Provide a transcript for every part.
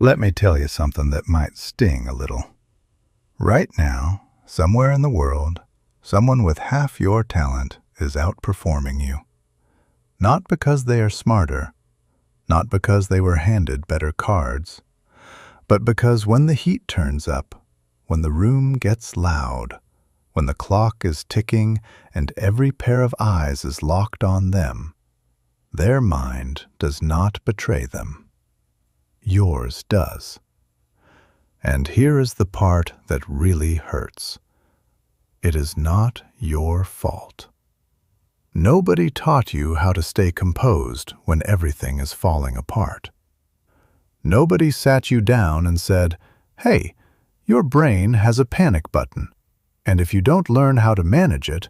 Let me tell you something that might sting a little. Right now, somewhere in the world, someone with half your talent is outperforming you. Not because they are smarter, not because they were handed better cards, but because when the heat turns up, when the room gets loud, when the clock is ticking and every pair of eyes is locked on them, their mind does not betray them. Yours does. And here is the part that really hurts. It is not your fault. Nobody taught you how to stay composed when everything is falling apart. Nobody sat you down and said, "Hey, your brain has a panic button, and if you don't learn how to manage it,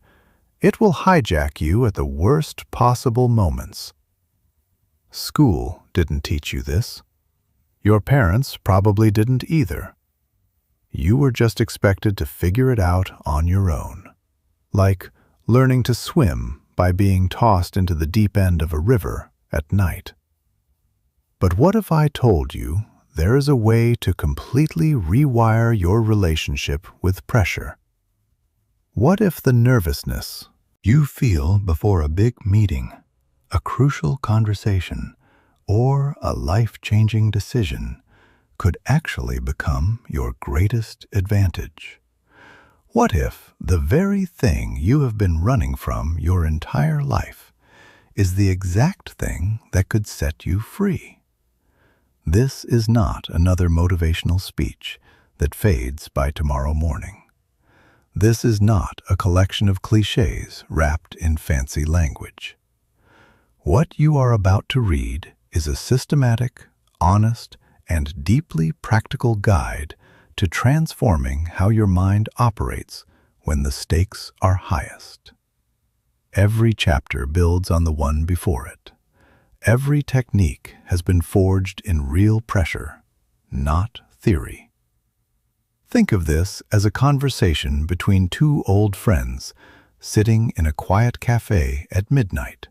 it will hijack you at the worst possible moments." School didn't teach you this. Your parents probably didn't either. You were just expected to figure it out on your own, like learning to swim by being tossed into the deep end of a river at night. But what if I told you there is a way to completely rewire your relationship with pressure? What if the nervousness you feel before a big meeting, a crucial conversation, or a life-changing decision could actually become your greatest advantage? What if the very thing you have been running from your entire life is the exact thing that could set you free? This is not another motivational speech that fades by tomorrow morning. This is not a collection of cliches wrapped in fancy language. What you are about to read is a systematic, honest, and deeply practical guide to transforming how your mind operates when the stakes are highest. Every chapter builds on the one before it. Every technique has been forged in real pressure, not theory. Think of this as a conversation between two old friends sitting in a quiet cafe at midnight,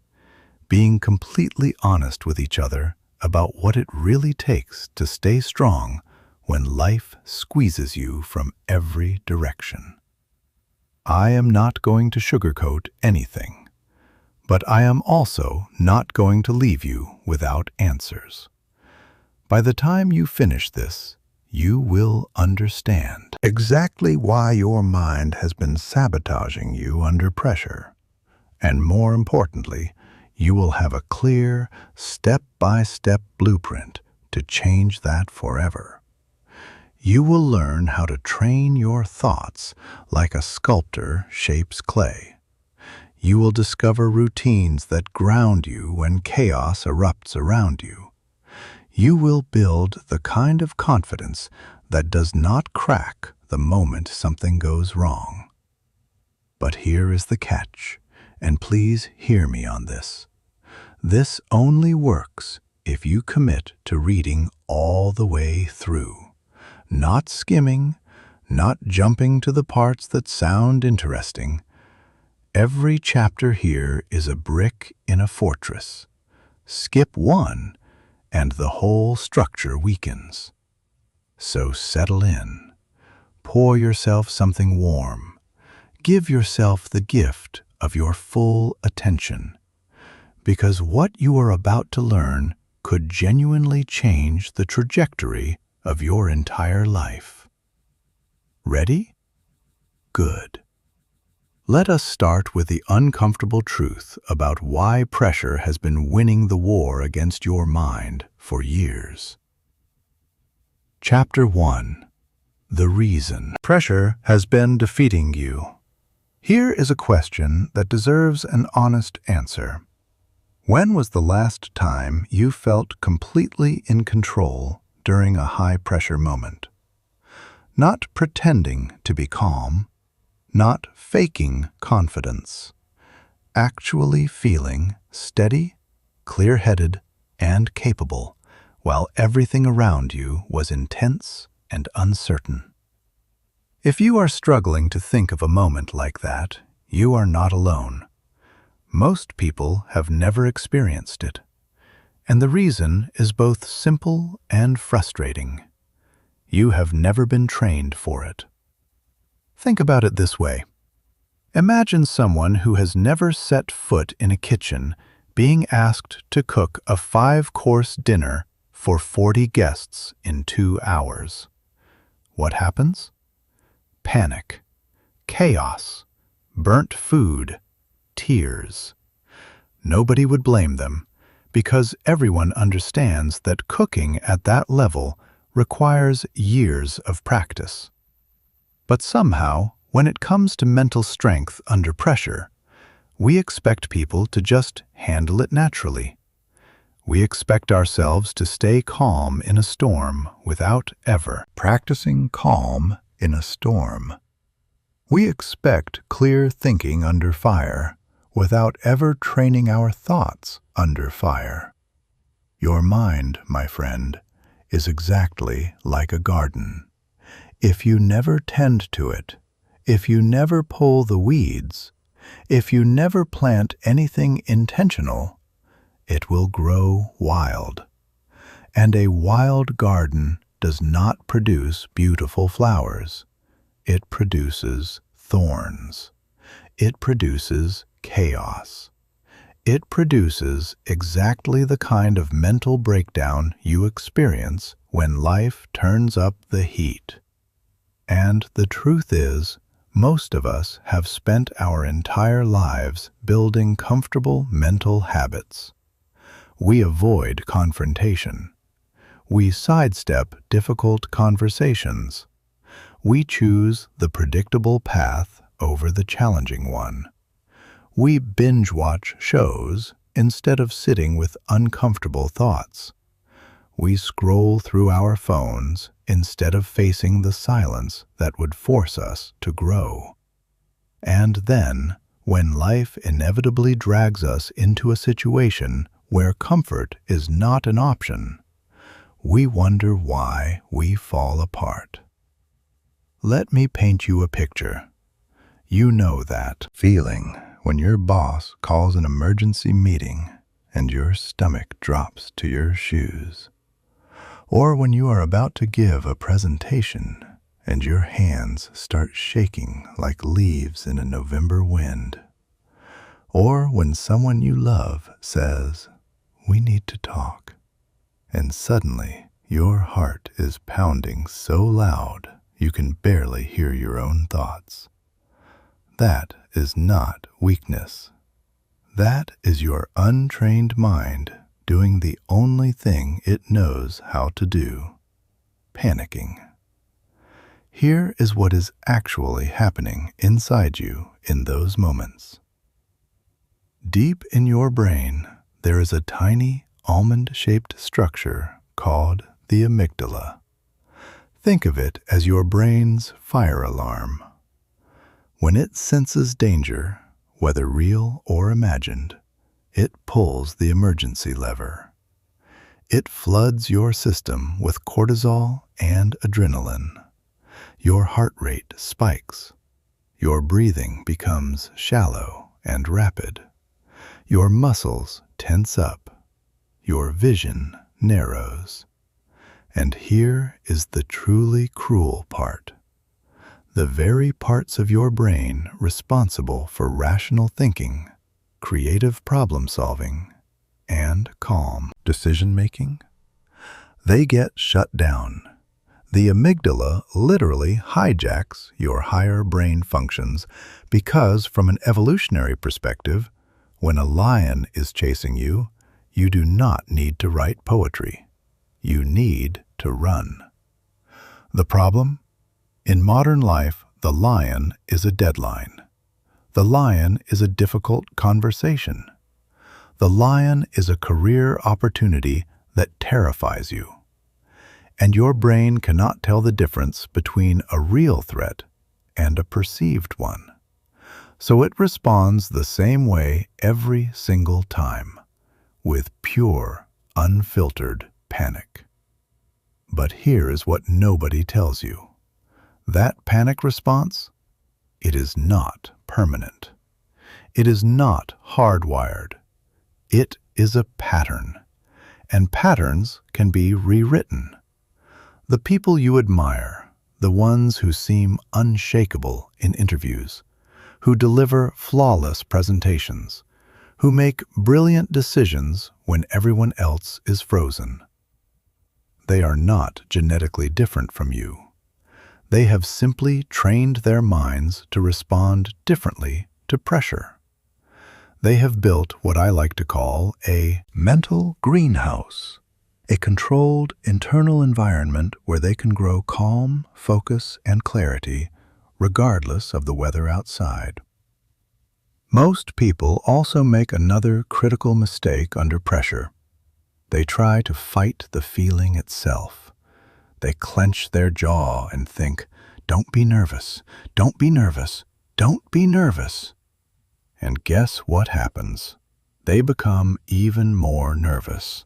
being completely honest with each other about what it really takes to stay strong when life squeezes you from every direction. I am not going to sugarcoat anything, but I am also not going to leave you without answers. By the time you finish this, you will understand exactly why your mind has been sabotaging you under pressure, and more importantly, you will have a clear, step-by-step blueprint to change that forever. You will learn how to train your thoughts like a sculptor shapes clay. You will discover routines that ground you when chaos erupts around you. You will build the kind of confidence that does not crack the moment something goes wrong. But here is the catch, and please hear me on this. This only works if you commit to reading all the way through, not skimming, not jumping to the parts that sound interesting. Every chapter here is a brick in a fortress. Skip one, and the whole structure weakens. So settle in. Pour yourself something warm. Give yourself the gift of your full attention, because what you are about to learn could genuinely change the trajectory of your entire life. Ready? Good. Let us start with the uncomfortable truth about why pressure has been winning the war against your mind for years. Chapter 1. The reason pressure has been defeating you. Here is a question that deserves an honest answer. When was the last time you felt completely in control during a high-pressure moment? Not pretending to be calm, not faking confidence, actually feeling steady, clear-headed, and capable while everything around you was intense and uncertain. If you are struggling to think of a moment like that, you are not alone. Most people have never experienced it. And the reason is both simple and frustrating. You have never been trained for it. Think about it this way. Imagine someone who has never set foot in a kitchen being asked to cook a 5-course dinner for 40 guests in 2 hours. What happens? Panic, chaos, burnt food, tears. Nobody would blame them, because everyone understands that cooking at that level requires years of practice. But somehow, when it comes to mental strength under pressure, we expect people to just handle it naturally. We expect ourselves to stay calm in a storm without ever practicing calm in a storm. We expect clear thinking under fire without ever training our thoughts under fire. Your mind, my friend, is exactly like a garden. If you never tend to it, if you never pull the weeds, if you never plant anything intentional, it will grow wild. And a wild garden does not produce beautiful flowers. It produces thorns. It produces chaos. It produces exactly the kind of mental breakdown you experience when life turns up the heat. And the truth is, most of us have spent our entire lives building comfortable mental habits. We avoid confrontation. We sidestep difficult conversations. We choose the predictable path over the challenging one. We binge-watch shows instead of sitting with uncomfortable thoughts. We scroll through our phones instead of facing the silence that would force us to grow. And then, when life inevitably drags us into a situation where comfort is not an option, we wonder why we fall apart. Let me paint you a picture. You know that feeling when your boss calls an emergency meeting and your stomach drops to your shoes. Or when you are about to give a presentation and your hands start shaking like leaves in a November wind. Or when someone you love says, "We need to talk," and suddenly your heart is pounding so loud you can barely hear your own thoughts. That is not weakness. That is your untrained mind doing the only thing it knows how to do: panicking. Here is what is actually happening inside you in those moments. Deep in your brain, there is a tiny almond-shaped structure called the amygdala. Think of it as your brain's fire alarm. When it senses danger, whether real or imagined, it pulls the emergency lever. It floods your system with cortisol and adrenaline. Your heart rate spikes. Your breathing becomes shallow and rapid. Your muscles tense up. Your vision narrows. And here is the truly cruel part. The very parts of your brain responsible for rational thinking, creative problem-solving, and calm decision-making, they get shut down. The amygdala literally hijacks your higher brain functions because, from an evolutionary perspective, when a lion is chasing you, you do not need to write poetry. You need to run. The problem? In modern life, the lion is a deadline. The lion is a difficult conversation. The lion is a career opportunity that terrifies you. And your brain cannot tell the difference between a real threat and a perceived one. So it responds the same way every single time, with pure, unfiltered panic. But here is what nobody tells you. That panic response, it is not permanent. It is not hardwired. It is a pattern. and patterns can be rewritten. The people you admire, the ones who seem unshakable in interviews, who deliver flawless presentations, who make brilliant decisions when everyone else is frozen. They are not genetically different from you. They have simply trained their minds to respond differently to pressure. They have built what I like to call a mental greenhouse, a controlled internal environment where they can grow calm, focus, and clarity regardless of the weather outside. Most people also make another critical mistake under pressure. They try to fight the feeling itself. They clench their jaw and think, "Don't be nervous, don't be nervous, don't be nervous." And guess what happens? They become even more nervous.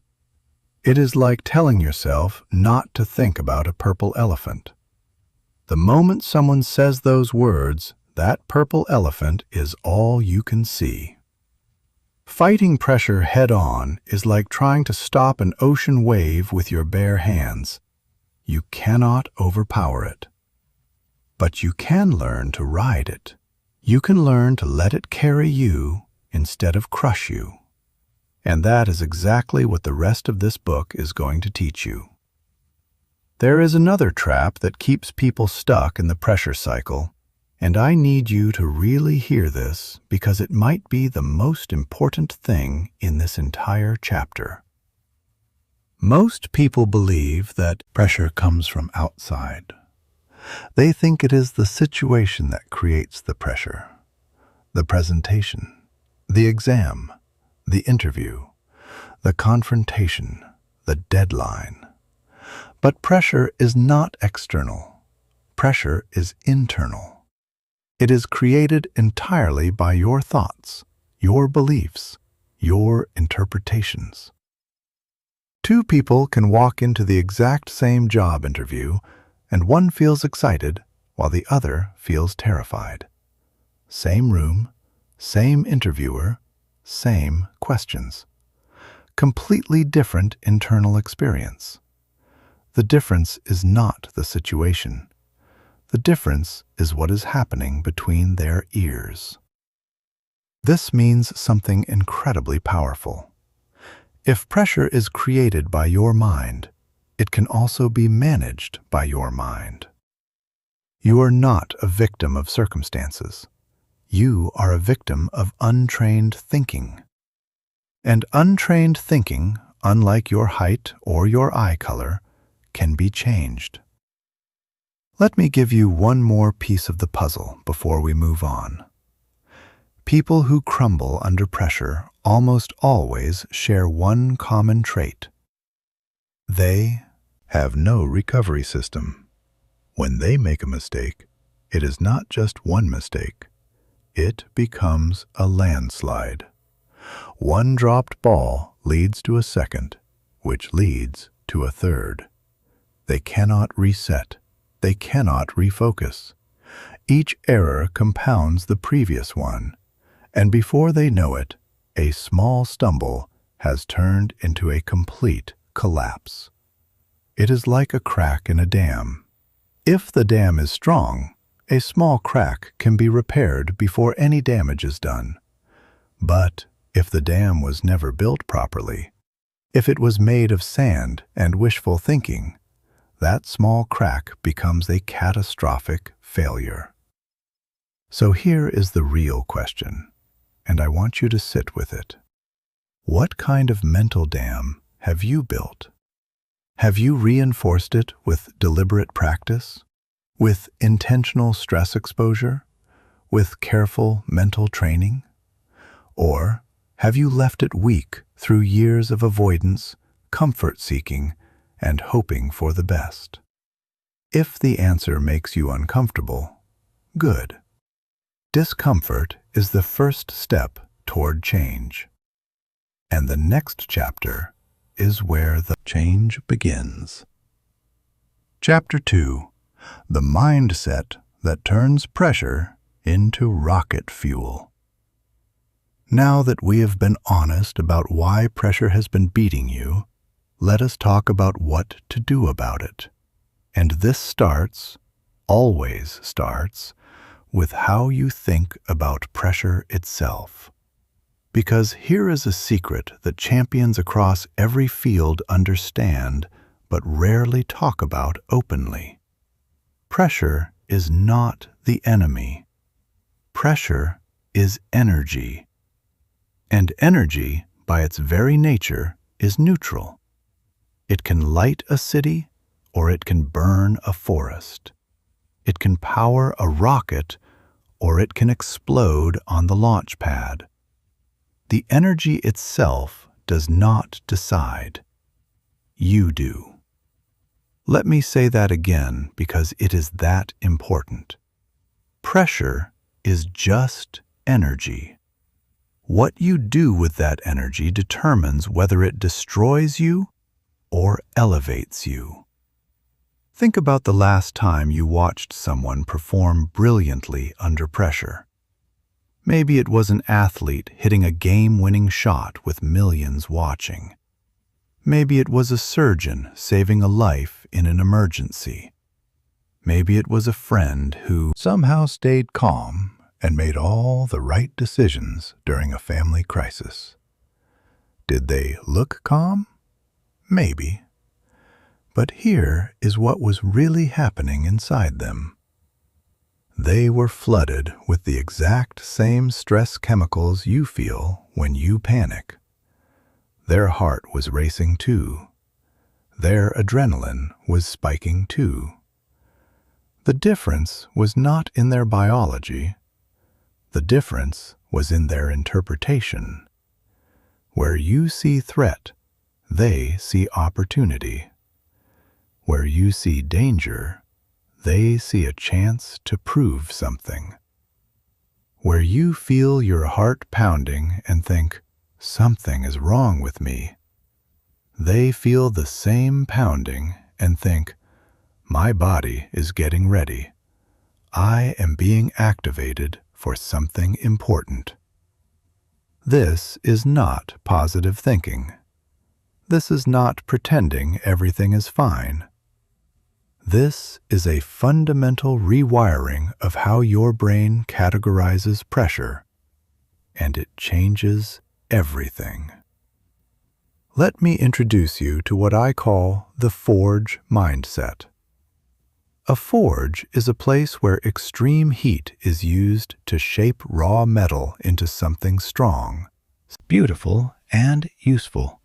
It is like telling yourself not to think about a purple elephant. The moment someone says those words, that purple elephant is all you can see. Fighting pressure head-on is like trying to stop an ocean wave with your bare hands. You cannot overpower it. But you can learn to ride it. You can learn to let it carry you instead of crush you. And that is exactly what the rest of this book is going to teach you. There is another trap that keeps people stuck in the pressure cycle, and I need you to really hear this because it might be the most important thing in this entire chapter. Most people believe that pressure comes from outside. They think it is the situation that creates the pressure. The presentation, the exam, the interview, the confrontation, the deadline. But pressure is not external. Pressure is internal. It is created entirely by your thoughts, your beliefs, your interpretations. Two people can walk into the exact same job interview, and one feels excited while the other feels terrified. Same room, same interviewer, same questions. Completely different internal experience. The difference is not the situation. The difference is what is happening between their ears. This means something incredibly powerful. If pressure is created by your mind, it can also be managed by your mind. You are not a victim of circumstances. You are a victim of untrained thinking. And untrained thinking, unlike your height or your eye color, can be changed. Let me give you one more piece of the puzzle before we move on. People who crumble under pressure almost always share one common trait. They have no recovery system. When they make a mistake, it is not just one mistake. It becomes a landslide. One dropped ball leads to a second, which leads to a third. They cannot reset. They cannot refocus. Each error compounds the previous one, and before they know it, a small stumble has turned into a complete collapse. It is like a crack in a dam. If the dam is strong, a small crack can be repaired before any damage is done. But if the dam was never built properly, if it was made of sand and wishful thinking, that small crack becomes a catastrophic failure. So here is the real question, and I want you to sit with it. What kind of mental dam have you built? Have you reinforced it with deliberate practice, with intentional stress exposure, with careful mental training? Or have you left it weak through years of avoidance, comfort-seeking, and hoping for the best? If the answer makes you uncomfortable, good. Discomfort is the first step toward change. And the next chapter is where the change begins. Chapter 2. The mindset that turns pressure into rocket fuel. Now that we have been honest about why pressure has been beating you, let us talk about what to do about it. And this always starts, with how you think about pressure itself. Because here is a secret that champions across every field understand but rarely talk about openly. Pressure is not the enemy. Pressure is energy. And energy, by its very nature, is neutral. It can light a city, or it can burn a forest. It can power a rocket, or it can explode on the launch pad. The energy itself does not decide. You do. Let me say that again because it is that important. Pressure is just energy. What you do with that energy determines whether it destroys you or elevates you. Think about the last time you watched someone perform brilliantly under pressure. Maybe it was an athlete hitting a game-winning shot with millions watching. Maybe it was a surgeon saving a life in an emergency. Maybe it was a friend who somehow stayed calm and made all the right decisions during a family crisis. Did they look calm? Maybe. But here is what was really happening inside them. They were flooded with the exact same stress chemicals you feel when you panic. Their heart was racing too. Their adrenaline was spiking too. The difference was not in their biology. The difference was in their interpretation. Where you see threat, they see opportunity. Where you see danger, they see a chance to prove something. Where you feel your heart pounding and think, something is wrong with me, they feel the same pounding and think, my body is getting ready. I am being activated for something important. This is not positive thinking. This is not pretending everything is fine. This is a fundamental rewiring of how your brain categorizes pressure, and it changes everything. Let me introduce you to what I call the forge mindset. A forge is a place where extreme heat is used to shape raw metal into something strong, beautiful, and useful.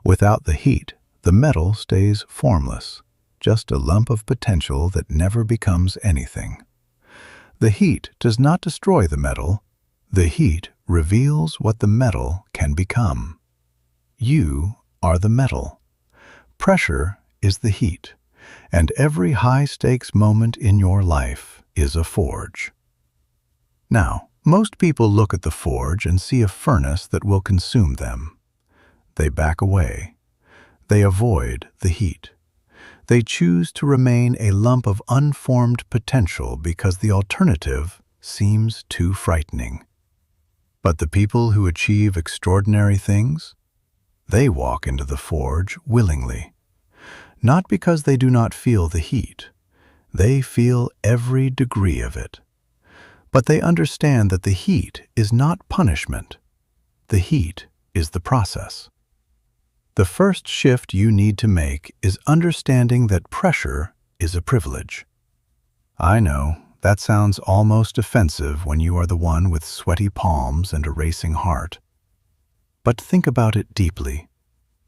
Without the heat, the metal stays formless, just a lump of potential that never becomes anything. The heat does not destroy the metal. The heat reveals what the metal can become. You are the metal. Pressure is the heat, and every high-stakes moment in your life is a forge. Now, most people look at the forge and see a furnace that will consume them. They back away. They avoid the heat. They choose to remain a lump of unformed potential because the alternative seems too frightening. But the people who achieve extraordinary things, they walk into the forge willingly. Not because they do not feel the heat. They feel every degree of it. But they understand that the heat is not punishment. The heat is the process. The first shift you need to make is understanding that pressure is a privilege. I know, that sounds almost offensive when you are the one with sweaty palms and a racing heart. But think about it deeply.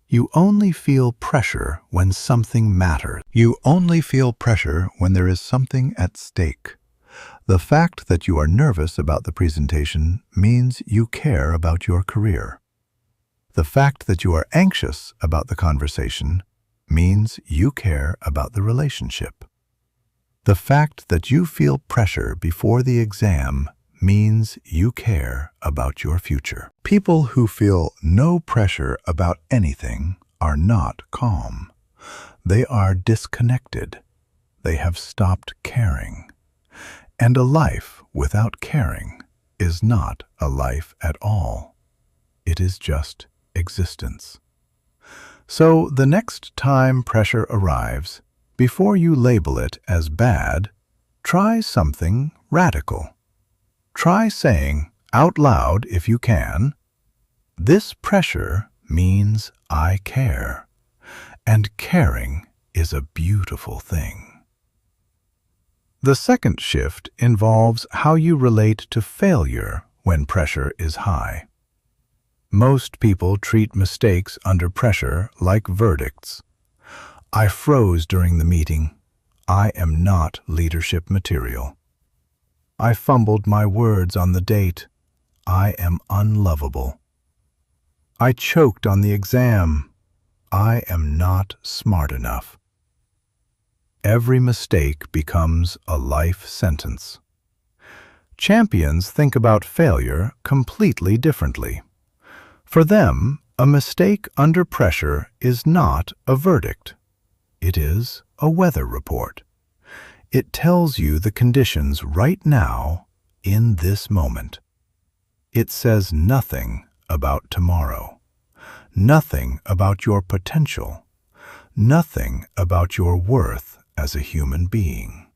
You only feel pressure when something matters. You only feel pressure when there is something at stake. The fact that you are nervous about the presentation means you care about your career. The fact that you are anxious about the conversation means you care about the relationship. The fact that you feel pressure before the exam means you care about your future. People who feel no pressure about anything are not calm. They are disconnected. They have stopped caring. And a life without caring is not a life at all. It is just existence. So the next time pressure arrives, before you label it as bad, try something radical. Try saying out loud, if you can, "This pressure means I care, and caring is a beautiful thing." The second shift involves how you relate to failure when pressure is high. Most people treat mistakes under pressure like verdicts. I froze during the meeting. I am not leadership material. I fumbled my words on the date. I am unlovable. I choked on the exam. I am not smart enough. Every mistake becomes a life sentence. Champions think about failure completely differently. For them, a mistake under pressure is not a verdict. It is a weather report. It tells you the conditions right now, in this moment. It says nothing about tomorrow, nothing about your potential, nothing about your worth as a human being.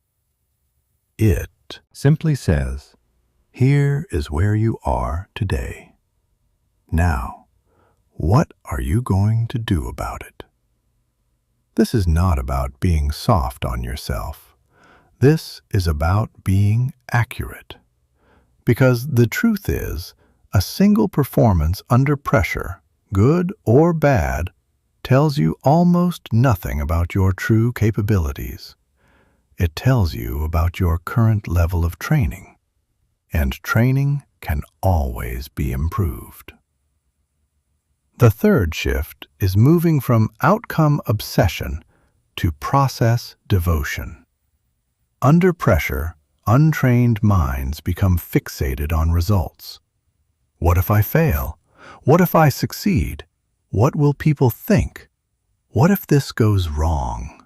It simply says, here is where you are today. Now, what are you going to do about it? This is not about being soft on yourself. This is about being accurate. Because the truth is, a single performance under pressure, good or bad, tells you almost nothing about your true capabilities. It tells you about your current level of training. And training can always be improved. The third shift is moving from outcome obsession to process devotion. Under pressure, untrained minds become fixated on results. What if I fail? What if I succeed? What will people think? What if this goes wrong?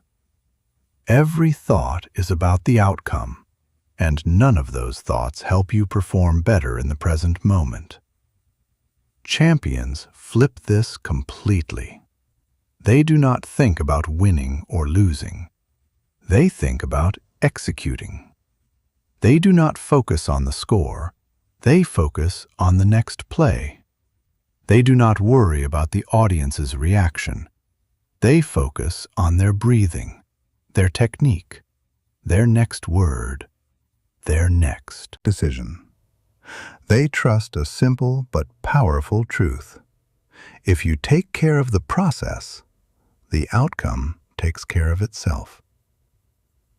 Every thought is about the outcome, and none of those thoughts help you perform better in the present moment. Champions flip this completely. They do not think about winning or losing. They think about executing. They do not focus on the score. They focus on the next play. They do not worry about the audience's reaction. They focus on their breathing, their technique, their next word, their next decision. They trust a simple but powerful truth. If you take care of the process, the outcome takes care of itself.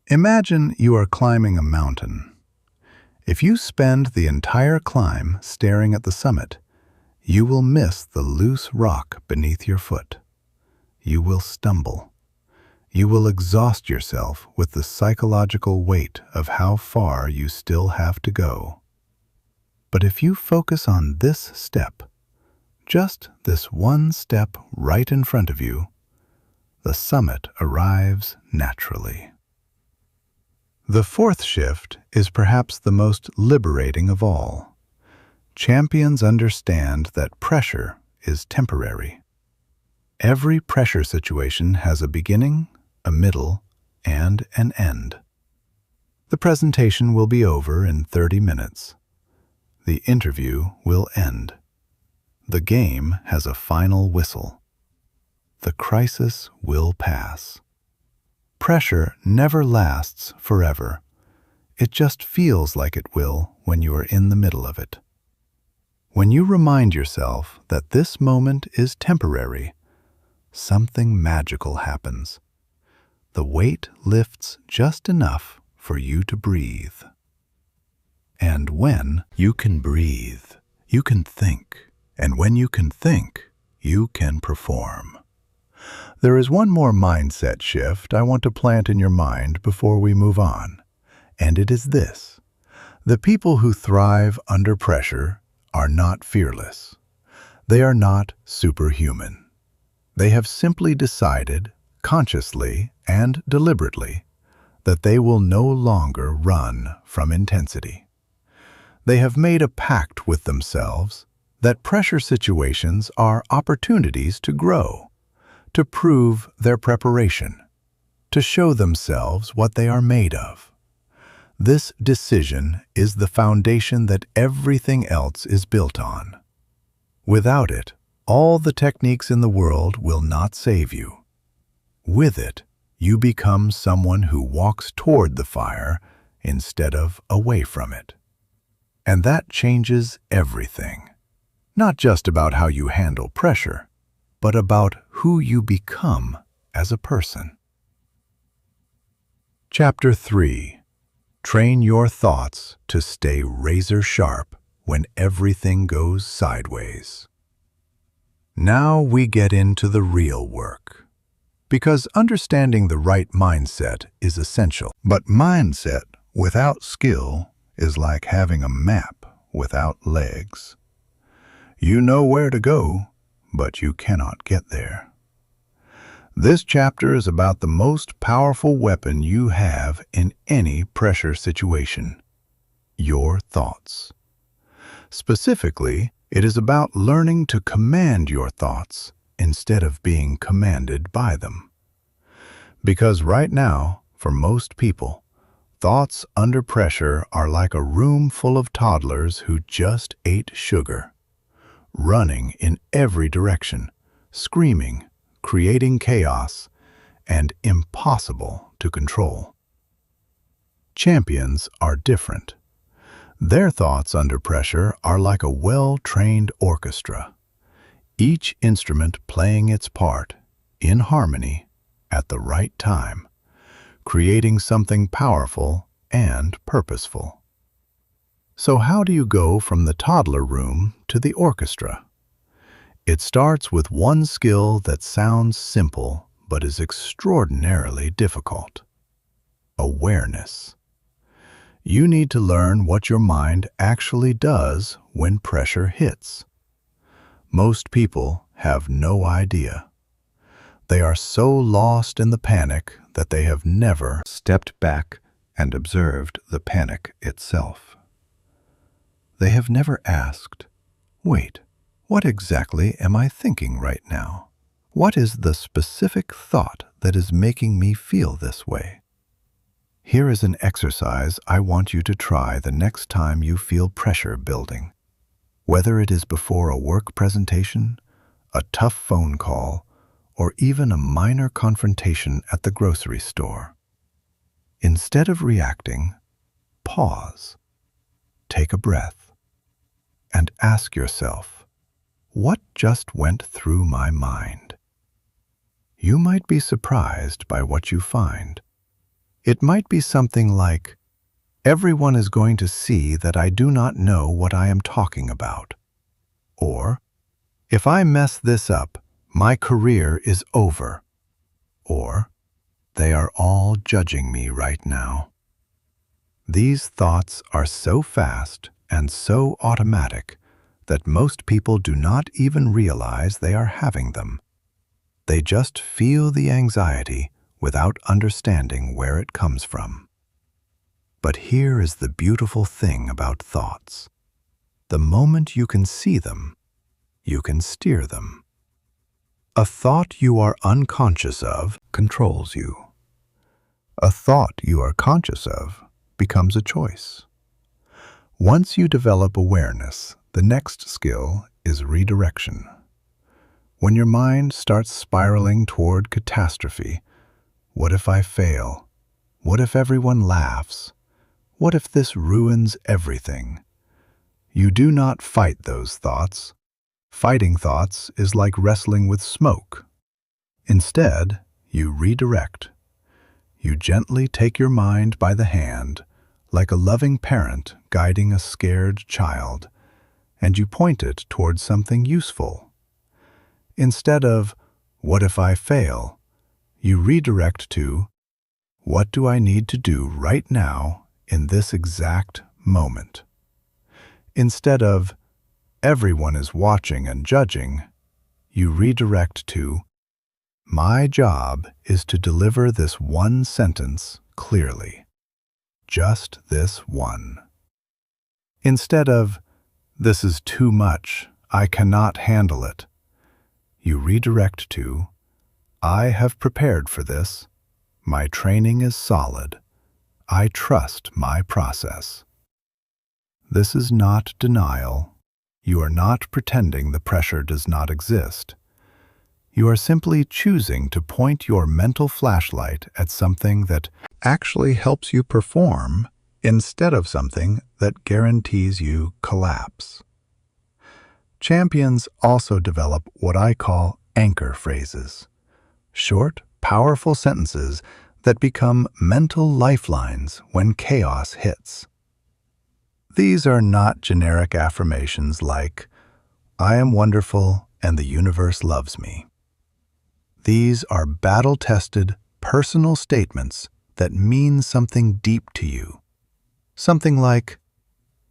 Imagine you are climbing a mountain. If you spend the entire climb staring at the summit, you will miss the loose rock beneath your foot. You will stumble. You will exhaust yourself with the psychological weight of how far you still have to go. But if you focus on this step, just this one step right in front of you, the summit arrives naturally. The fourth shift is perhaps the most liberating of all. Champions understand that pressure is temporary. Every pressure situation has a beginning, a middle, and an end. The presentation will be over in 30 minutes. The interview will end. The game has a final whistle. The crisis will pass. Pressure never lasts forever. It just feels like it will when you are in the middle of it. When you remind yourself that this moment is temporary, something magical happens. The weight lifts just enough for you to breathe. And when you can breathe, you can think. And when you can think, you can perform. There is one more mindset shift I want to plant in your mind before we move on, and it is this. The people who thrive under pressure are not fearless. They are not superhuman. They have simply decided, consciously and deliberately, that they will no longer run from intensity. They have made a pact with themselves that pressure situations are opportunities to grow, to prove their preparation, to show themselves what they are made of. This decision is the foundation that everything else is built on. Without it, all the techniques in the world will not save you. With it, you become someone who walks toward the fire instead of away from it. And that changes everything. Not just about how you handle pressure, but about who you become as a person. Chapter 3. Train your thoughts to stay razor sharp when everything goes sideways. Now we get into the real work. Because understanding the right mindset is essential. But mindset without skill is like having a map without legs. You know where to go, but you cannot get there. This chapter is about the most powerful weapon you have in any pressure situation: your thoughts. Specifically, it is about learning to command your thoughts instead of being commanded by them. Because right now, for most people, thoughts under pressure are like a room full of toddlers who just ate sugar, running in every direction, screaming, creating chaos, and impossible to control. Champions are different. Their thoughts under pressure are like a well-trained orchestra, each instrument playing its part, in harmony, at the right time, creating something powerful and purposeful. So how do you go from the toddler room to the orchestra? It starts with one skill that sounds simple but is extraordinarily difficult: awareness. You need to learn what your mind actually does when pressure hits. Most people have no idea. They are so lost in the panic that they have never stepped back and observed the panic itself. They have never asked, "Wait, what exactly am I thinking right now? What is the specific thought that is making me feel this way?" Here is an exercise I want you to try the next time you feel pressure building. Whether it is before a work presentation, a tough phone call, or even a minor confrontation at the grocery store. Instead of reacting, pause, take a breath, and ask yourself, what just went through my mind? You might be surprised by what you find. It might be something like, "Everyone is going to see that I do not know what I am talking about." Or, "If I mess this up, my career is over." Or, "They are all judging me right now." These thoughts are so fast and so automatic that most people do not even realize they are having them. They just feel the anxiety without understanding where it comes from. But here is the beautiful thing about thoughts. The moment you can see them, you can steer them. A thought you are unconscious of controls you. A thought you are conscious of becomes a choice. Once you develop awareness, the next skill is redirection. When your mind starts spiraling toward catastrophe, what if I fail? What if everyone laughs? What if this ruins everything? You do not fight those thoughts. Fighting thoughts is like wrestling with smoke. Instead, you redirect. You gently take your mind by the hand, like a loving parent guiding a scared child, and you point it towards something useful. Instead of, "What if I fail?" you redirect to, "What do I need to do right now in this exact moment?" Instead of, "Everyone is watching and judging," you redirect to, "My job is to deliver this one sentence clearly. Just this one." Instead of, "This is too much, I cannot handle it," you redirect to, I have prepared for this. My training is solid. I trust my process. This is not denial. You are not pretending the pressure does not exist. You are simply choosing to point your mental flashlight at something that actually helps you perform instead of something that guarantees you collapse. Champions also develop what I call anchor phrases, short, powerful sentences that become mental lifelines when chaos hits. These are not generic affirmations like, "I am wonderful and the universe loves me." These are battle-tested, personal statements that mean something deep to you. Something like,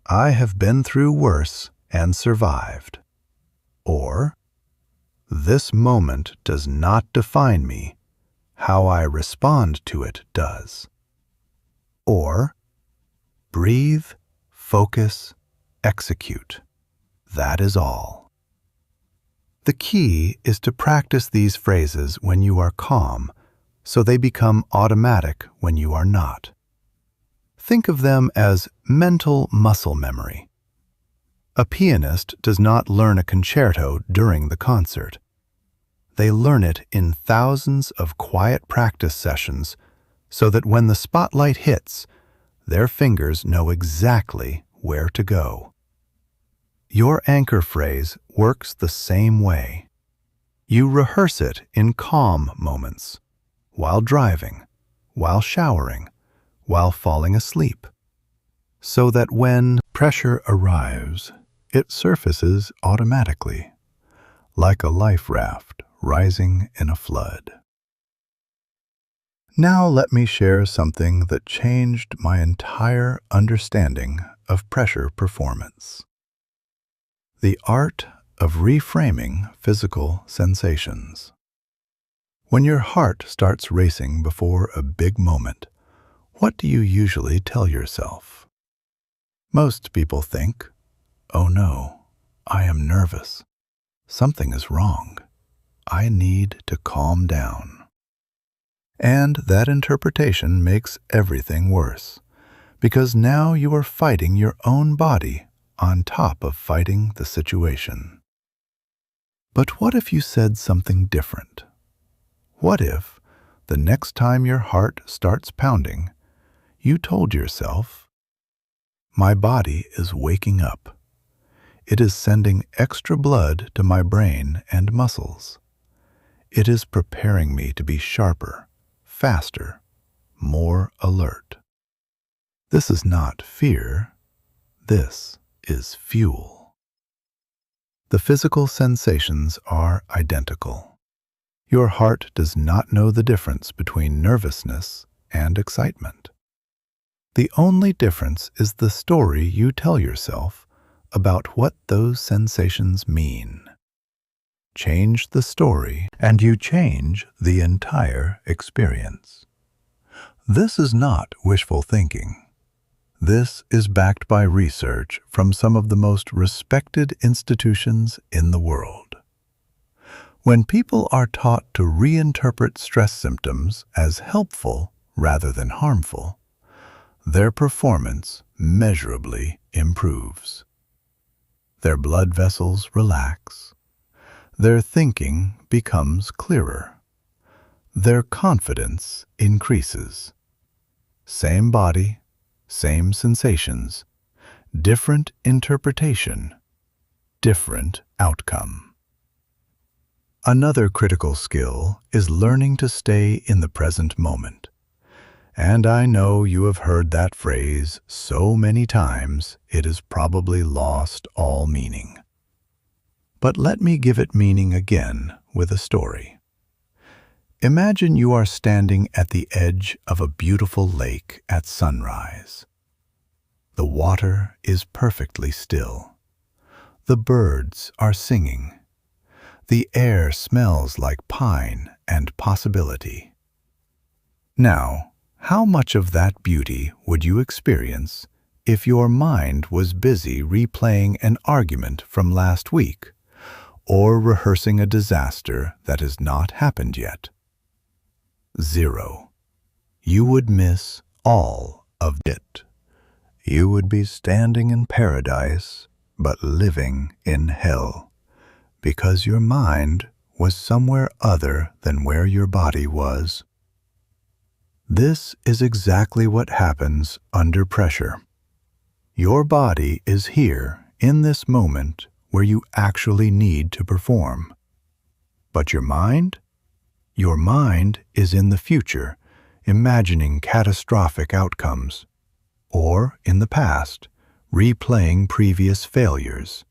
"I have been through worse and survived." Or, "This moment does not define me. How I respond to it does." Or, "Breathe, focus, execute. That is all." The key is to practice these phrases when you are calm, so they become automatic when you are not. Think of them as mental muscle memory. A pianist does not learn a concerto during the concert. They learn it in thousands of quiet practice sessions so that when the spotlight hits, their fingers know exactly where to go. Your anchor phrase works the same way. You rehearse it in calm moments, while driving, while showering, while falling asleep, so that when pressure arrives, it surfaces automatically, like a life raft rising in a flood. Now let me share something that changed my entire understanding of pressure performance. The art of reframing physical sensations. When your heart starts racing before a big moment, what do you usually tell yourself? Most people think, "Oh no, I am nervous. Something is wrong. I need to calm down." And that interpretation makes everything worse, because now you are fighting your own body on top of fighting the situation. But what if you said something different? What if, the next time your heart starts pounding, you told yourself, "My body is waking up. It is sending extra blood to my brain and muscles. It is preparing me to be sharper, faster, more alert." This is not fear. This is fuel. The physical sensations are identical. Your heart does not know the difference between nervousness and excitement. The only difference is the story you tell yourself about what those sensations mean. Change the story, and you change the entire experience. This is not wishful thinking. This is backed by research from some of the most respected institutions in the world. When people are taught to reinterpret stress symptoms as helpful rather than harmful, their performance measurably improves. Their blood vessels relax. Their thinking becomes clearer. Their confidence increases. Same body, same sensations, different interpretation, different outcome. Another critical skill is learning to stay in the present moment. And I know you have heard that phrase so many times it has probably lost all meaning. But let me give it meaning again with a story. Imagine you are standing at the edge of a beautiful lake at sunrise. The water is perfectly still. The birds are singing. The air smells like pine and possibility. Now, how much of that beauty would you experience if your mind was busy replaying an argument from last week or rehearsing a disaster that has not happened yet? 0. You would miss all of it. You would be standing in paradise, but living in hell, because your mind was somewhere other than where your body was. This is exactly what happens under pressure. Your body is here in this moment where you actually need to perform. But your mind? Your mind is in the future, imagining catastrophic outcomes, or in the past, replaying previous failures.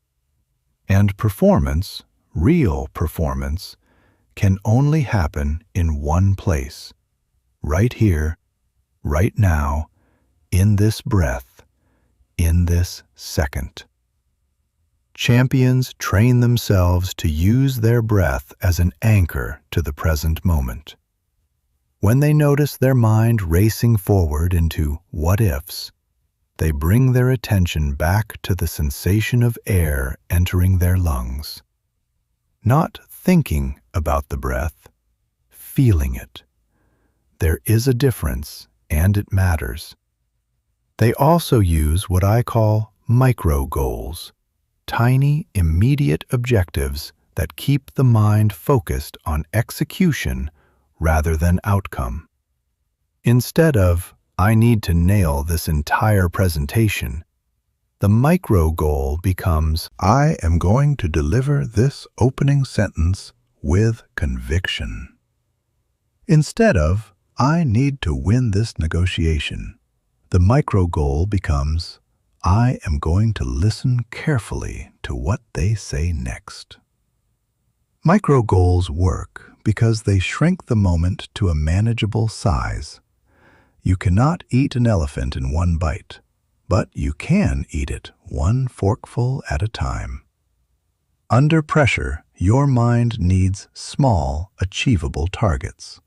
And performance, real performance, can only happen in one place, right here, right now, in this breath, in this second. Champions train themselves to use their breath as an anchor to the present moment. When they notice their mind racing forward into what-ifs, they bring their attention back to the sensation of air entering their lungs. Not thinking about the breath, feeling it. There is a difference, and it matters. They also use what I call micro goals, tiny, immediate objectives that keep the mind focused on execution rather than outcome. Instead of, I need to nail this entire presentation, the micro goal becomes, I am going to deliver this opening sentence with conviction. Instead of, I need to win this negotiation, the micro goal becomes, I am going to listen carefully to what they say next. Micro goals work because they shrink the moment to a manageable size. You cannot eat an elephant in one bite, but you can eat it one forkful at a time. Under pressure, your mind needs small, achievable targets,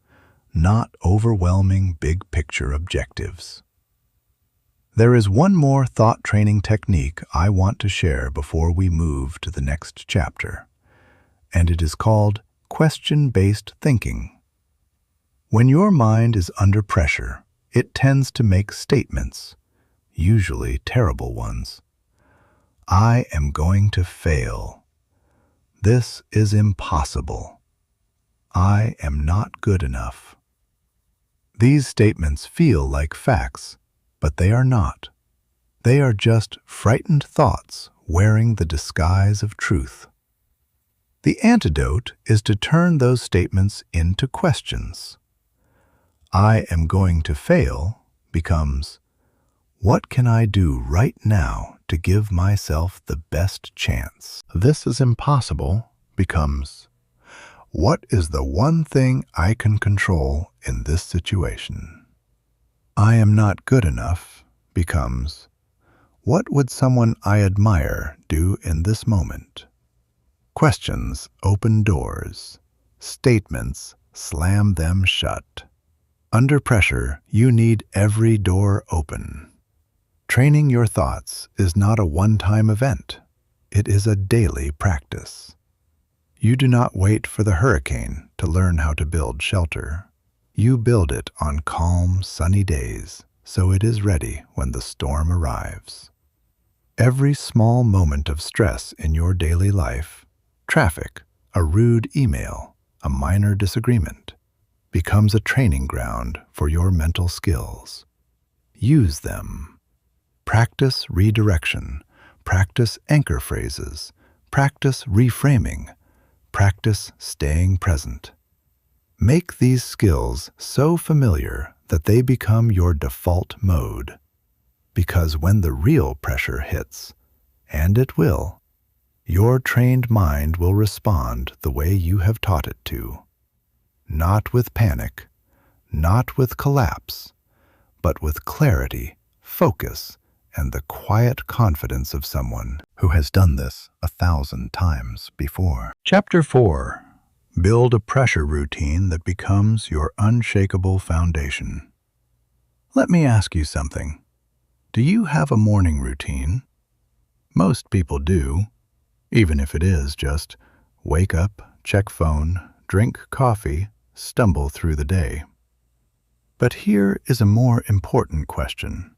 not overwhelming big-picture objectives. There is one more thought-training technique I want to share before we move to the next chapter, and it is called question-based thinking. When your mind is under pressure, it tends to make statements, usually terrible ones. I am going to fail. This is impossible. I am not good enough. These statements feel like facts, but they are not. They are just frightened thoughts wearing the disguise of truth. The antidote is to turn those statements into questions. I am going to fail becomes, what can I do right now to give myself the best chance? This is impossible becomes, what is the one thing I can control in this situation? I am not good enough becomes, what would someone I admire do in this moment? Questions open doors. Statements slam them shut. Under pressure, you need every door open. Training your thoughts is not a one-time event. It is a daily practice. You do not wait for the hurricane to learn how to build shelter. You build it on calm, sunny days, so it is ready when the storm arrives. Every small moment of stress in your daily life, traffic, a rude email, a minor disagreement, becomes a training ground for your mental skills. Use them. Practice redirection, practice anchor phrases, practice reframing, practice staying present. Make these skills so familiar that they become your default mode. Because when the real pressure hits, and it will, your trained mind will respond the way you have taught it to. Not with panic, not with collapse, but with clarity, focus, and the quiet confidence of someone who has done this 1,000 times before. Chapter 4. Build a pressure routine that becomes your unshakable foundation. Let me ask you something. Do you have a morning routine? Most people do, even if it is just wake up, check phone, drink coffee, stumble through the day. But here is a more important question.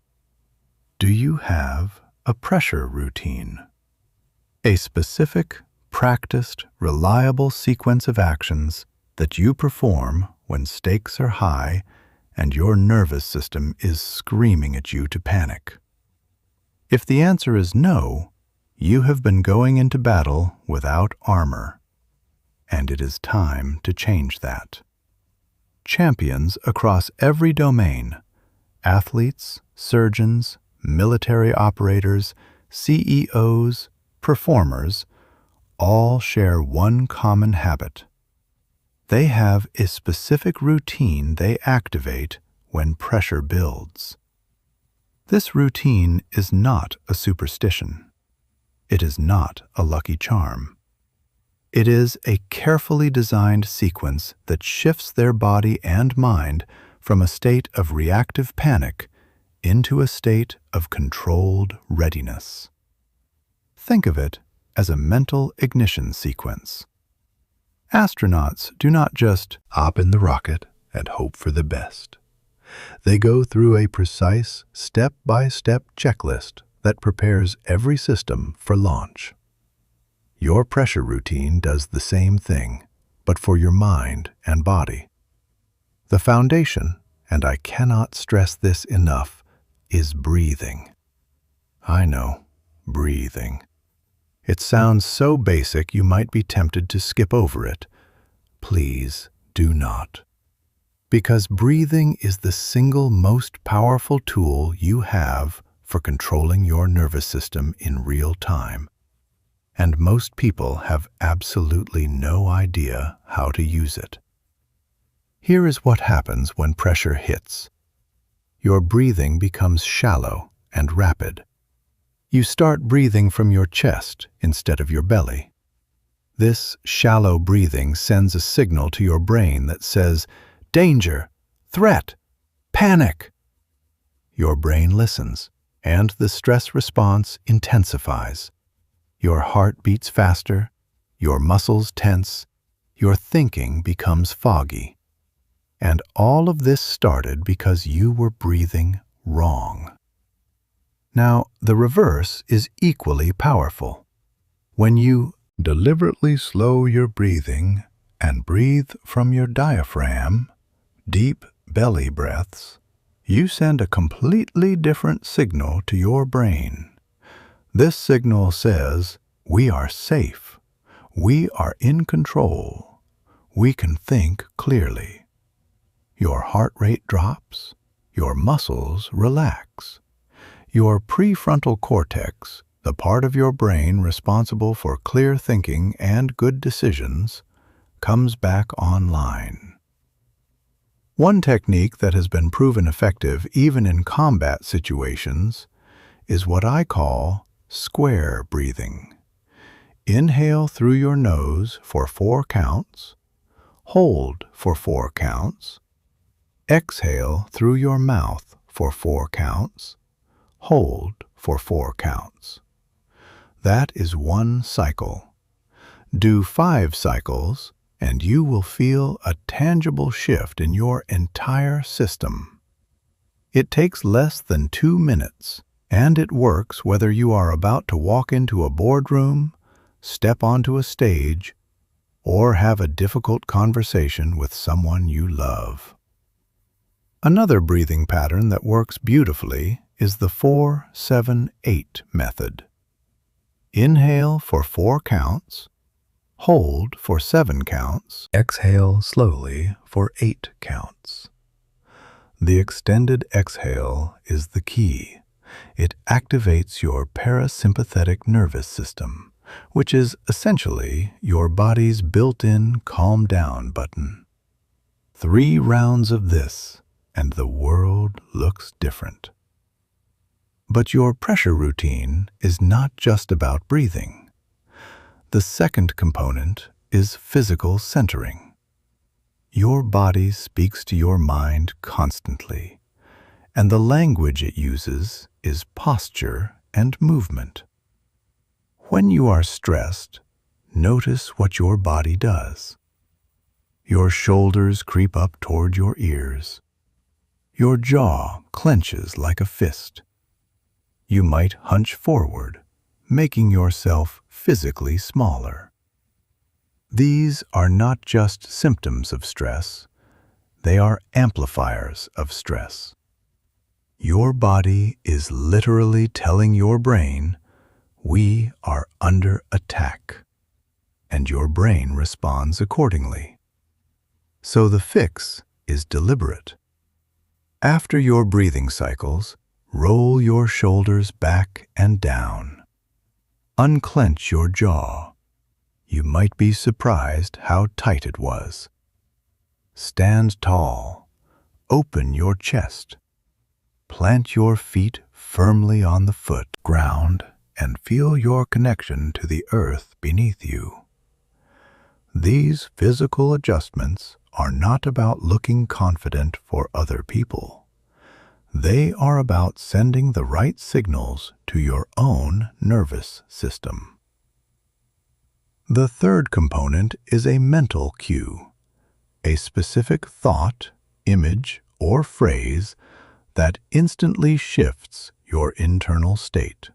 Do you have a pressure routine? A specific, practiced, reliable sequence of actions that you perform when stakes are high and your nervous system is screaming at you to panic? If the answer is no, you have been going into battle without armor, and it is time to change that. Champions across every domain, athletes, surgeons, military operators, CEOs, performers, all share one common habit. They have a specific routine they activate when pressure builds. This routine is not a superstition. It is not a lucky charm. It is a carefully designed sequence that shifts their body and mind from a state of reactive panic into a state of controlled readiness. Think of it as a mental ignition sequence. Astronauts do not just hop in the rocket and hope for the best. They go through a precise, step-by-step checklist that prepares every system for launch. Your pressure routine does the same thing, but for your mind and body. The foundation, and I cannot stress this enough, is breathing. I know, breathing. It sounds so basic you might be tempted to skip over it. Please do not. Because breathing is the single most powerful tool you have for controlling your nervous system in real time. And most people have absolutely no idea how to use it. Here is what happens when pressure hits. Your breathing becomes shallow and rapid. You start breathing from your chest instead of your belly. This shallow breathing sends a signal to your brain that says, danger, threat, panic. Your brain listens, and the stress response intensifies. Your heart beats faster, your muscles tense, your thinking becomes foggy. And all of this started because you were breathing wrong. Now, the reverse is equally powerful. When you deliberately slow your breathing and breathe from your diaphragm, deep belly breaths, you send a completely different signal to your brain. This signal says, we are safe, we are in control, we can think clearly. Your heart rate drops, your muscles relax. Your prefrontal cortex, the part of your brain responsible for clear thinking and good decisions, comes back online. One technique that has been proven effective even in combat situations is what I call square breathing. Inhale through your nose for 4 counts, hold for 4 counts, exhale through your mouth for 4 counts, hold for 4 counts. That is one cycle. Do 5 cycles, and you will feel a tangible shift in your entire system. It takes less than 2 minutes, and it works whether you are about to walk into a boardroom, step onto a stage, or have a difficult conversation with someone you love. Another breathing pattern that works beautifully is the 4-7-8 method. Inhale for 4 counts, hold for 7 counts, exhale slowly for 8 counts. The extended exhale is the key. It activates your parasympathetic nervous system, which is essentially your body's built-in calm down button. 3 rounds of this, and the world looks different. But your pressure routine is not just about breathing. The second component is physical centering. Your body speaks to your mind constantly, and the language it uses is posture and movement. When you are stressed, notice what your body does. Your shoulders creep up toward your ears. Your jaw clenches like a fist. You might hunch forward, making yourself physically smaller. These are not just symptoms of stress, they are amplifiers of stress. Your body is literally telling your brain, "We are under attack," and your brain responds accordingly. So the fix is deliberate. After your breathing cycles, roll your shoulders back and down. Unclench your jaw. You might be surprised how tight it was. Stand tall. Open your chest. Plant your feet firmly on the ground and feel your connection to the earth beneath you. These physical adjustments are not about looking confident for other people. They are about sending the right signals to your own nervous system. The third component is a mental cue, a specific thought, image, or phrase that instantly shifts your internal state.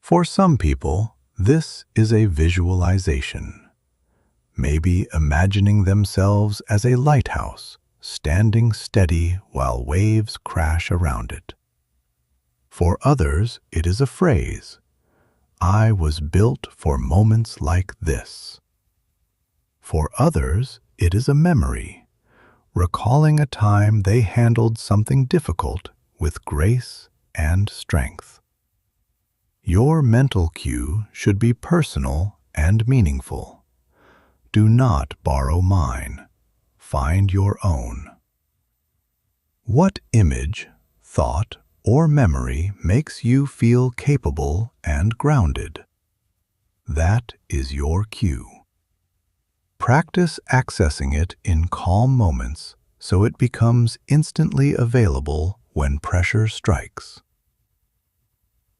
For some people, this is a visualization. Maybe imagining themselves as a lighthouse, standing steady while waves crash around it. For others, it is a phrase, "I was built for moments like this." For others, it is a memory, recalling a time they handled something difficult with grace and strength. Your mental cue should be personal and meaningful. Do not borrow mine. Find your own. What image, thought, or memory makes you feel capable and grounded? That is your cue. Practice accessing it in calm moments so it becomes instantly available when pressure strikes.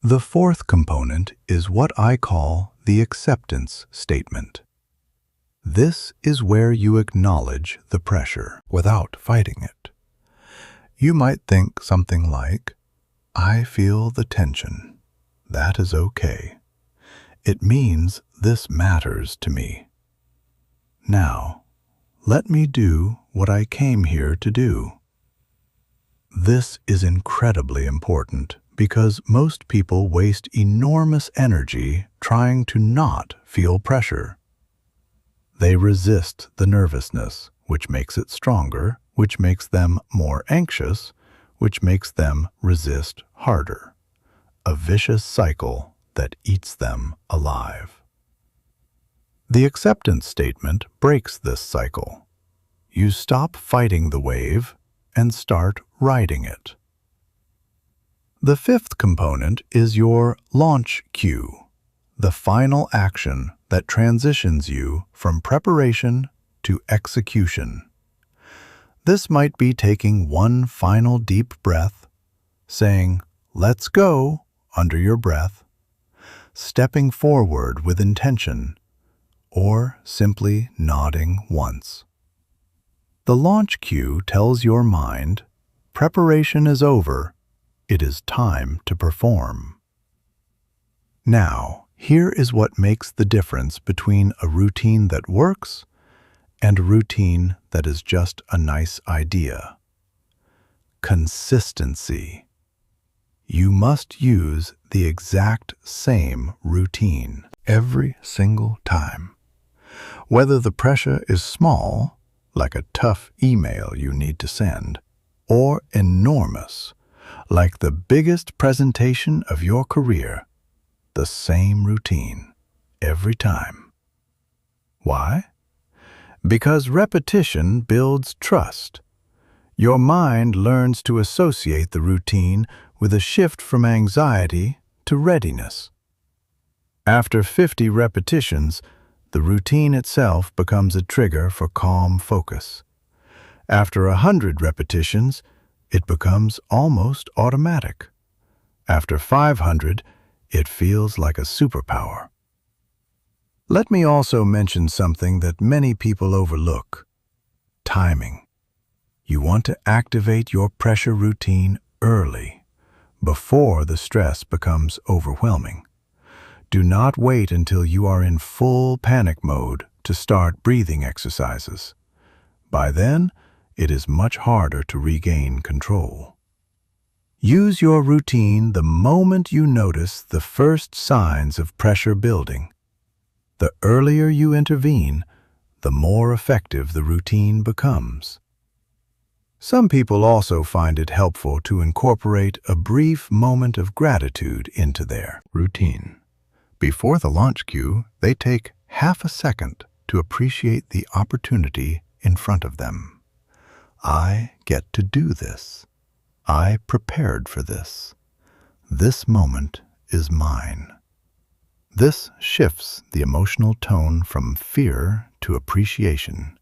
The fourth component is what I call the acceptance statement. This is where you acknowledge the pressure without fighting it. You might think something like, "I feel the tension. That is okay. It means this matters to me. Now, let me do what I came here to do." This is incredibly important because most people waste enormous energy trying to not feel pressure. They resist the nervousness, which makes it stronger, which makes them more anxious, which makes them resist harder. A vicious cycle that eats them alive. The acceptance statement breaks this cycle. You stop fighting the wave and start riding it. The fifth component is your launch cue, the final action that transitions you from preparation to execution. This might be taking one final deep breath, saying, "Let's go," under your breath, stepping forward with intention, or simply nodding once. The launch cue tells your mind, preparation is over, it is time to perform. Now, here is what makes the difference between a routine that works and a routine that is just a nice idea. Consistency. You must use the exact same routine every single time. Whether the pressure is small, like a tough email you need to send, or enormous, like the biggest presentation of your career, the same routine every time. Why? Because repetition builds trust. Your mind learns to associate the routine with a shift from anxiety to readiness. After 50 repetitions, the routine itself becomes a trigger for calm focus. After 100 repetitions, it becomes almost automatic. After 500, it feels like a superpower. Let me also mention something that many people overlook: timing. You want to activate your pressure routine early, before the stress becomes overwhelming. Do not wait until you are in full panic mode to start breathing exercises. By then, it is much harder to regain control. Use your routine the moment you notice the first signs of pressure building. The earlier you intervene, the more effective the routine becomes. Some people also find it helpful to incorporate a brief moment of gratitude into their routine. Before the launch cue, they take half a second to appreciate the opportunity in front of them. I get to do this. I prepared for this. This moment is mine. This shifts the emotional tone from fear to appreciation.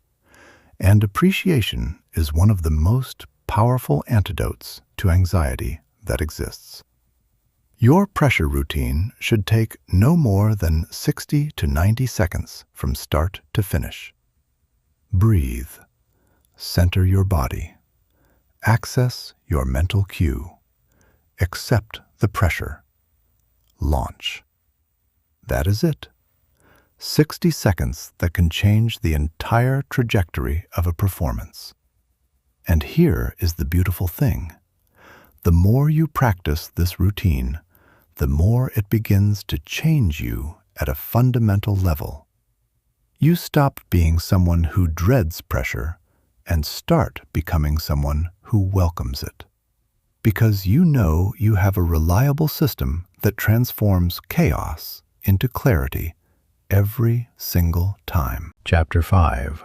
And appreciation is one of the most powerful antidotes to anxiety that exists. Your pressure routine should take no more than 60 to 90 seconds from start to finish. Breathe. Center your body. Access your mental cue. Accept the pressure. Launch. That is it. 60 seconds that can change the entire trajectory of a performance. And here is the beautiful thing. The more you practice this routine, the more it begins to change you at a fundamental level. You stop being someone who dreads pressure and start becoming someone who welcomes it. Because you know you have a reliable system that transforms chaos into clarity every single time. Chapter 5.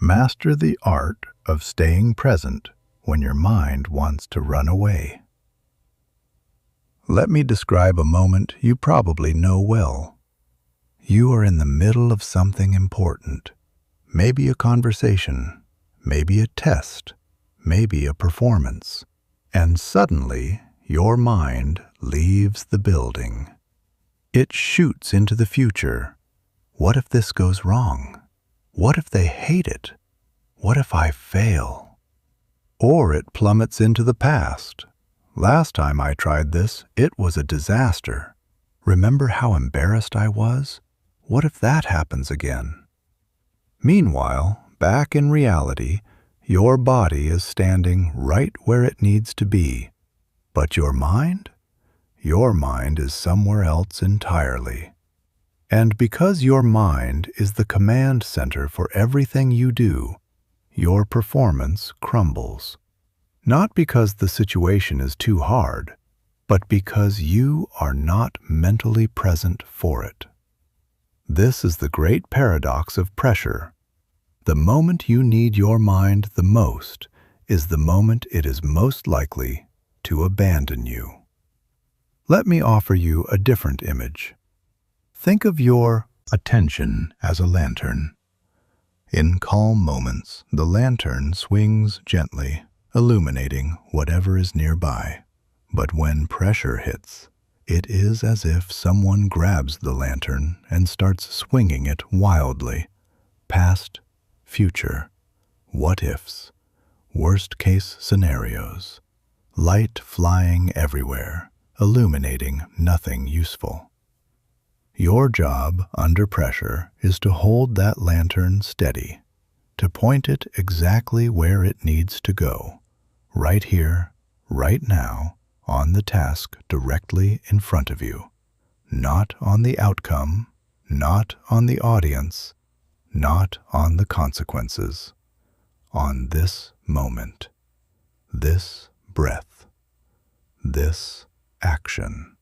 Master the art of staying present when your mind wants to run away. Let me describe a moment you probably know well. You are in the middle of something important, maybe a conversation, maybe a test, maybe a performance, and suddenly your mind leaves the building. It shoots into the future. What if this goes wrong? What if they hate it? What if I fail? Or it plummets into the past. Last time I tried this, it was a disaster. Remember how embarrassed I was? What if that happens again? Meanwhile, back in reality, your body is standing right where it needs to be. But your mind? Your mind is somewhere else entirely. And because your mind is the command center for everything you do, your performance crumbles. Not because the situation is too hard, but because you are not mentally present for it. This is the great paradox of pressure. The moment you need your mind the most is the moment it is most likely to abandon you. Let me offer you a different image. Think of your attention as a lantern. In calm moments, the lantern swings gently, illuminating whatever is nearby. But when pressure hits, it is as if someone grabs the lantern and starts swinging it wildly. Past, future, what-ifs, worst-case scenarios, light flying everywhere, illuminating nothing useful. Your job under pressure is to hold that lantern steady, to point it exactly where it needs to go, right here, right now, on the task directly in front of you, not on the outcome, not on the audience, not on the consequences, on this moment, this breath, this action.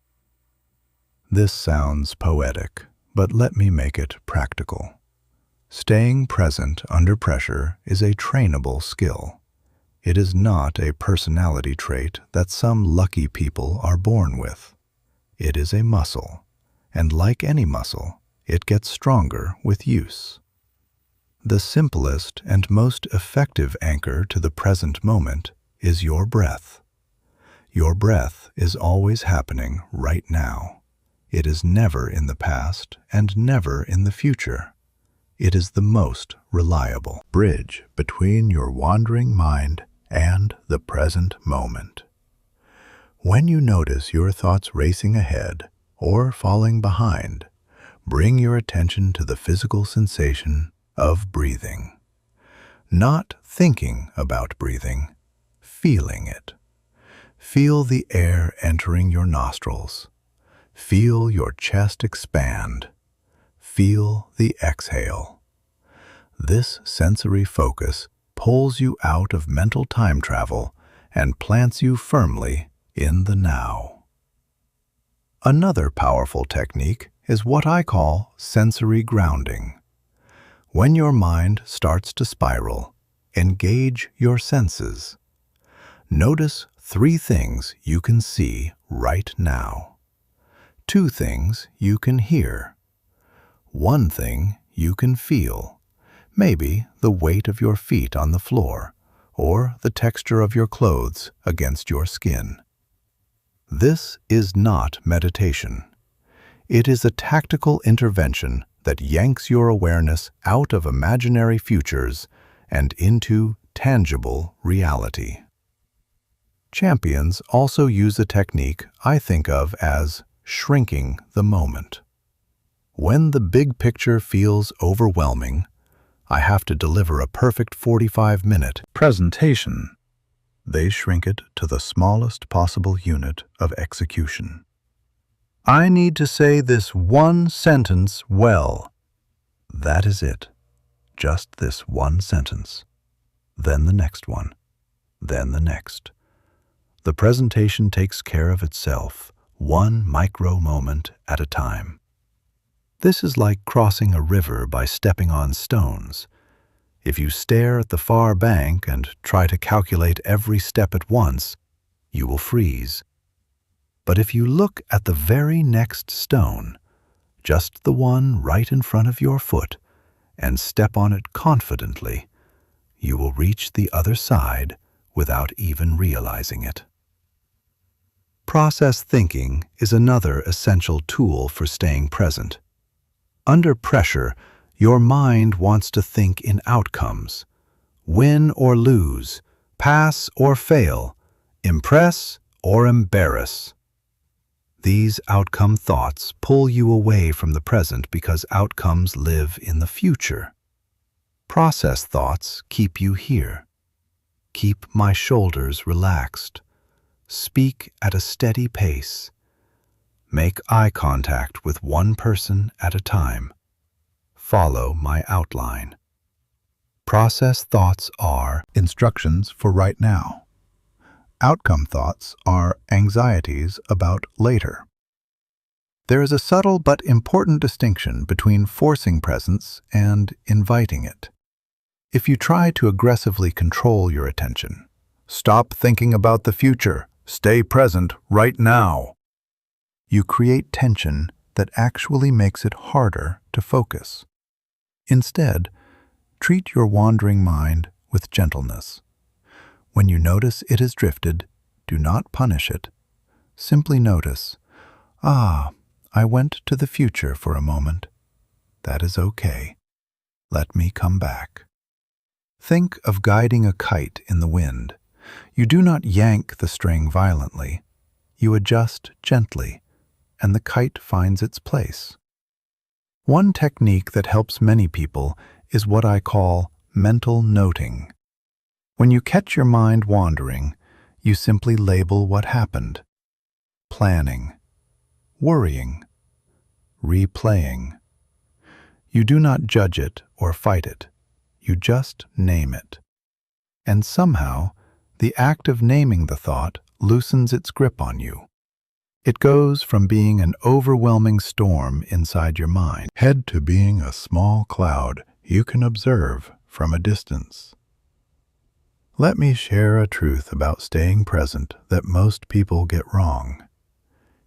This sounds poetic, but let me make it practical. Staying present under pressure is a trainable skill. It is not a personality trait that some lucky people are born with. It is a muscle, and like any muscle, it gets stronger with use. The simplest and most effective anchor to the present moment is your breath. Your breath is always happening right now. It is never in the past and never in the future. it is the most reliable bridge between your wandering mind and the present moment. When you notice your thoughts racing ahead or falling behind, bring your attention to the physical sensation of breathing. Not thinking about breathing, feeling it. Feel the air entering your nostrils. Feel your chest expand. Feel the exhale. This sensory focus pulls you out of mental time travel and plants you firmly in the now. Another powerful technique is what I call sensory grounding. When your mind starts to spiral, engage your senses. Notice 3 things you can see right now, 2 things you can hear, 1 thing you can feel, maybe the weight of your feet on the floor or the texture of your clothes against your skin. This is not meditation. It is a tactical intervention that yanks your awareness out of imaginary futures and into tangible reality. Champions also use a technique I think of as shrinking the moment. When the big picture feels overwhelming, I have to deliver a perfect 45-minute presentation. They shrink it to the smallest possible unit of execution. I need to say this one sentence well. That is it. Just this one sentence. Then the next one. Then the next. The presentation takes care of itself, one micro moment at a time. This is like crossing a river by stepping on stones. If you stare at the far bank and try to calculate every step at once, you will freeze. But if you look at the very next stone, just the one right in front of your foot, and step on it confidently, you will reach the other side without even realizing it. Process thinking is another essential tool for staying present. Under pressure, your mind wants to think in outcomes. Win or lose, pass or fail, impress or embarrass. These outcome thoughts pull you away from the present because outcomes live in the future. Process thoughts keep you here. Keep my shoulders relaxed. Speak at a steady pace. Make eye contact with one person at a time. Follow my outline. Process thoughts are instructions for right now. Outcome thoughts are anxieties about later. There is a subtle but important distinction between forcing presence and inviting it. If you try to aggressively control your attention, stop thinking about the future, stay present right now, you create tension that actually makes it harder to focus. Instead, treat your wandering mind with gentleness. When you notice it has drifted, do not punish it. Simply notice, I went to the future for a moment. That is okay. Let me come back. Think of guiding a kite in the wind. You do not yank the string violently. You adjust gently, and the kite finds its place. One technique that helps many people is what I call mental noting. When you catch your mind wandering, you simply label what happened. Planning, worrying, replaying. You do not judge it or fight it. You just name it. And somehow, the act of naming the thought loosens its grip on you. It goes from being an overwhelming storm inside your mind head to being a small cloud you can observe from a distance. Let me share a truth about staying present that most people get wrong.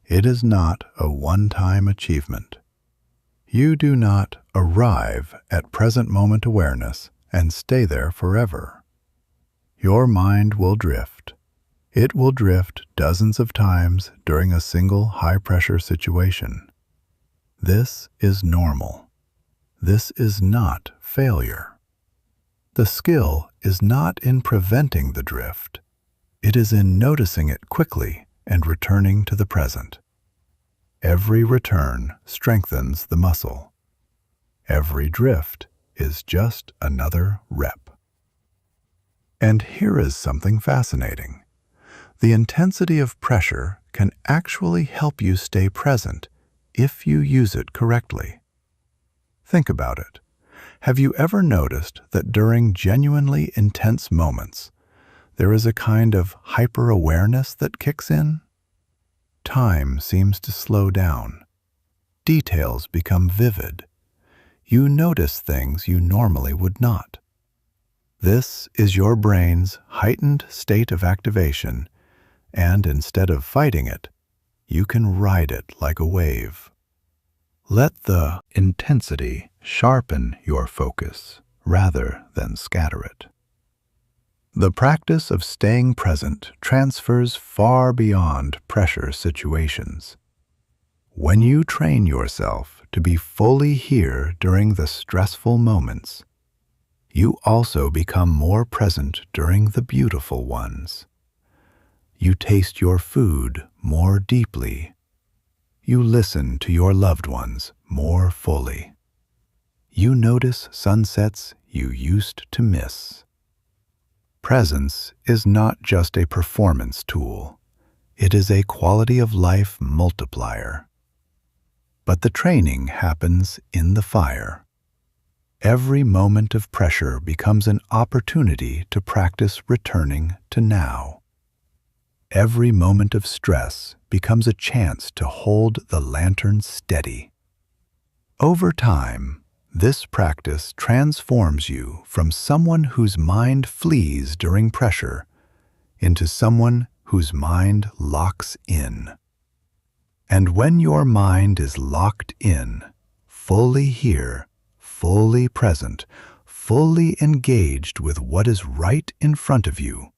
It is not a one-time achievement. You do not arrive at present moment awareness and stay there forever. Your mind will drift. It will drift dozens of times during a single high-pressure situation. This is normal. This is not failure. The skill is not in preventing the drift. It is in noticing it quickly and returning to the present. Every return strengthens the muscle. Every drift is just another rep. And here is something fascinating. The intensity of pressure can actually help you stay present if you use it correctly. Think about it. Have you ever noticed that during genuinely intense moments, there is a kind of hyper-awareness that kicks in? Time seems to slow down. Details become vivid. You notice things you normally would not. This is your brain's heightened state of activation, and instead of fighting it, you can ride it like a wave. Let the intensity sharpen your focus rather than scatter it. The practice of staying present transfers far beyond pressure situations. When you train yourself to be fully here during the stressful moments, you also become more present during the beautiful ones. You taste your food more deeply. You listen to your loved ones more fully. You notice sunsets you used to miss. Presence is not just a performance tool. It is a quality of life multiplier. But the training happens in the fire. Every moment of pressure becomes an opportunity to practice returning to now. Every moment of stress becomes a chance to hold the lantern steady. Over time, this practice transforms you from someone whose mind flees during pressure into someone whose mind locks in. And when your mind is locked in, fully here, fully present, fully engaged with what is right in front of you,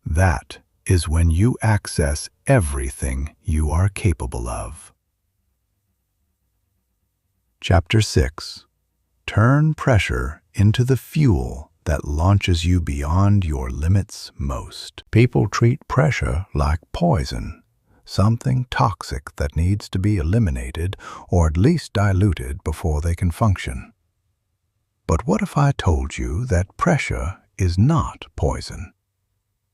that is when you access everything you are capable of. Chapter 6. Turn pressure into the fuel that launches you beyond your limits most. People treat pressure like poison, something toxic that needs to be eliminated or at least diluted before they can function. But what if I told you that pressure is not poison?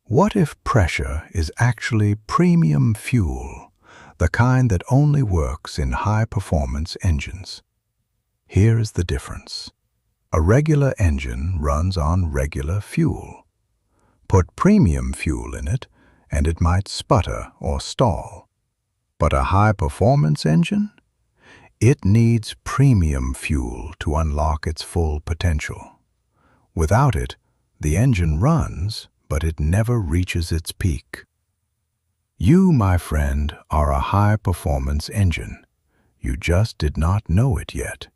What if pressure is actually premium fuel, the kind that only works in high-performance engines? Here is the difference. A regular engine runs on regular fuel. Put premium fuel in it, and it might sputter or stall. But a high-performance engine? It needs premium fuel to unlock its full potential. Without it, the engine runs, but it never reaches its peak. You, my friend, are a high-performance engine. You just did not know it yet.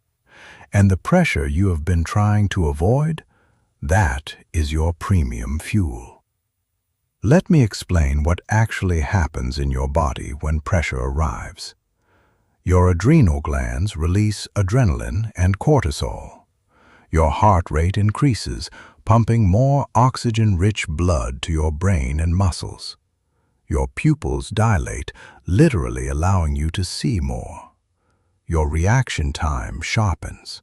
And the pressure you have been trying to avoid, that is your premium fuel. Let me explain what actually happens in your body when pressure arrives. Your adrenal glands release adrenaline and cortisol. Your heart rate increases, pumping more oxygen-rich blood to your brain and muscles. Your pupils dilate, literally allowing you to see more. Your reaction time sharpens.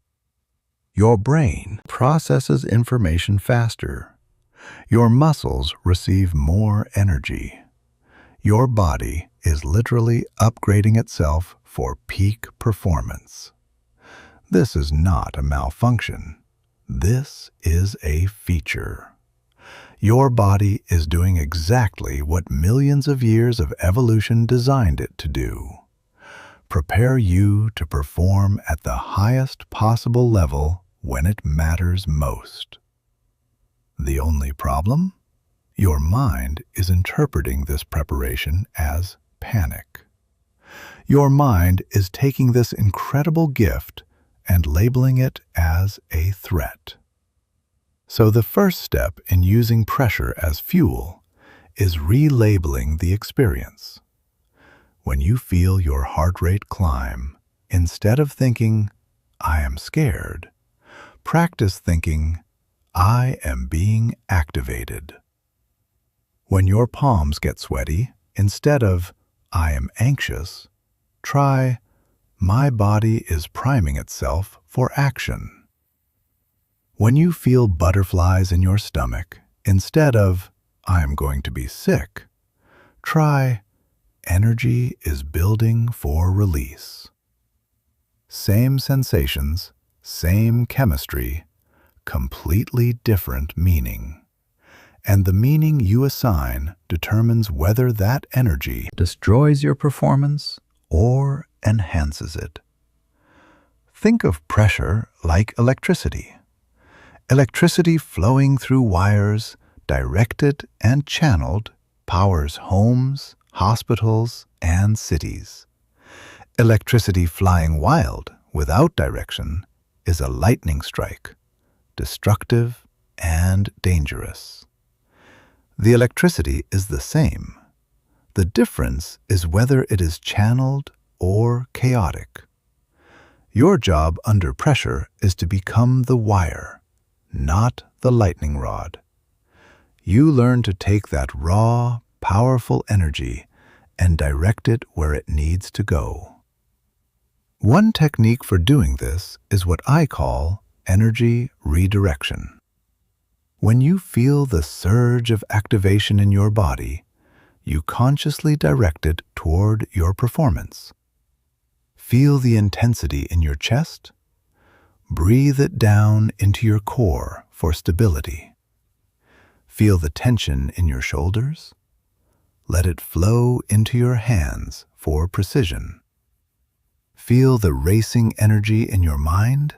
Your brain processes information faster. Your muscles receive more energy. Your body is literally upgrading itself for peak performance. This is not a malfunction. This is a feature. Your body is doing exactly what millions of years of evolution designed it to do. Prepare you to perform at the highest possible level when it matters most. The only problem? Your mind is interpreting this preparation as panic. Your mind is taking this incredible gift and labeling it as a threat. So the first step in using pressure as fuel is relabeling the experience. When you feel your heart rate climb, instead of thinking, I am scared. Practice thinking, I am being activated. When your palms get sweaty, instead of, I am anxious, try, my body is priming itself for action. When you feel butterflies in your stomach, instead of, I am going to be sick, try, energy is building for release. Same sensations, same chemistry, completely different meaning. And the meaning you assign determines whether that energy destroys your performance or enhances it. Think of pressure like electricity. Electricity flowing through wires, directed and channeled, powers homes, hospitals, and cities. Electricity flying wild, without direction, is a lightning strike, destructive and dangerous. The electricity is the same. The difference is whether it is channeled or chaotic. Your job under pressure is to become the wire, not the lightning rod. You learn to take that raw, powerful energy and direct it where it needs to go. One technique for doing this is what I call energy redirection. When you feel the surge of activation in your body, you consciously direct it toward your performance. Feel the intensity in your chest. Breathe it down into your core for stability. Feel the tension in your shoulders. Let it flow into your hands for precision. Feel the racing energy in your mind.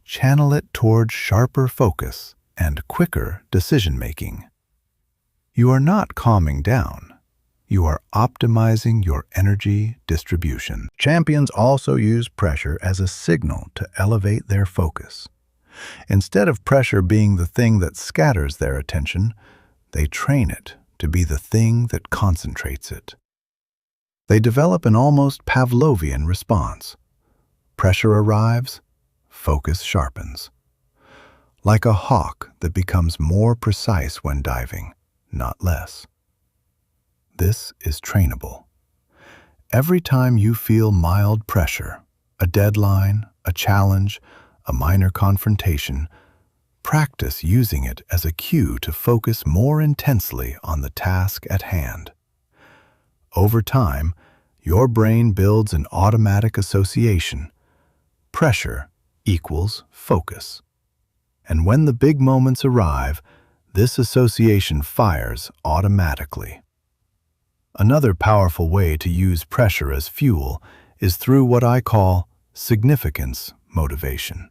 Channel it toward sharper focus and quicker decision-making. You are not calming down. You are optimizing your energy distribution. Champions also use pressure as a signal to elevate their focus. Instead of pressure being the thing that scatters their attention, they train it to be the thing that concentrates it. They develop an almost Pavlovian response. Pressure arrives, focus sharpens. Like a hawk that becomes more precise when diving, not less. This is trainable. Every time you feel mild pressure, a deadline, a challenge, a minor confrontation, practice using it as a cue to focus more intensely on the task at hand. Over time, your brain builds an automatic association. Pressure equals focus. And when the big moments arrive, this association fires automatically. Another powerful way to use pressure as fuel is through what I call significance motivation.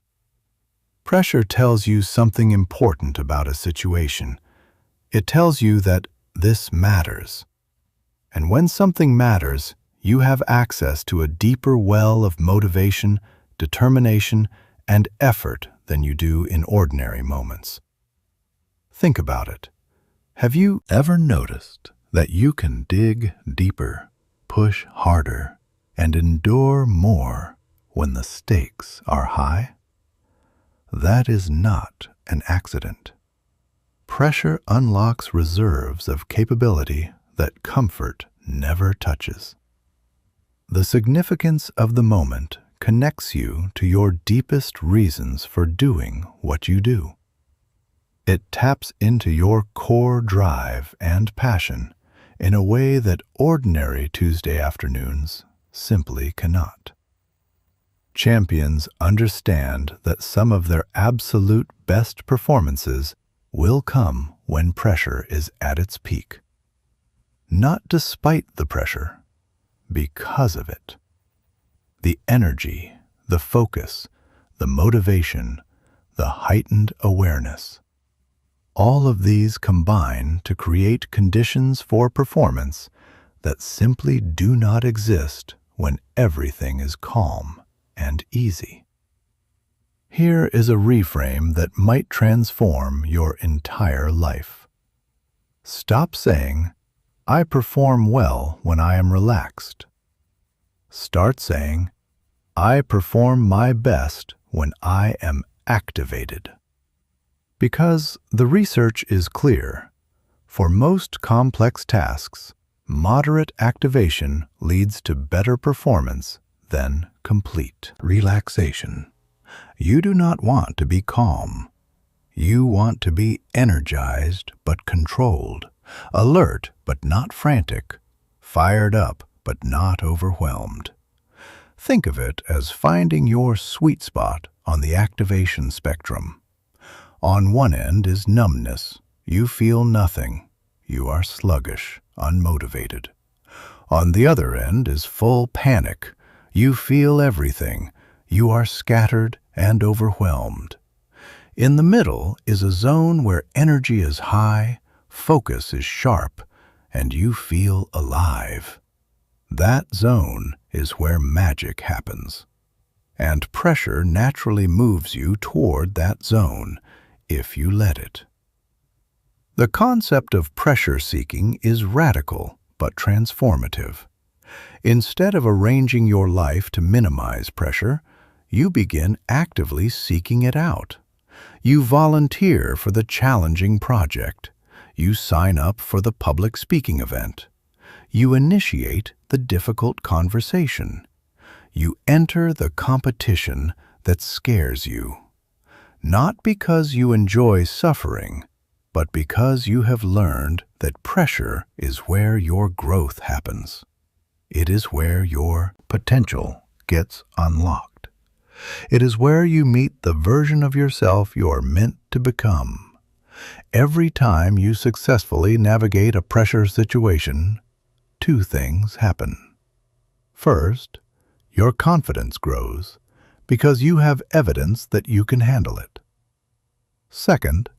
Pressure tells you something important about a situation. It tells you that this matters. And when something matters, you have access to a deeper well of motivation, determination, and effort than you do in ordinary moments. Think about it. Have you ever noticed that you can dig deeper, push harder, and endure more when the stakes are high? That is not an accident. Pressure unlocks reserves of capability that comfort never touches. The significance of the moment connects you to your deepest reasons for doing what you do. It taps into your core drive and passion in a way that ordinary Tuesday afternoons simply cannot. Champions understand that some of their absolute best performances will come when pressure is at its peak. Not despite the pressure, because of it. The energy, the focus, the motivation, the heightened awareness. All of these combine to create conditions for performance that simply do not exist when everything is calm and easy. Here is a reframe that might transform your entire life. Stop saying, I perform well when I am relaxed. Start saying, I perform my best when I am activated. Because the research is clear, for most complex tasks, moderate activation leads to better performance than complete relaxation. You do not want to be calm. You want to be energized but controlled, alert but not frantic, fired up but not overwhelmed. Think of it as finding your sweet spot on the activation spectrum. On one end is numbness. You feel nothing. You are sluggish, unmotivated. On the other end is full panic. You feel everything. You are scattered and overwhelmed. In the middle is a zone where energy is high, focus is sharp, and you feel alive. That zone is where magic happens. And pressure naturally moves you toward that zone, if you let it. The concept of pressure seeking is radical but transformative. Instead of arranging your life to minimize pressure, you begin actively seeking it out. You volunteer for the challenging project. You sign up for the public speaking event. You initiate the difficult conversation. You enter the competition that scares you. Not because you enjoy suffering, but because you have learned that pressure is where your growth happens. It is where your potential gets unlocked. It is where you meet the version of yourself you're meant to become. Every time you successfully navigate a pressure situation, two things happen. First, your confidence grows because you have evidence that you can handle it. Second,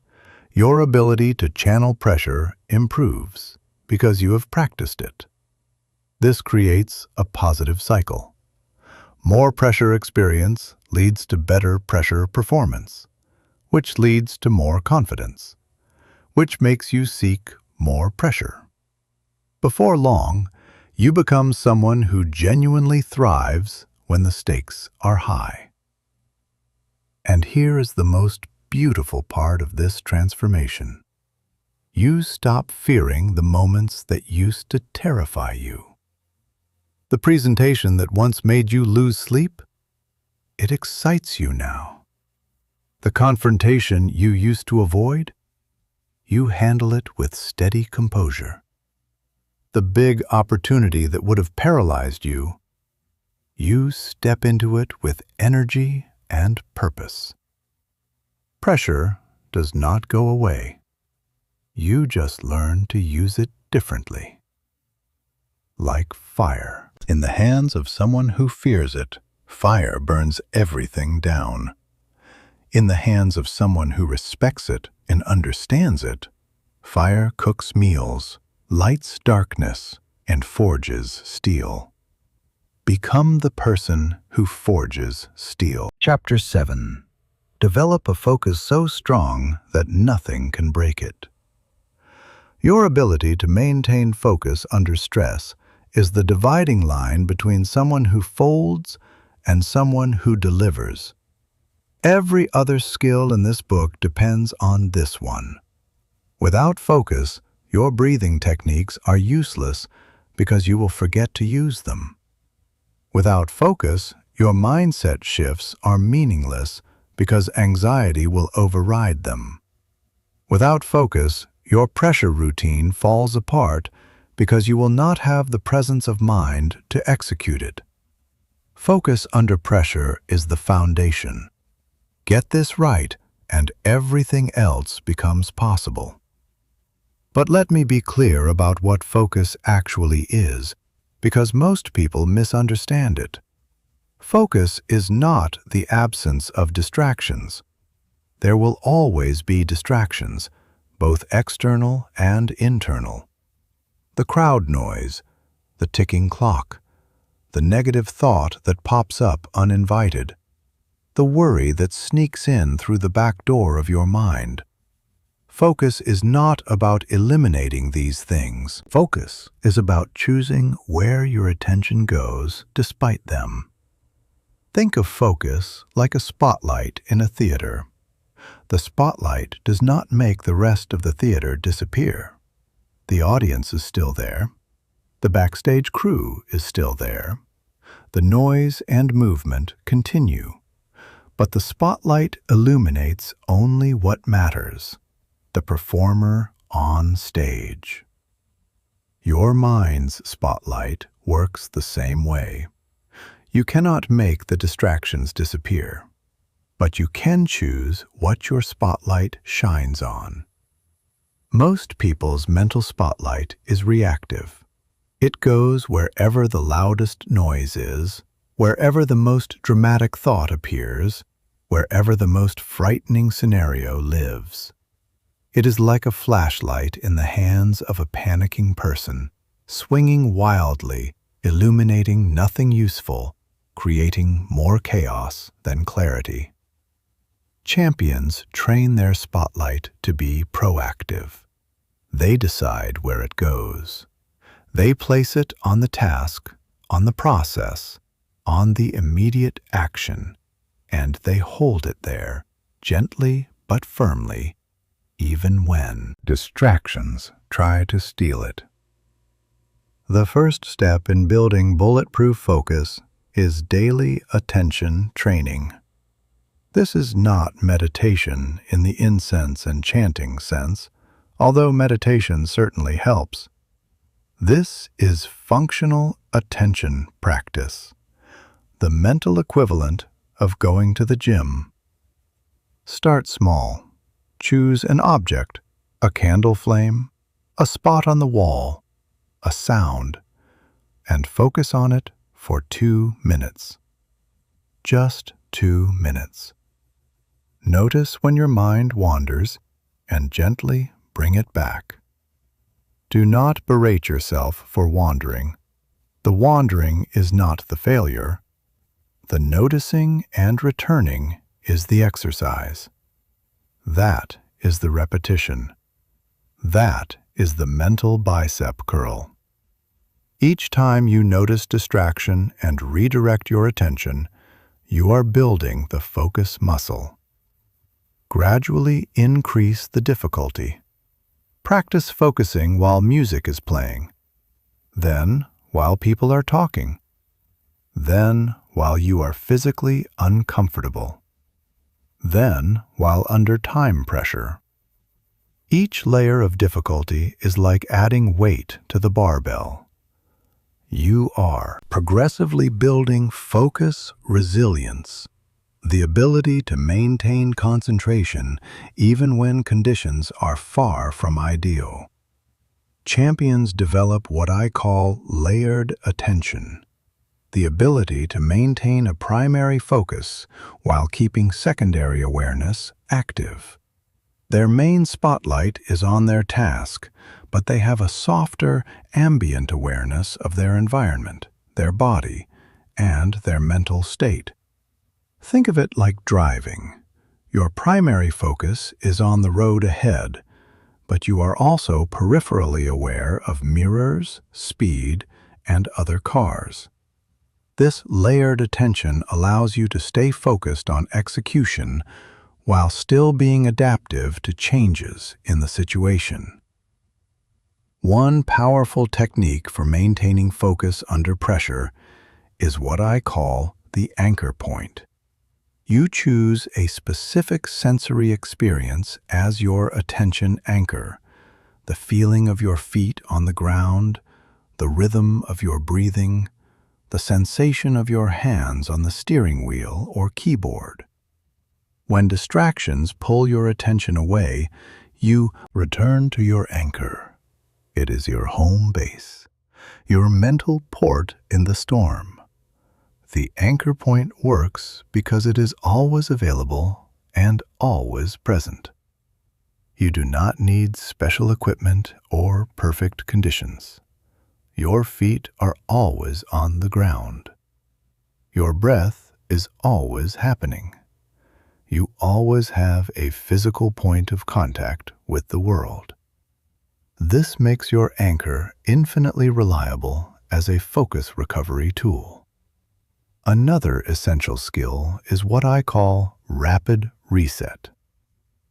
your ability to channel pressure improves because you have practiced it. This creates a positive cycle. More pressure experience leads to better pressure performance, which leads to more confidence, which makes you seek more pressure. Before long, you become someone who genuinely thrives when the stakes are high. And here is the most beautiful part of this transformation. You stop fearing the moments that used to terrify you. The presentation that once made you lose sleep, it excites you now. The confrontation you used to avoid, you handle it with steady composure. The big opportunity that would have paralyzed you, you step into it with energy and purpose. Pressure does not go away. You just learn to use it differently. Like fire. In the hands of someone who fears it, fire burns everything down. In the hands of someone who respects it and understands it, fire cooks meals, lights darkness, and forges steel. Become the person who forges steel. Chapter 7. Develop a focus so strong that nothing can break it. Your ability to maintain focus under stress is the dividing line between someone who folds and someone who delivers. Every other skill in this book depends on this one. Without focus, your breathing techniques are useless because you will forget to use them. Without focus, your mindset shifts are meaningless because anxiety will override them. Without focus, your pressure routine falls apart because you will not have the presence of mind to execute it. Focus under pressure is the foundation. Get this right, and everything else becomes possible. But let me be clear about what focus actually is, because most people misunderstand it. Focus is not the absence of distractions. There will always be distractions, both external and internal. The crowd noise, the ticking clock, the negative thought that pops up uninvited, the worry that sneaks in through the back door of your mind. Focus is not about eliminating these things. Focus is about choosing where your attention goes despite them. Think of focus like a spotlight in a theater. The spotlight does not make the rest of the theater disappear. The audience is still there. The backstage crew is still there. The noise and movement continue. But the spotlight illuminates only what matters, the performer on stage. Your mind's spotlight works the same way. You cannot make the distractions disappear, but you can choose what your spotlight shines on. Most people's mental spotlight is reactive. It goes wherever the loudest noise is, wherever the most dramatic thought appears, wherever the most frightening scenario lives. It is like a flashlight in the hands of a panicking person, swinging wildly, illuminating nothing useful, creating more chaos than clarity. Champions train their spotlight to be proactive. They decide where it goes. They place it on the task, on the process, on the immediate action, and they hold it there, gently but firmly, even when distractions try to steal it. The first step in building bulletproof focus is daily attention training. This is not meditation in the incense and chanting sense, although meditation certainly helps. This is functional attention practice, the mental equivalent of going to the gym. Start small. Choose an object, a candle flame, a spot on the wall, a sound, and focus on it for 2 minutes. Just 2 minutes. Notice when your mind wanders and gently bring it back. Do not berate yourself for wandering. The wandering is not the failure. The noticing and returning is the exercise. That is the repetition. That is the mental bicep curl. Each time you notice distraction and redirect your attention, you are building the focus muscle. Gradually increase the difficulty. Practice focusing while music is playing, then while people are talking, then while you are physically uncomfortable, then while under time pressure. Each layer of difficulty is like adding weight to the barbell. You are progressively building focus resilience, the ability to maintain concentration even when conditions are far from ideal. Champions develop what I call layered attention, the ability to maintain a primary focus while keeping secondary awareness active. Their main spotlight is on their task, but they have a softer, ambient awareness of their environment, their body, and their mental state. Think of it like driving. Your primary focus is on the road ahead, but you are also peripherally aware of mirrors, speed, and other cars. This layered attention allows you to stay focused on execution while still being adaptive to changes in the situation. One powerful technique for maintaining focus under pressure is what I call the anchor point. You choose a specific sensory experience as your attention anchor, the feeling of your feet on the ground, the rhythm of your breathing, the sensation of your hands on the steering wheel or keyboard. When distractions pull your attention away, you return to your anchor. It is your home base, your mental port in the storm. The anchor point works because it is always available and always present. You do not need special equipment or perfect conditions. Your feet are always on the ground. Your breath is always happening. You always have a physical point of contact with the world. This makes your anchor infinitely reliable as a focus recovery tool. Another essential skill is what I call rapid reset,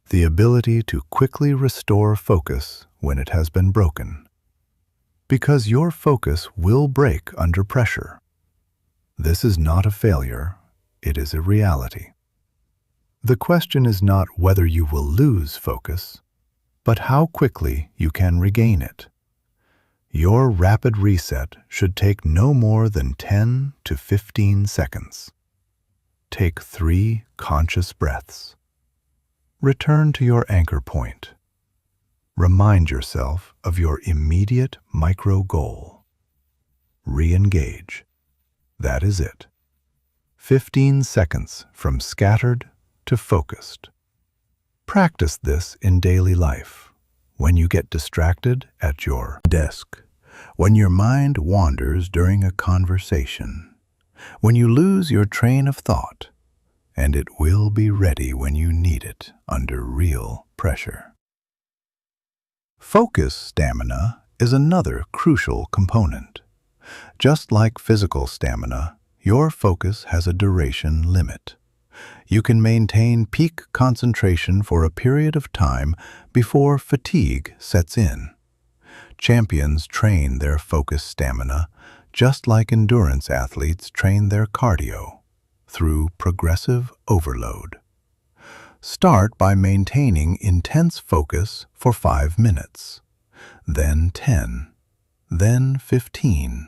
the ability to quickly restore focus when it has been broken. Because your focus will break under pressure. This is not a failure, it is a reality. The question is not whether you will lose focus, but how quickly you can regain it. Your rapid reset should take no more than 10 to 15 seconds. Take 3 conscious breaths. Return to your anchor point. Remind yourself of your immediate micro goal. Re-engage. That is it. 15 seconds from scattered to focused. Practice this in daily life. When you get distracted at your desk, when your mind wanders during a conversation, when you lose your train of thought, and it will be ready when you need it under real pressure. Focus stamina is another crucial component. Just like physical stamina, your focus has a duration limit. You can maintain peak concentration for a period of time before fatigue sets in. Champions train their focus stamina just like endurance athletes train their cardio, through progressive overload. Start by maintaining intense focus for 5 minutes, then 10, then 15,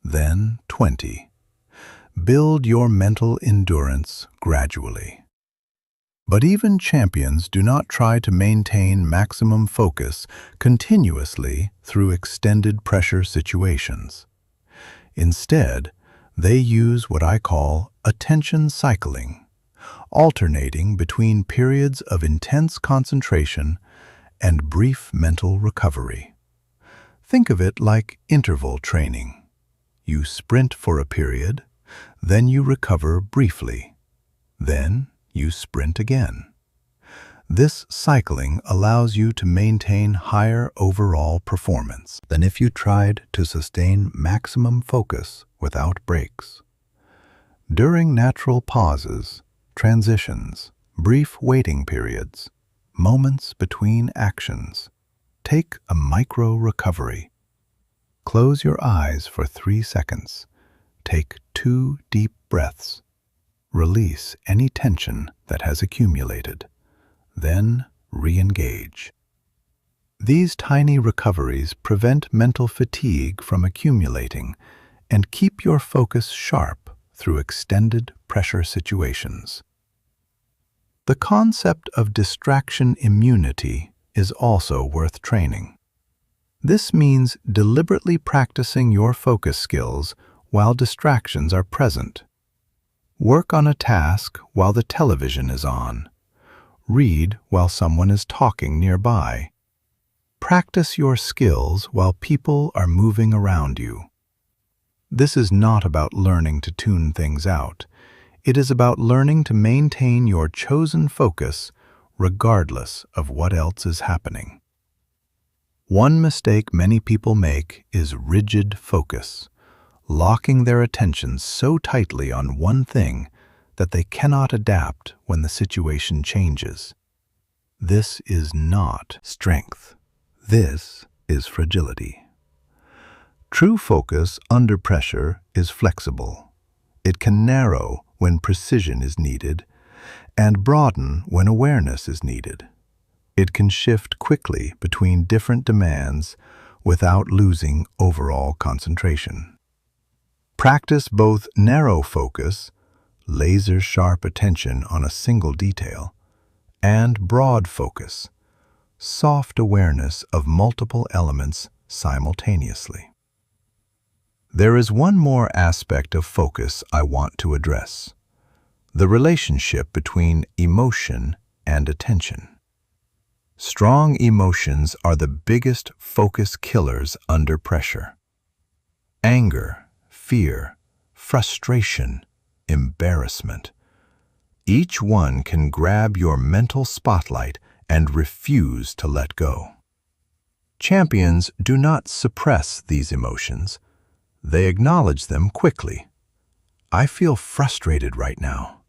then 20. Build your mental endurance gradually. But even champions do not try to maintain maximum focus continuously through extended pressure situations. Instead, they use what I call attention cycling, alternating between periods of intense concentration and brief mental recovery. Think of it like interval training. You sprint for a period, then you recover briefly, then you sprint again. This cycling allows you to maintain higher overall performance than if you tried to sustain maximum focus without breaks. During natural pauses, transitions, brief waiting periods, moments between actions, take a micro recovery. Close your eyes for 3 seconds. Take 2 deep breaths. Release any tension that has accumulated. Then re-engage. These tiny recoveries prevent mental fatigue from accumulating and keep your focus sharp through extended pressure situations. The concept of distraction immunity is also worth training. This means deliberately practicing your focus skills while distractions are present. Work on a task while the television is on. Read while someone is talking nearby. Practice your skills while people are moving around you. This is not about learning to tune things out. It is about learning to maintain your chosen focus regardless of what else is happening. One mistake many people make is rigid focus, locking their attention so tightly on one thing that they cannot adapt when the situation changes. This is not strength. This is fragility. True focus under pressure is flexible. It can narrow when precision is needed and broaden when awareness is needed. It can shift quickly between different demands without losing overall concentration. Practice both narrow focus, laser-sharp attention on a single detail, and broad focus, soft awareness of multiple elements simultaneously. There is one more aspect of focus I want to address: the relationship between emotion and attention. Strong emotions are the biggest focus killers under pressure. Anger, fear, frustration, embarrassment. Each one can grab your mental spotlight and refuse to let go. Champions do not suppress these emotions. They acknowledge them quickly. I feel frustrated right now,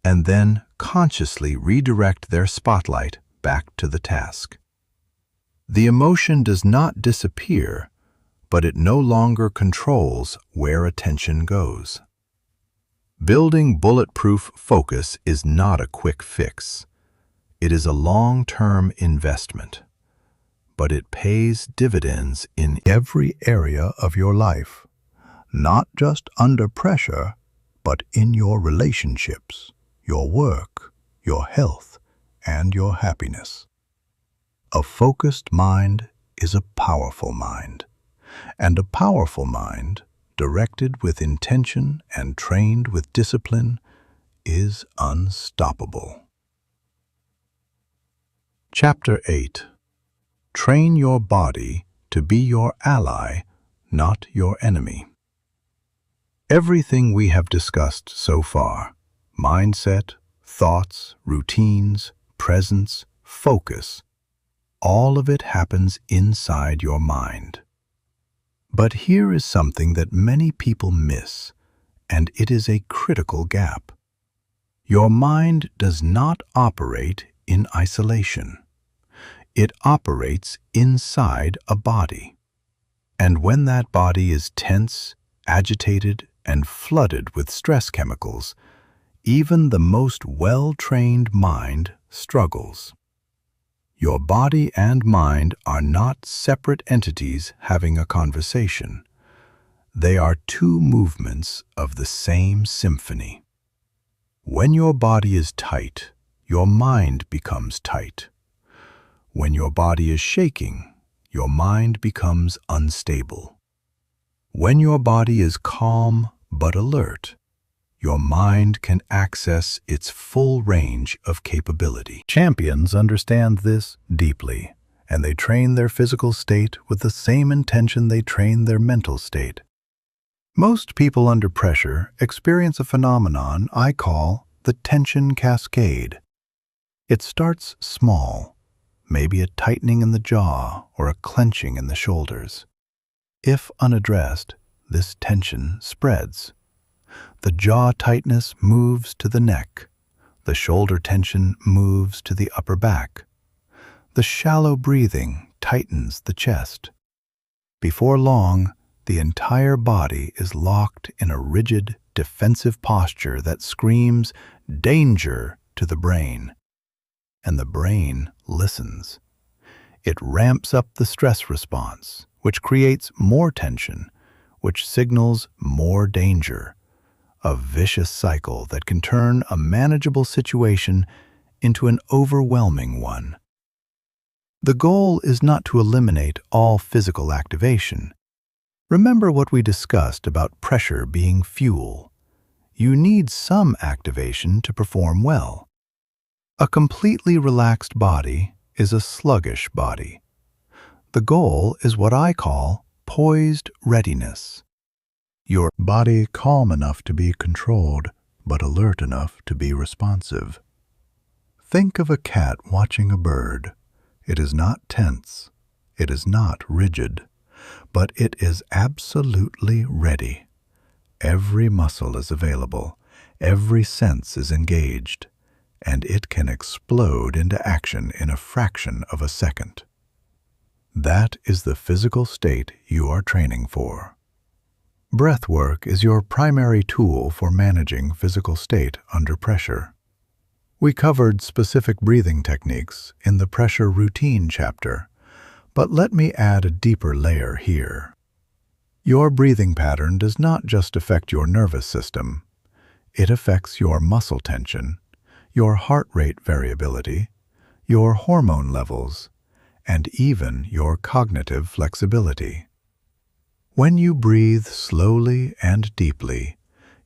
and then consciously redirect their spotlight back to the task. The emotion does not disappear, but it no longer controls where attention goes. Building bulletproof focus is not a quick fix. It is a long-term investment, but it pays dividends in every area of your life, not just under pressure, but in your relationships, your work, your health, and your happiness. A focused mind is a powerful mind, and a powerful mind, directed with intention and trained with discipline, is unstoppable. Chapter 8. Train your body to be your ally, not your enemy. Everything we have discussed so far, mindset, thoughts, routines, presence, focus, all of it happens inside your mind. But here is something that many people miss, and it is a critical gap. Your mind does not operate in isolation. It operates inside a body. And when that body is tense, agitated, and flooded with stress chemicals, even the most well-trained mind struggles. Your body and mind are not separate entities having a conversation. They are two movements of the same symphony. When your body is tight, your mind becomes tight. When your body is shaking, your mind becomes unstable. When your body is calm but alert, your mind can access its full range of capability. Champions understand this deeply, and they train their physical state with the same intention they train their mental state. Most people under pressure experience a phenomenon I call the tension cascade. It starts small, maybe a tightening in the jaw or a clenching in the shoulders. If unaddressed, this tension spreads. The jaw tightness moves to the neck. The shoulder tension moves to the upper back. The shallow breathing tightens the chest. Before long, the entire body is locked in a rigid, defensive posture that screams danger to the brain. And the brain listens. It ramps up the stress response, which creates more tension, which signals more danger. A vicious cycle that can turn a manageable situation into an overwhelming one. The goal is not to eliminate all physical activation. Remember what we discussed about pressure being fuel. You need some activation to perform well. A completely relaxed body is a sluggish body. The goal is what I call poised readiness. Your body calm enough to be controlled, but alert enough to be responsive. Think of a cat watching a bird. It is not tense. It is not rigid. But it is absolutely ready. Every muscle is available. Every sense is engaged. And it can explode into action in a fraction of a second. That is the physical state you are training for. Breath work is your primary tool for managing physical state under pressure. We covered specific breathing techniques in the pressure routine chapter, but let me add a deeper layer here. Your breathing pattern does not just affect your nervous system. It affects your muscle tension, your heart rate variability, your hormone levels, and even your cognitive flexibility. When you breathe slowly and deeply,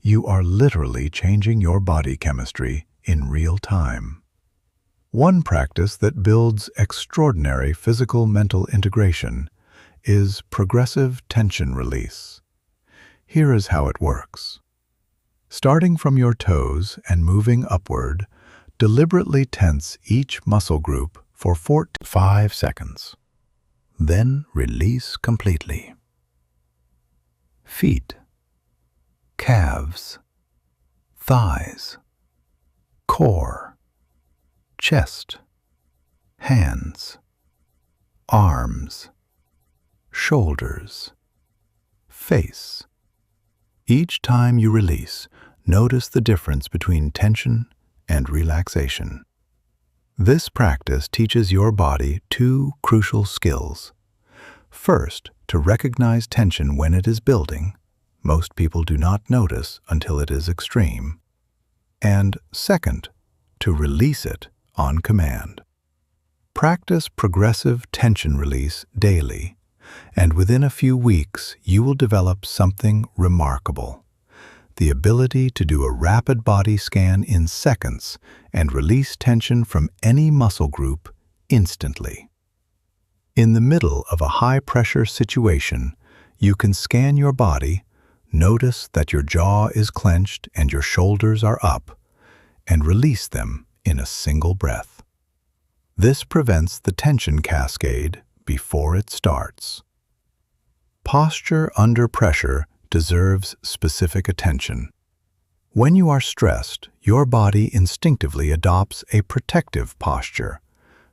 you are literally changing your body chemistry in real time. One practice that builds extraordinary physical-mental integration is progressive tension release. Here is how it works. Starting from your toes and moving upward, deliberately tense each muscle group for 4 to 5 seconds. Then release completely. Feet, calves, thighs, core, chest, hands, arms, shoulders, face. Each time you release, notice the difference between tension and relaxation. This practice teaches your body two crucial skills. First, to recognize tension when it is building. Most people do not notice until it is extreme. And second, to release it on command. Practice progressive tension release daily, and within a few weeks you will develop something remarkable: the ability to do a rapid body scan in seconds and release tension from any muscle group instantly. In the middle of a high-pressure situation, you can scan your body, notice that your jaw is clenched and your shoulders are up, and release them in a single breath. This prevents the tension cascade before it starts. Posture under pressure deserves specific attention. When you are stressed, your body instinctively adopts a protective posture: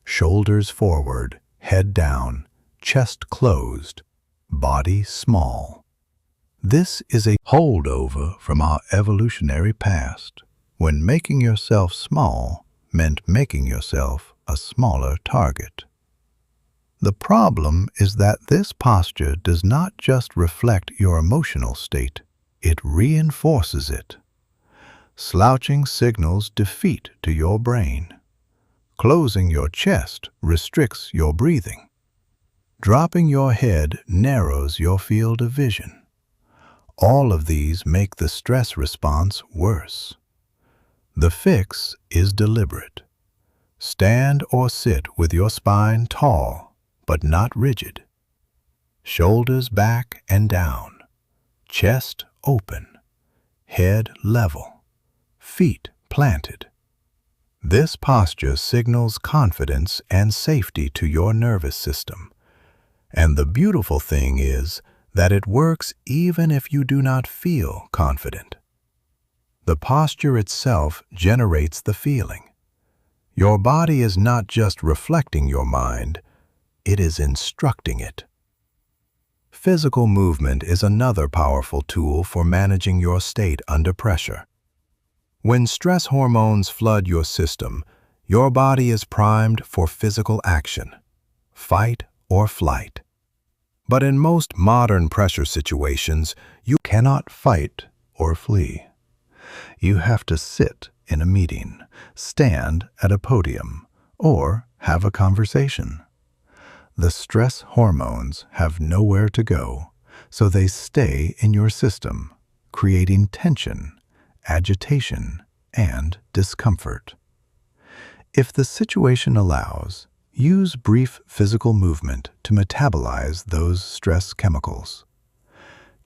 shoulders forward, head down, chest closed, body small. This is a holdover from our evolutionary past, when making yourself small meant making yourself a smaller target. The problem is that this posture does not just reflect your emotional state, it reinforces it. Slouching signals defeat to your brain. Closing your chest restricts your breathing. Dropping your head narrows your field of vision. All of these make the stress response worse. The fix is deliberate. Stand or sit with your spine tall, but not rigid. Shoulders back and down. Chest open. Head level. Feet planted. This posture signals confidence and safety to your nervous system. And the beautiful thing is that it works even if you do not feel confident. The posture itself generates the feeling. Your body is not just reflecting your mind, it is instructing it. Physical movement is another powerful tool for managing your state under pressure. When stress hormones flood your system, your body is primed for physical action, fight or flight. But in most modern pressure situations, you cannot fight or flee. You have to sit in a meeting, stand at a podium, or have a conversation. The stress hormones have nowhere to go, so they stay in your system, creating tension, agitation, and discomfort. If the situation allows, use brief physical movement to metabolize those stress chemicals.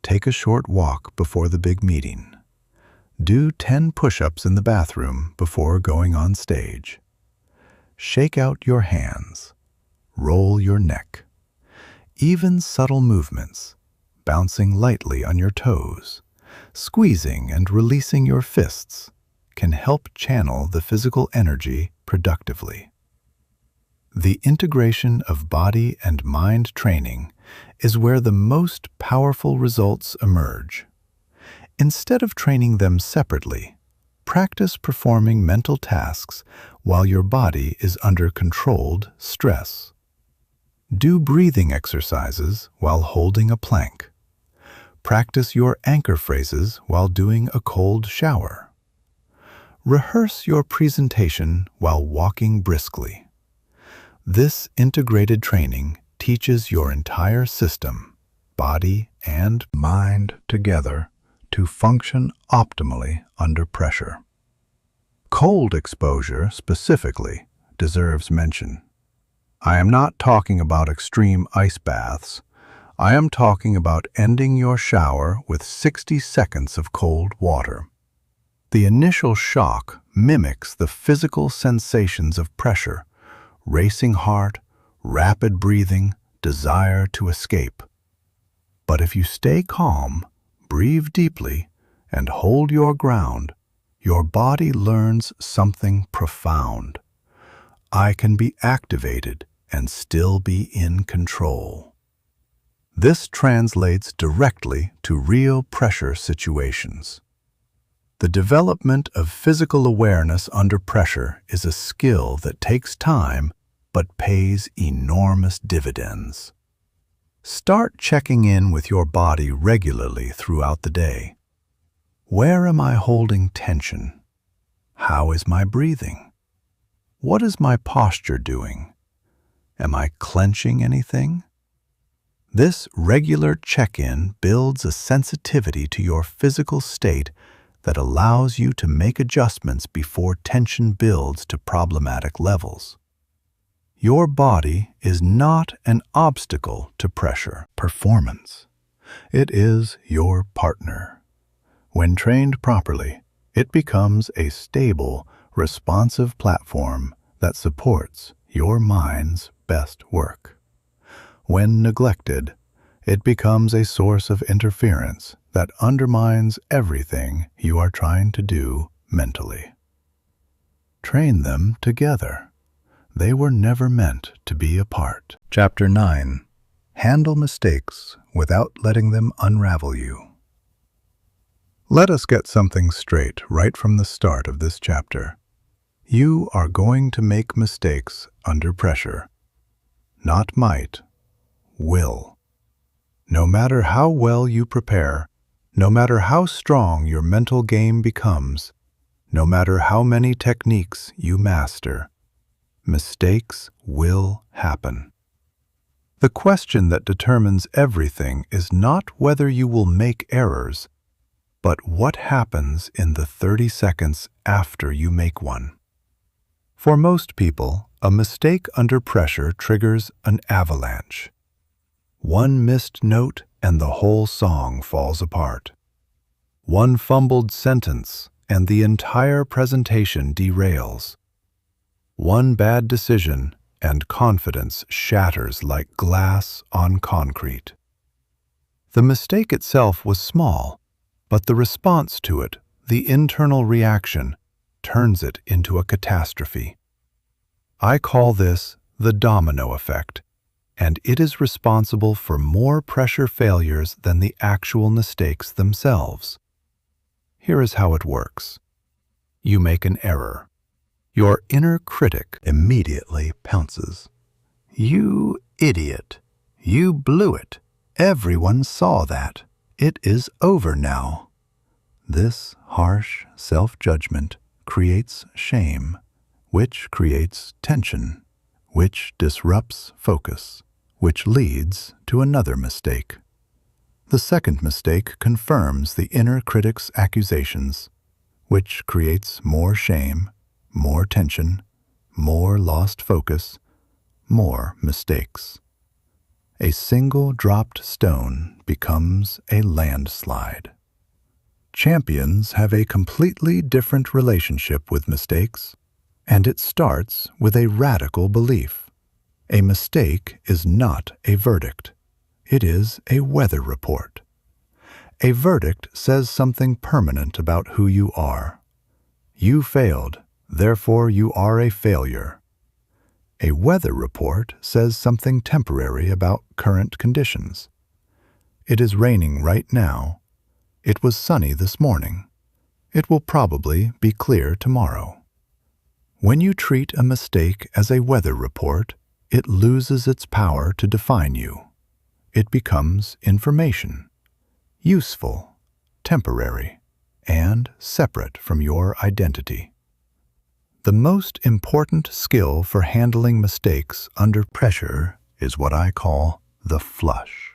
Take a short walk before the big meeting. Do 10 push-ups in the bathroom before going on stage. Shake out your hands. Roll your neck. Even subtle movements, bouncing lightly on your toes, squeezing and releasing your fists, can help channel the physical energy productively. The integration of body and mind training is where the most powerful results emerge. Instead of training them separately, practice performing mental tasks while your body is under controlled stress. Do breathing exercises while holding a plank. Practice your anchor phrases while doing a cold shower. Rehearse your presentation while walking briskly. This integrated training teaches your entire system, body and mind together, to function optimally under pressure. Cold exposure, specifically, deserves mention. I am not talking about extreme ice baths. I am talking about ending your shower with 60 seconds of cold water. The initial shock mimics the physical sensations of pressure: racing heart, rapid breathing, desire to escape. But if you stay calm, breathe deeply, and hold your ground, your body learns something profound. I can be activated and still be in control. This translates directly to real pressure situations. The development of physical awareness under pressure is a skill that takes time but pays enormous dividends. Start checking in with your body regularly throughout the day. Where am I holding tension? How is my breathing? What is my posture doing? Am I clenching anything? This regular check-in builds a sensitivity to your physical state that allows you to make adjustments before tension builds to problematic levels. Your body is not an obstacle to pressure performance. It is your partner. When trained properly, it becomes a stable, responsive platform that supports your mind's best work. When neglected, it becomes a source of interference that undermines everything you are trying to do mentally. Train them together. They were never meant to be apart. Chapter 9. Handle mistakes without letting them unravel you. Let us get something straight right from the start of this chapter. You are going to make mistakes under pressure. Not might, will. No matter how well you prepare, no matter how strong your mental game becomes, no matter how many techniques you master, mistakes will happen. The question that determines everything is not whether you will make errors, but what happens in the 30 seconds after you make one. For most people, a mistake under pressure triggers an avalanche. One missed note and the whole song falls apart. One fumbled sentence and the entire presentation derails. One bad decision and confidence shatters like glass on concrete. The mistake itself was small, but the response to it, the internal reaction, turns it into a catastrophe. I call this the domino effect, and it is responsible for more pressure failures than the actual mistakes themselves. Here is how it works. You make an error. Your inner critic immediately pounces. You idiot! You blew it! Everyone saw that. It is over now. This harsh self-judgment creates shame, which creates tension, which disrupts focus, which leads to another mistake. The second mistake confirms the inner critic's accusations, which creates more shame, more tension, more lost focus, more mistakes. A single dropped stone becomes a landslide. Champions have a completely different relationship with mistakes, and it starts with a radical belief. A mistake is not a verdict. It is a weather report. A verdict says something permanent about who you are. You failed. Therefore, you are a failure. A weather report says something temporary about current conditions. It is raining right now. It was sunny this morning. It will probably be clear tomorrow. When you treat a mistake as a weather report, it loses its power to define you. It becomes information, useful, temporary, and separate from your identity. The most important skill for handling mistakes under pressure is what I call the flush.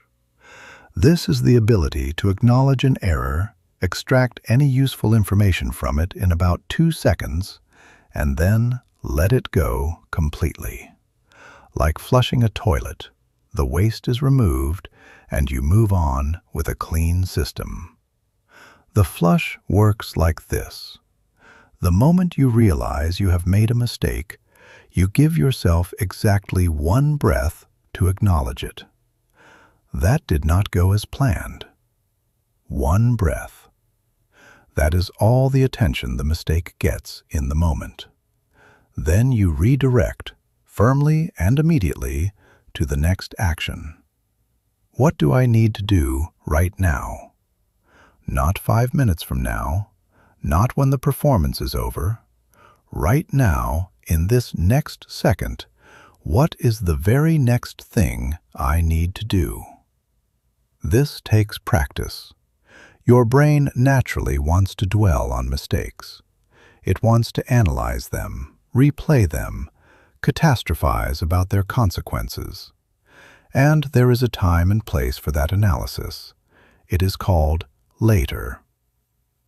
This is the ability to acknowledge an error, extract any useful information from it in about 2 seconds, and then let it go completely. Like flushing a toilet, the waste is removed and you move on with a clean system. The flush works like this. The moment you realize you have made a mistake, you give yourself exactly 1 breath to acknowledge it. That did not go as planned. 1 breath. That is all the attention the mistake gets in the moment. Then you redirect, firmly and immediately, to the next action. What do I need to do right now? Not 5 minutes from now, not when the performance is over. Right now, in this next second, what is the very next thing I need to do? This takes practice. Your brain naturally wants to dwell on mistakes. It wants to analyze them, replay them, catastrophize about their consequences. And there is a time and place for that analysis. It is called later.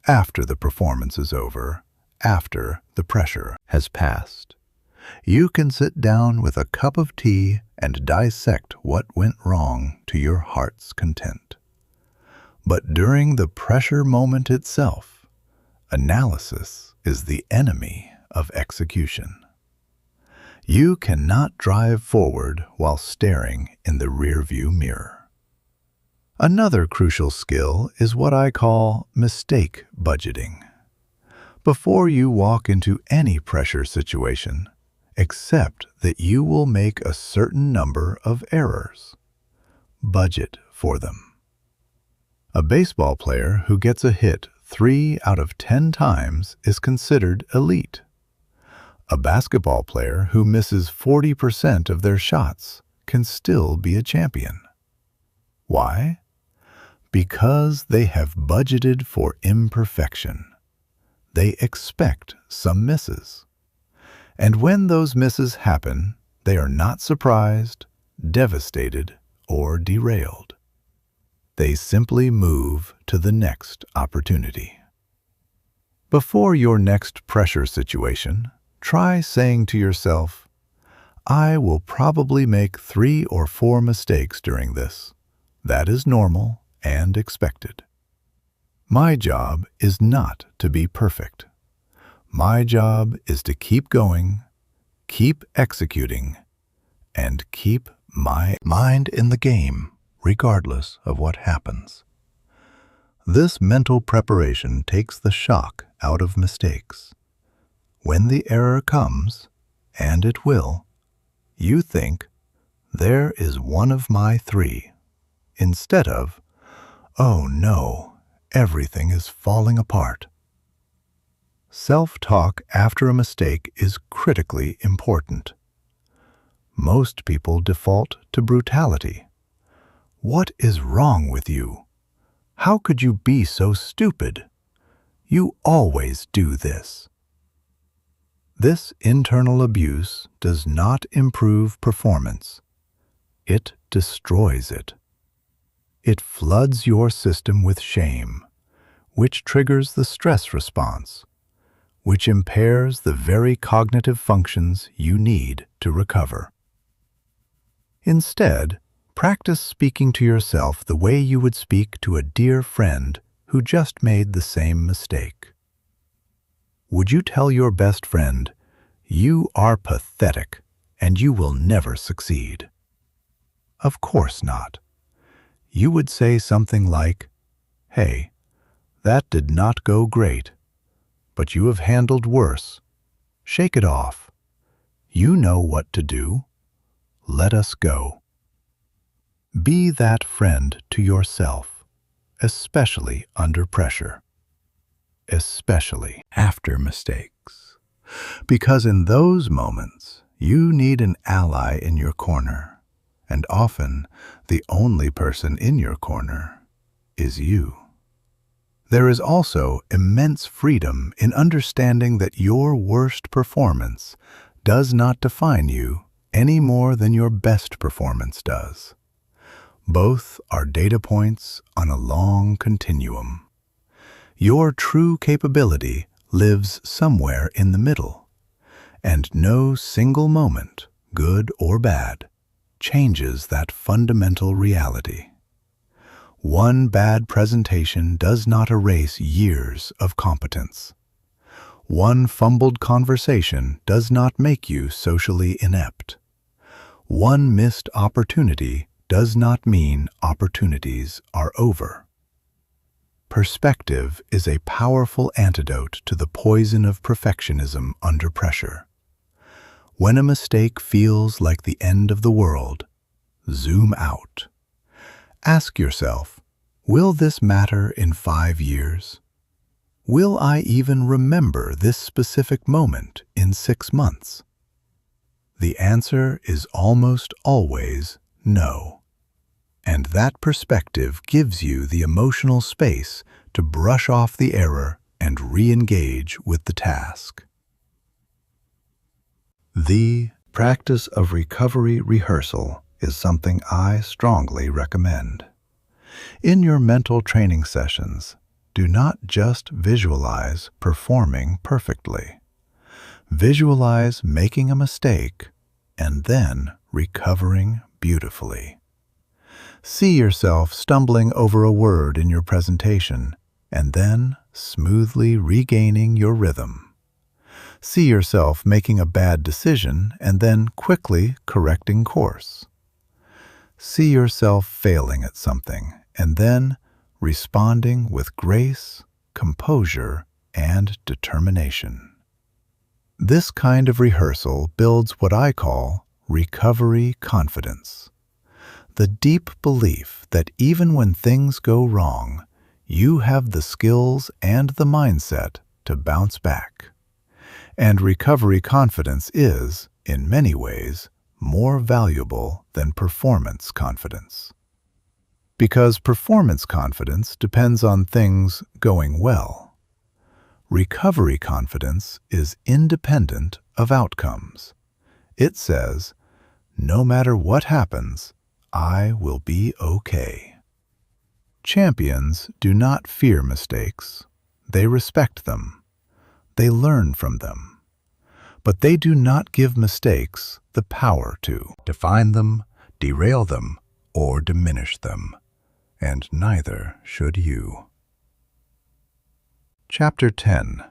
After the performance is over, after the pressure has passed. You can sit down with a cup of tea and dissect what went wrong to your heart's content. But during the pressure moment itself, analysis is the enemy of execution. You cannot drive forward while staring in the rearview mirror. Another crucial skill is what I call mistake budgeting. Before you walk into any pressure situation, accept that you will make a certain number of errors. Budget for them. A baseball player who gets a hit 3 out of 10 times is considered elite. A basketball player who misses 40% of their shots can still be a champion. Why? Because they have budgeted for imperfection. They expect some misses. And when those misses happen, they are not surprised, devastated, or derailed. They simply move to the next opportunity. Before your next pressure situation, try saying to yourself, I will probably make 3 or 4 mistakes during this. That is normal and expected. My job is not to be perfect. My job is to keep going, keep executing, and keep my mind in the game, regardless of what happens. This mental preparation takes the shock out of mistakes. When the error comes, and it will, you think, there is one of my 3, instead of, oh no, everything is falling apart. Self-talk after a mistake is critically important. Most people default to brutality. What is wrong with you? How could you be so stupid? You always do this. This internal abuse does not improve performance. It destroys it. It floods your system with shame, which triggers the stress response, which impairs the very cognitive functions you need to recover. Instead, practice speaking to yourself the way you would speak to a dear friend who just made the same mistake. Would you tell your best friend, you are pathetic and you will never succeed? Of course not. You would say something like, hey, that did not go great, but you have handled worse. Shake it off. You know what to do. Let us go. Be that friend to yourself, especially under pressure, especially after mistakes. Because in those moments, you need an ally in your corner, and often the only person in your corner is you. There is also immense freedom in understanding that your worst performance does not define you any more than your best performance does. Both are data points on a long continuum. Your true capability lives somewhere in the middle, and no single moment, good or bad, changes that fundamental reality. One bad presentation does not erase years of competence. One fumbled conversation does not make you socially inept. One missed opportunity does not mean opportunities are over. Perspective is a powerful antidote to the poison of perfectionism under pressure. When a mistake feels like the end of the world, zoom out. Ask yourself, will this matter in 5 years? Will I even remember this specific moment in 6 months? The answer is almost always no. And that perspective gives you the emotional space to brush off the error and re-engage with the task. The practice of recovery rehearsal is something I strongly recommend. In your mental training sessions, do not just visualize performing perfectly. Visualize making a mistake and then recovering beautifully. See yourself stumbling over a word in your presentation and then smoothly regaining your rhythm. See yourself making a bad decision and then quickly correcting course. See yourself failing at something and then responding with grace, composure, and determination. This kind of rehearsal builds what I call recovery confidence. The deep belief that even when things go wrong, you have the skills and the mindset to bounce back. And recovery confidence is, in many ways, more valuable than performance confidence. Because performance confidence depends on things going well. Recovery confidence is independent of outcomes. It says, no matter what happens, I will be okay. Champions do not fear mistakes. They respect them. They learn from them. But they do not give mistakes the power to define them, derail them, or diminish them. And neither should you. Chapter 10.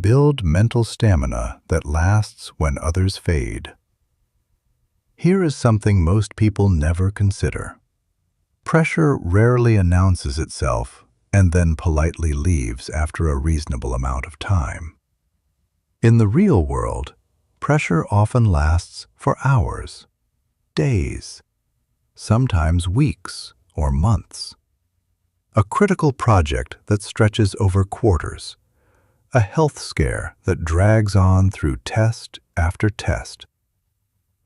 Build mental stamina that lasts when others fade. Here is something most people never consider. Pressure rarely announces itself and then politely leaves after a reasonable amount of time. In the real world, pressure often lasts for hours, days, sometimes weeks or months. A critical project that stretches over quarters, a health scare that drags on through test after test,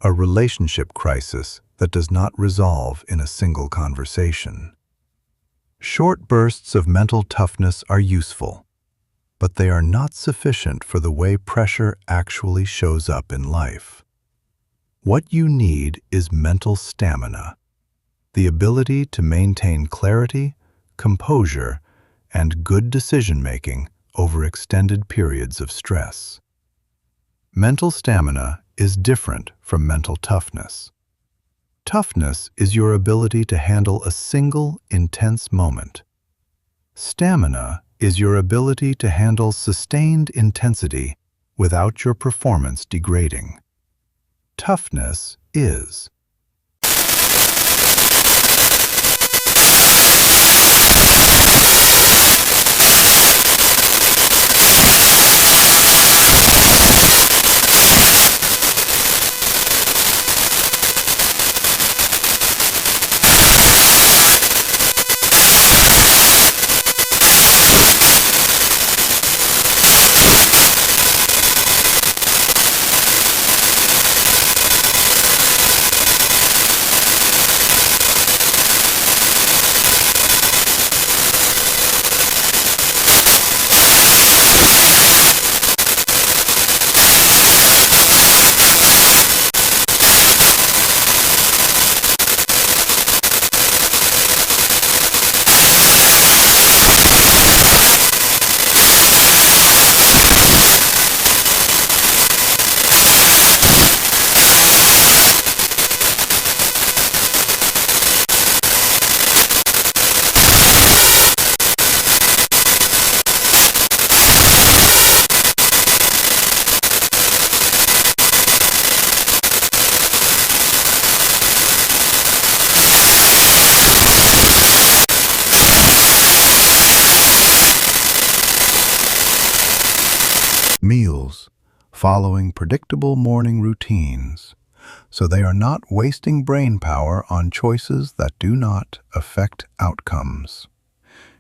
a relationship crisis that does not resolve in a single conversation. Short bursts of mental toughness are useful, but they are not sufficient for the way pressure actually shows up in life. What you need is mental stamina, the ability to maintain clarity, composure, and good decision-making over extended periods of stress. Mental stamina is different from mental toughness. Toughness is your ability to handle a single, intense moment. Stamina is your ability to handle sustained intensity without your performance degrading. Toughness is meals, following predictable morning routines, so they are not wasting brain power on choices that do not affect outcomes.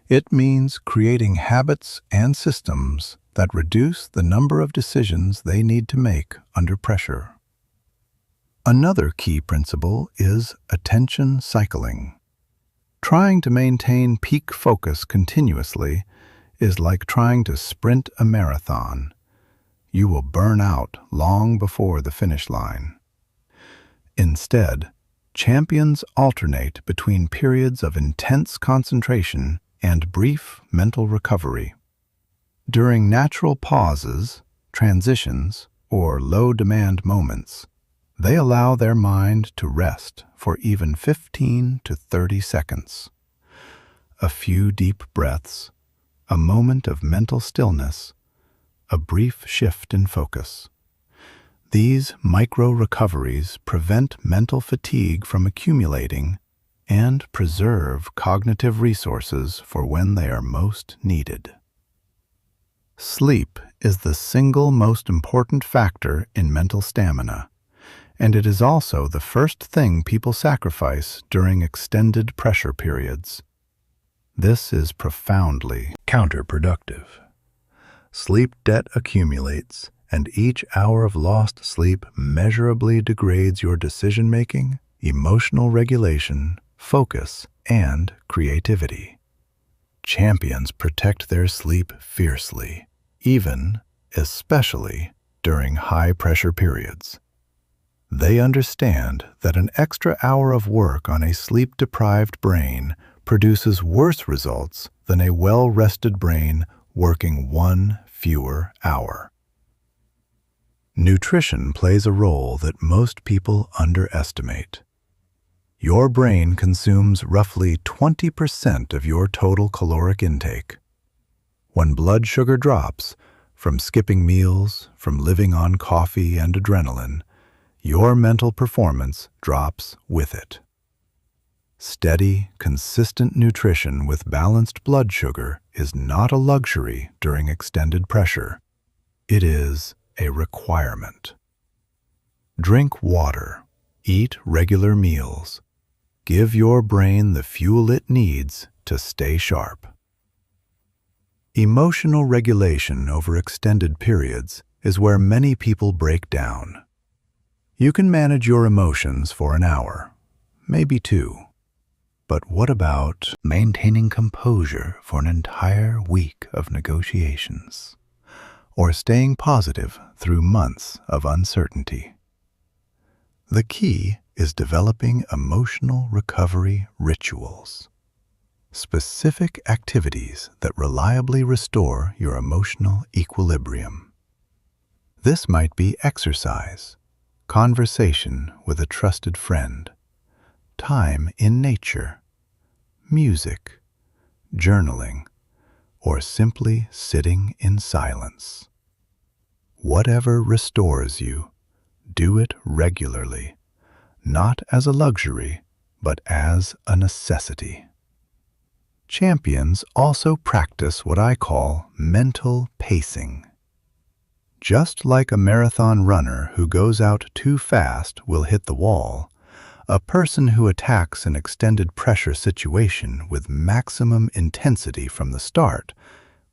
It means creating habits and systems that reduce the number of decisions they need to make under pressure. Another key principle is attention cycling. Trying to maintain peak focus continuously is like trying to sprint a marathon. You will burn out long before the finish line. Instead, champions alternate between periods of intense concentration and brief mental recovery. During natural pauses, transitions, or low-demand moments, they allow their mind to rest for even 15 to 30 seconds. A few deep breaths, a moment of mental stillness, a brief shift in focus. These micro-recoveries prevent mental fatigue from accumulating and preserve cognitive resources for when they are most needed. Sleep is the single most important factor in mental stamina, and it is also the first thing people sacrifice during extended pressure periods. This is profoundly counterproductive. Sleep debt accumulates, and each hour of lost sleep measurably degrades your decision-making, emotional regulation, focus, and creativity. Champions protect their sleep fiercely, especially during high-pressure periods. They understand that an extra hour of work on a sleep-deprived brain produces worse results than a well-rested brain working one fewer hour. Nutrition plays a role that most people underestimate. Your brain consumes roughly 20% of your total caloric intake. When blood sugar drops, from skipping meals, from living on coffee and adrenaline, your mental performance drops with it. Steady, consistent nutrition with balanced blood sugar is not a luxury during extended pressure. It is a requirement. Drink water, eat regular meals. Give your brain the fuel it needs to stay sharp. Emotional regulation over extended periods is where many people break down. You can manage your emotions for an hour, maybe two. But what about maintaining composure for an entire week of negotiations? Or staying positive through months of uncertainty? The key is developing emotional recovery rituals. Specific activities that reliably restore your emotional equilibrium. This might be exercise, conversation with a trusted friend, time in nature, music, journaling, or simply sitting in silence. Whatever restores you, do it regularly, not as a luxury, but as a necessity. Champions also practice what I call mental pacing. Just like a marathon runner who goes out too fast will hit the wall, a person who attacks an extended pressure situation with maximum intensity from the start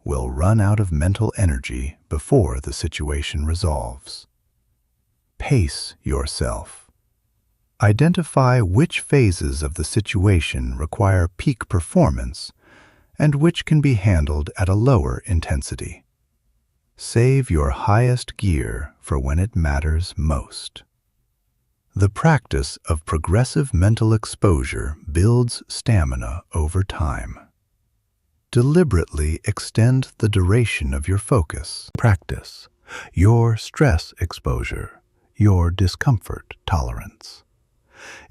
will run out of mental energy before the situation resolves. Pace yourself. Identify which phases of the situation require peak performance and which can be handled at a lower intensity. Save your highest gear for when it matters most. The practice of progressive mental exposure builds stamina over time. Deliberately extend the duration of your focus. Practice your stress exposure, your discomfort tolerance.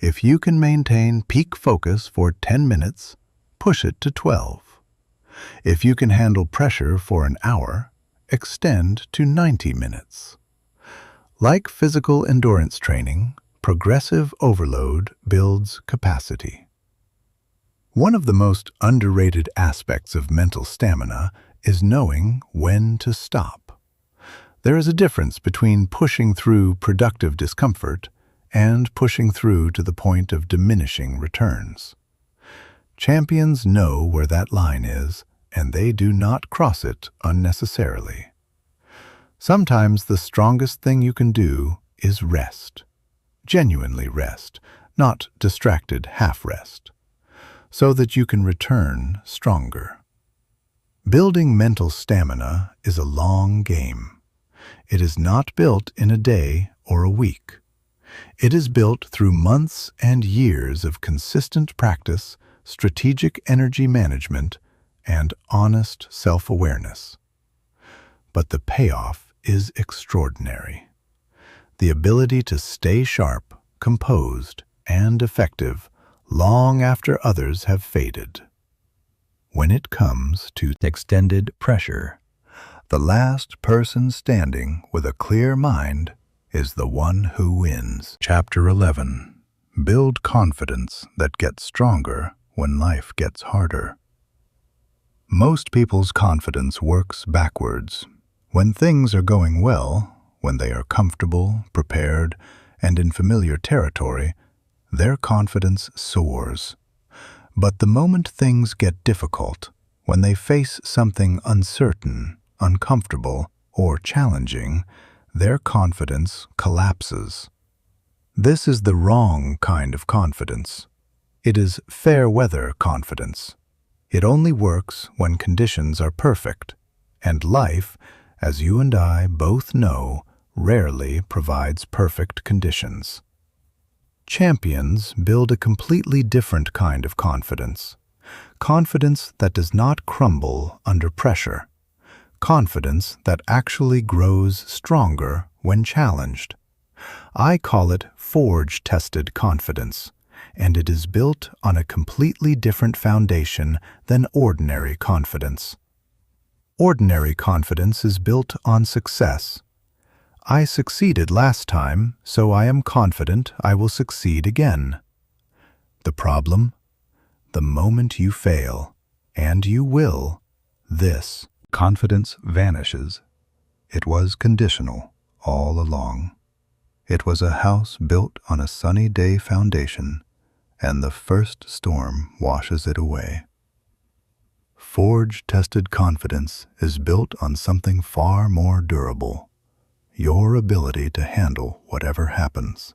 If you can maintain peak focus for 10 minutes, push it to 12. If you can handle pressure for an hour, extend to 90 minutes. Like physical endurance training, progressive overload builds capacity. One of the most underrated aspects of mental stamina is knowing when to stop. There is a difference between pushing through productive discomfort and pushing through to the point of diminishing returns. Champions know where that line is, and they do not cross it unnecessarily. Sometimes the strongest thing you can do is rest. Genuinely rest, not distracted half-rest, so that you can return stronger. Building mental stamina is a long game. It is not built in a day or a week. It is built through months and years of consistent practice, strategic energy management, and honest self-awareness. But the payoff is extraordinary. The ability to stay sharp, composed, and effective long after others have faded. When it comes to extended pressure, the last person standing with a clear mind is the one who wins. Chapter 11. Build confidence that gets stronger when life gets harder. Most people's confidence works backwards. When things are going well, when they are comfortable, prepared, and in familiar territory, their confidence soars. But the moment things get difficult, when they face something uncertain, uncomfortable, or challenging, their confidence collapses. This is the wrong kind of confidence. It is fair-weather confidence. It only works when conditions are perfect, and life, as you and I both know, rarely provides perfect conditions. Champions build a completely different kind of confidence. Confidence that does not crumble under pressure. Confidence that actually grows stronger when challenged. I call it forge-tested confidence, and it is built on a completely different foundation than ordinary confidence. Ordinary confidence is built on success. I succeeded last time, so I am confident I will succeed again. The problem? The moment you fail, and you will, this confidence vanishes. It was conditional all along. It was a house built on a sunny day foundation, and the first storm washes it away. Forge-tested confidence is built on something far more durable. Your ability to handle whatever happens.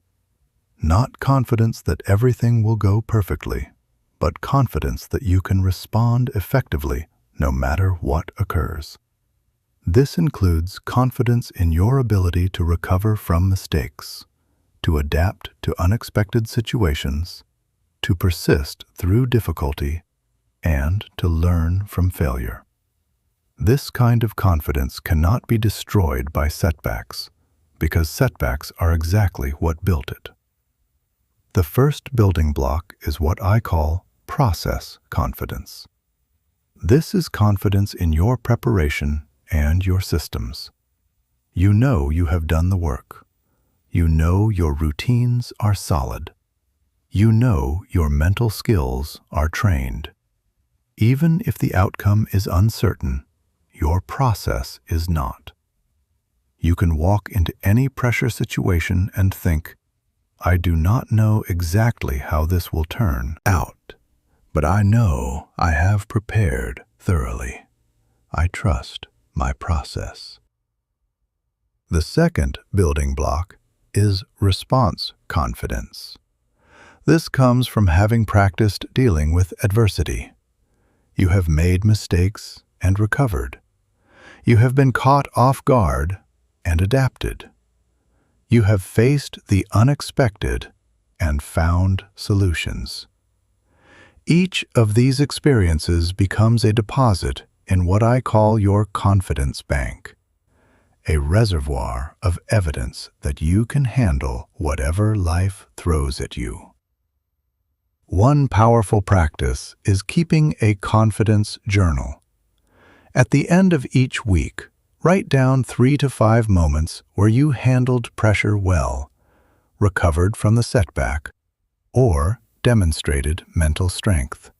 Not confidence that everything will go perfectly, but confidence that you can respond effectively no matter what occurs. This includes confidence in your ability to recover from mistakes, to adapt to unexpected situations, to persist through difficulty, and to learn from failure. This kind of confidence cannot be destroyed by setbacks, because setbacks are exactly what built it. The first building block is what I call process confidence. This is confidence in your preparation and your systems. You know you have done the work. You know your routines are solid. You know your mental skills are trained. Even if the outcome is uncertain, your process is not. You can walk into any pressure situation and think, I do not know exactly how this will turn out, but I know I have prepared thoroughly. I trust my process. The second building block is response confidence. This comes from having practiced dealing with adversity. You have made mistakes and recovered. You have been caught off guard and adapted. You have faced the unexpected and found solutions. Each of these experiences becomes a deposit in what I call your confidence bank, a reservoir of evidence that you can handle whatever life throws at you. One powerful practice is keeping a confidence journal. At the end of each week, write down 3 to 5 moments where you handled pressure well, recovered from the setback, or demonstrated mental strength.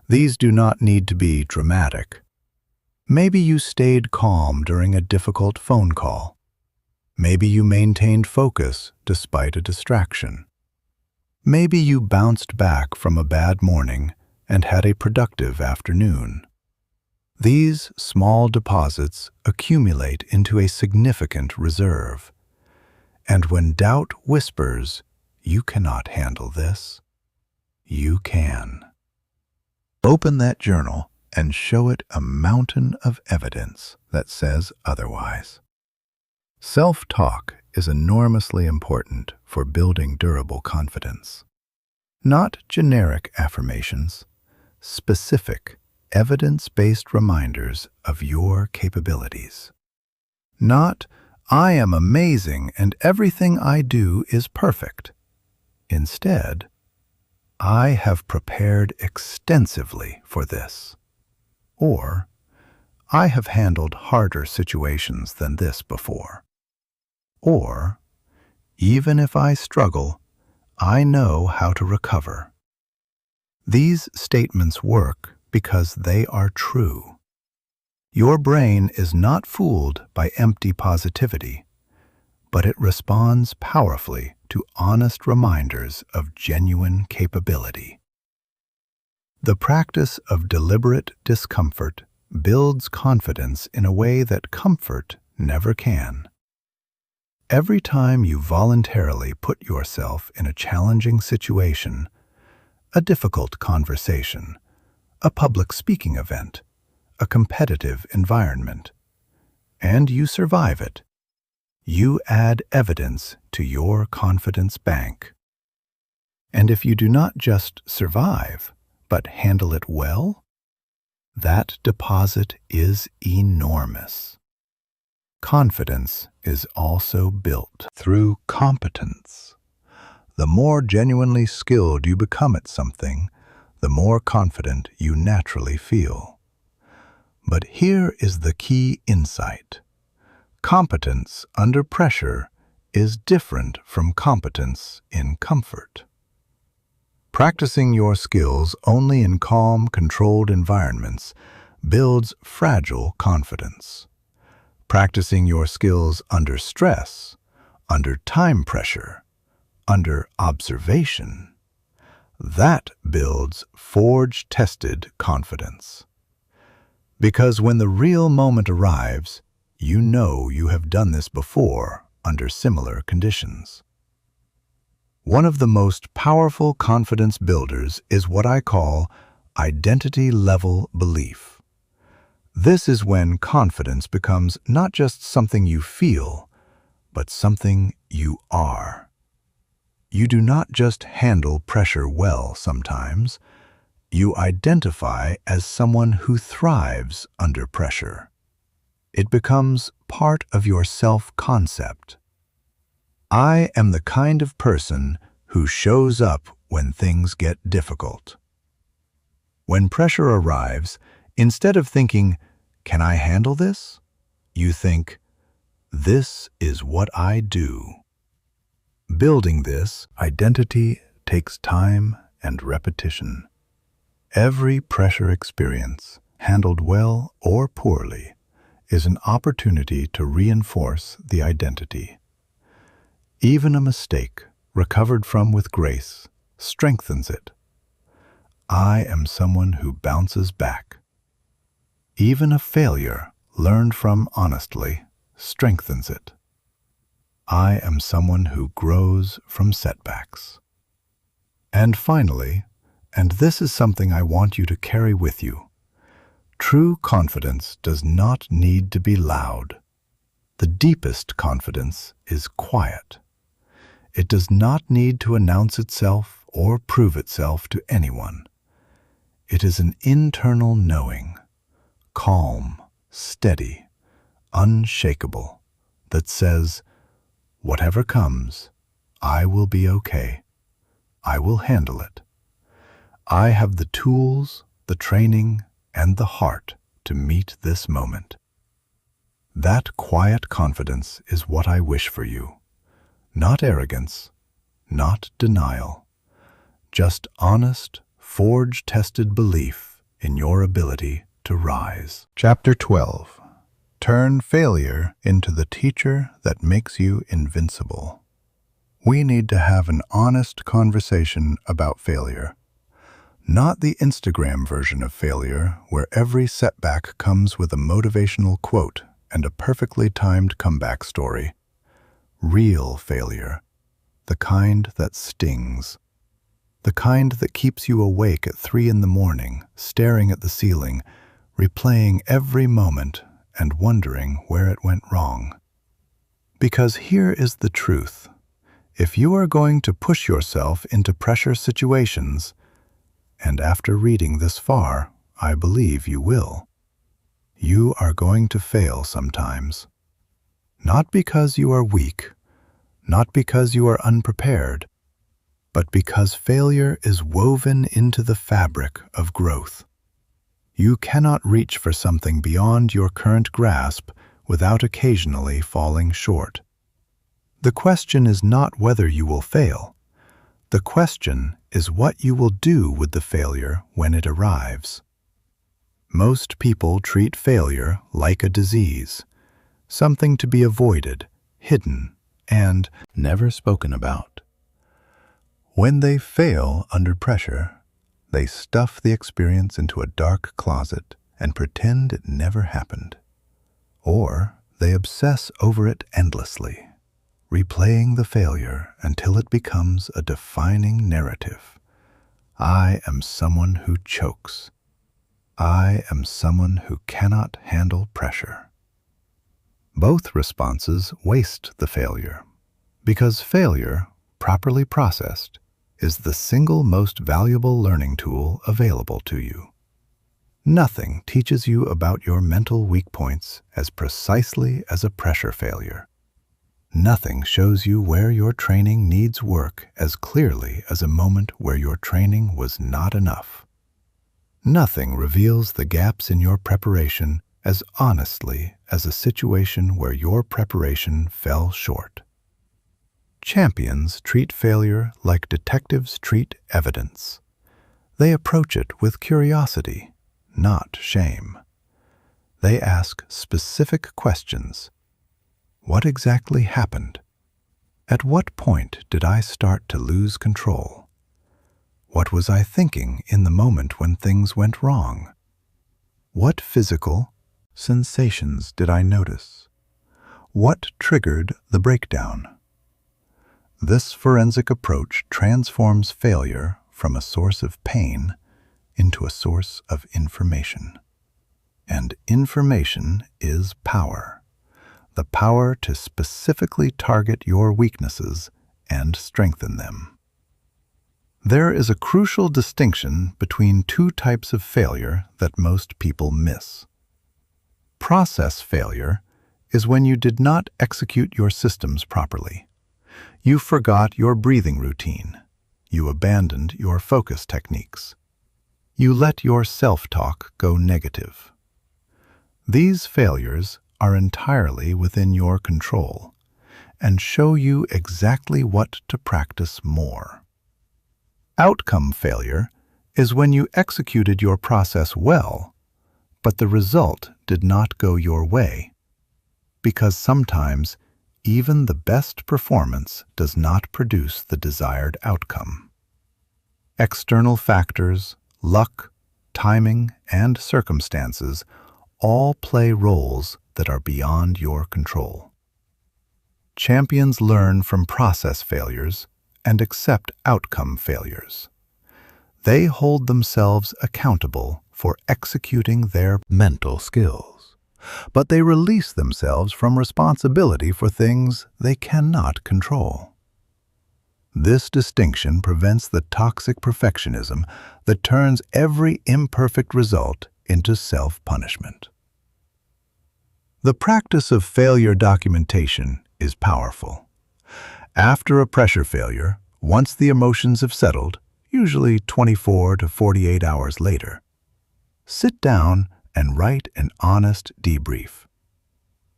These do not need to be dramatic. Maybe you stayed calm during a difficult phone call. Maybe you maintained focus despite a distraction. Maybe you bounced back from a bad morning and had a productive afternoon. These small deposits accumulate into a significant reserve. And when doubt whispers, "You cannot handle this," you can. Open that journal and show it a mountain of evidence that says otherwise. Self-talk is enormously important for building durable confidence. Not generic affirmations, specific, evidence-based reminders of your capabilities. Not, "I am amazing and everything I do is perfect." Instead, "I have prepared extensively for this." Or, "I have handled harder situations than this before." Or, "Even if I struggle, I know how to recover." These statements work because they are true. Your brain is not fooled by empty positivity, but it responds powerfully to honest reminders of genuine capability. The practice of deliberate discomfort builds confidence in a way that comfort never can. Every time you voluntarily put yourself in a challenging situation, a difficult conversation, a public speaking event, a competitive environment, and you survive it, you add evidence to your confidence bank. And if you do not just survive, but handle it well, that deposit is enormous. Confidence is also built through competence. The more genuinely skilled you become at something, the more confident you naturally feel. But here is the key insight. Competence under pressure is different from competence in comfort. Practicing your skills only in calm, controlled environments builds fragile confidence. Practicing your skills under stress, under time pressure, under observation, that builds forge-tested confidence. Because when the real moment arrives, you know you have done this before under similar conditions. One of the most powerful confidence builders is what I call identity-level belief. This is when confidence becomes not just something you feel, but something you are. You do not just handle pressure well sometimes. You identify as someone who thrives under pressure. It becomes part of your self-concept. I am the kind of person who shows up when things get difficult. When pressure arrives, instead of thinking, "Can I handle this?" you think, "This is what I do." Building this identity takes time and repetition. Every pressure experience, handled well or poorly, is an opportunity to reinforce the identity. Even a mistake, recovered from with grace, strengthens it. I am someone who bounces back. Even a failure, learned from honestly, strengthens it. I am someone who grows from setbacks. And finally, and this is something I want you to carry with you, true confidence does not need to be loud. The deepest confidence is quiet. It does not need to announce itself or prove itself to anyone. It is an internal knowing, calm, steady, unshakable, that says, "Whatever comes, I will be okay. I will handle it. I have the tools, the training, and the heart to meet this moment." That quiet confidence is what I wish for you. Not arrogance, not denial, just honest, forge-tested belief in your ability to rise. Chapter 12. Turn failure into the teacher that makes you invincible. We need to have an honest conversation about failure. Not the Instagram version of failure, where every setback comes with a motivational quote and a perfectly timed comeback story. Real failure. The kind that stings. The kind that keeps you awake at 3 a.m, staring at the ceiling, replaying every moment and wondering where it went wrong. Because here is the truth. If you are going to push yourself into pressure situations, and after reading this far, I believe you will, you are going to fail sometimes. Not because you are weak, not because you are unprepared, but because failure is woven into the fabric of growth. You cannot reach for something beyond your current grasp without occasionally falling short. The question is not whether you will fail. The question is what you will do with the failure when it arrives. Most people treat failure like a disease, something to be avoided, hidden, and never spoken about. When they fail under pressure, they stuff the experience into a dark closet and pretend it never happened. Or they obsess over it endlessly, replaying the failure until it becomes a defining narrative. I am someone who chokes. I am someone who cannot handle pressure. Both responses waste the failure, because failure, properly processed, is the single most valuable learning tool available to you. Nothing teaches you about your mental weak points as precisely as a pressure failure. Nothing shows you where your training needs work as clearly as a moment where your training was not enough. Nothing reveals the gaps in your preparation as honestly as a situation where your preparation fell short. Champions treat failure like detectives treat evidence. They approach it with curiosity, not shame. They ask specific questions. What exactly happened? At what point did I start to lose control? What was I thinking in the moment when things went wrong? What physical sensations did I notice? What triggered the breakdown? This forensic approach transforms failure from a source of pain into a source of information. And information is power. The power to specifically target your weaknesses and strengthen them. There is a crucial distinction between two types of failure that most people miss. Process failure is when you did not execute your systems properly. You forgot your breathing routine. You abandoned your focus techniques. You let your self-talk go negative. These failures are entirely within your control and show you exactly what to practice more. Outcome failure is when you executed your process well, but the result did not go your way, because sometimes even the best performance does not produce the desired outcome. External factors, luck, timing, and circumstances all play roles that are beyond your control. Champions learn from process failures and accept outcome failures. They hold themselves accountable for executing their mental skills, but they release themselves from responsibility for things they cannot control. This distinction prevents the toxic perfectionism that turns every imperfect result into self-punishment. The practice of failure documentation is powerful. After a pressure failure, once the emotions have settled, usually 24 to 48 hours later, sit down and write an honest debrief.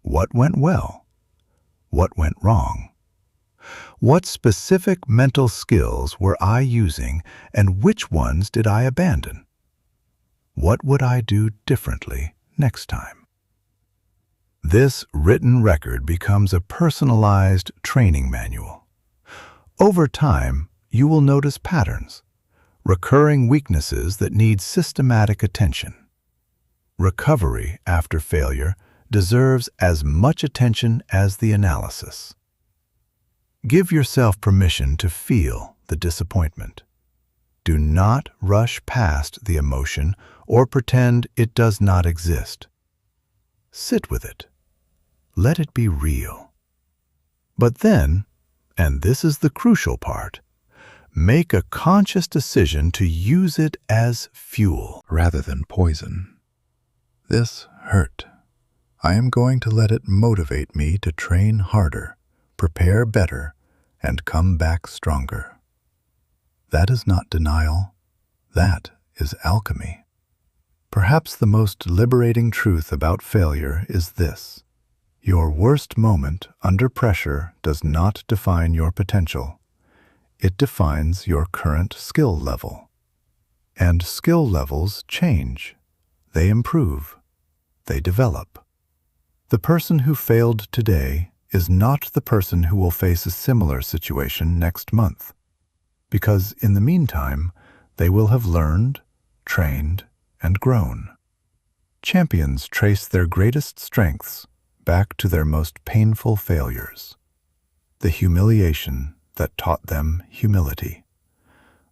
What went well? What went wrong? What specific mental skills were I using and which ones did I abandon? What would I do differently next time? This written record becomes a personalized training manual. Over time, you will notice patterns, recurring weaknesses that need systematic attention. Recovery after failure deserves as much attention as the analysis. Give yourself permission to feel the disappointment. Do not rush past the emotion or pretend it does not exist. Sit with it. Let it be real. But then, and this is the crucial part, make a conscious decision to use it as fuel rather than poison. This hurt. I am going to let it motivate me to train harder, prepare better, and come back stronger. That is not denial. That is alchemy. Perhaps the most liberating truth about failure is this: your worst moment under pressure does not define your potential. It defines your current skill level. And skill levels change. They improve. They develop. The person who failed today is not the person who will face a similar situation next month, because in the meantime, they will have learned, trained, and grown. Champions trace their greatest strengths back to their most painful failures. The humiliation that taught them humility.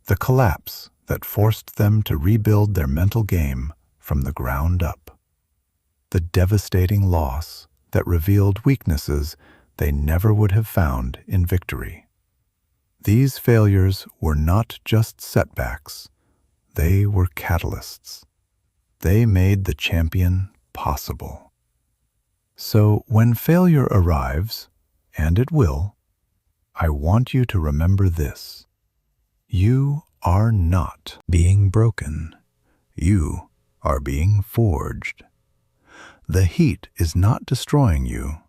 The collapse that forced them to rebuild their mental game from the ground up. The devastating loss that revealed weaknesses they never would have found in victory. These failures were not just setbacks, they were catalysts. They made the champion possible. So when failure arrives, and it will, I want you to remember this: you are not being broken. You are being forged. The heat is not destroying you.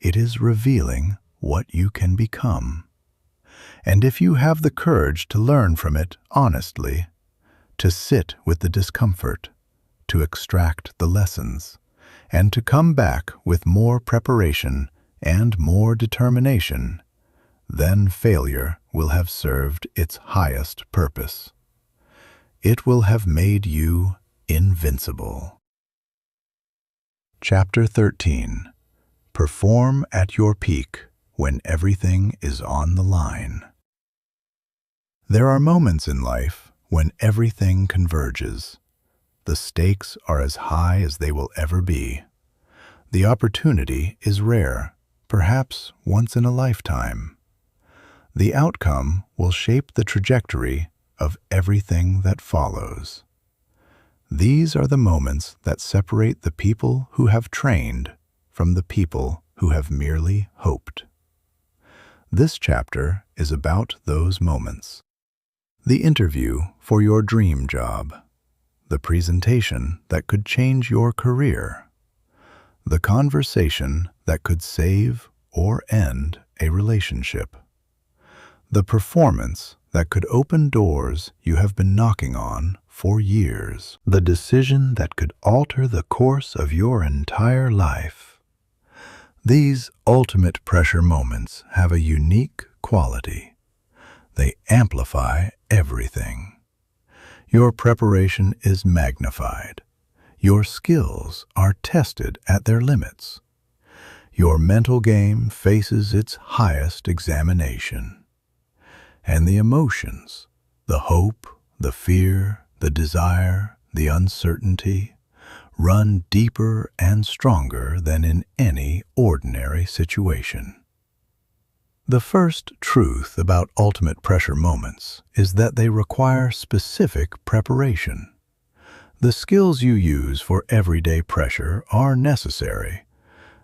It is revealing what you can become. And if you have the courage to learn from it honestly, to sit with the discomfort, to extract the lessons, and to come back with more preparation and more determination, then failure will have served its highest purpose. It will have made you invincible. Chapter 13. Perform at your peak when everything is on the line. There are moments in life when everything converges. The stakes are as high as they will ever be. The opportunity is rare, perhaps once in a lifetime. The outcome will shape the trajectory of everything that follows. These are the moments that separate the people who have trained from the people who have merely hoped. This chapter is about those moments. The interview for your dream job. The presentation that could change your career. The conversation that could save or end a relationship. The performance that could open doors you have been knocking on for years. The decision that could alter the course of your entire life. These ultimate pressure moments have a unique quality. They amplify everything. Your preparation is magnified. Your skills are tested at their limits. Your mental game faces its highest examination. And the emotions, the hope, the fear, the desire, the uncertainty, run deeper and stronger than in any ordinary situation. The first truth about ultimate pressure moments is that they require specific preparation. The skills you use for everyday pressure are necessary,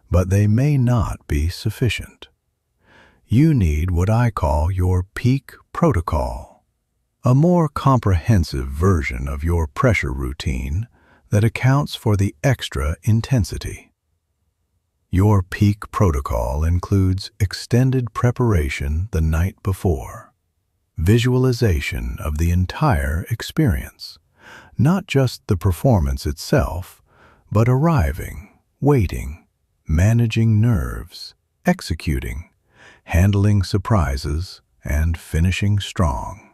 but they may not be sufficient. You need what I call your peak protocol, a more comprehensive version of your pressure routine that accounts for the extra intensity. Your peak protocol includes extended preparation the night before, visualization of the entire experience, Not just the performance itself, but arriving, waiting, managing nerves, executing, handling surprises, and finishing strong.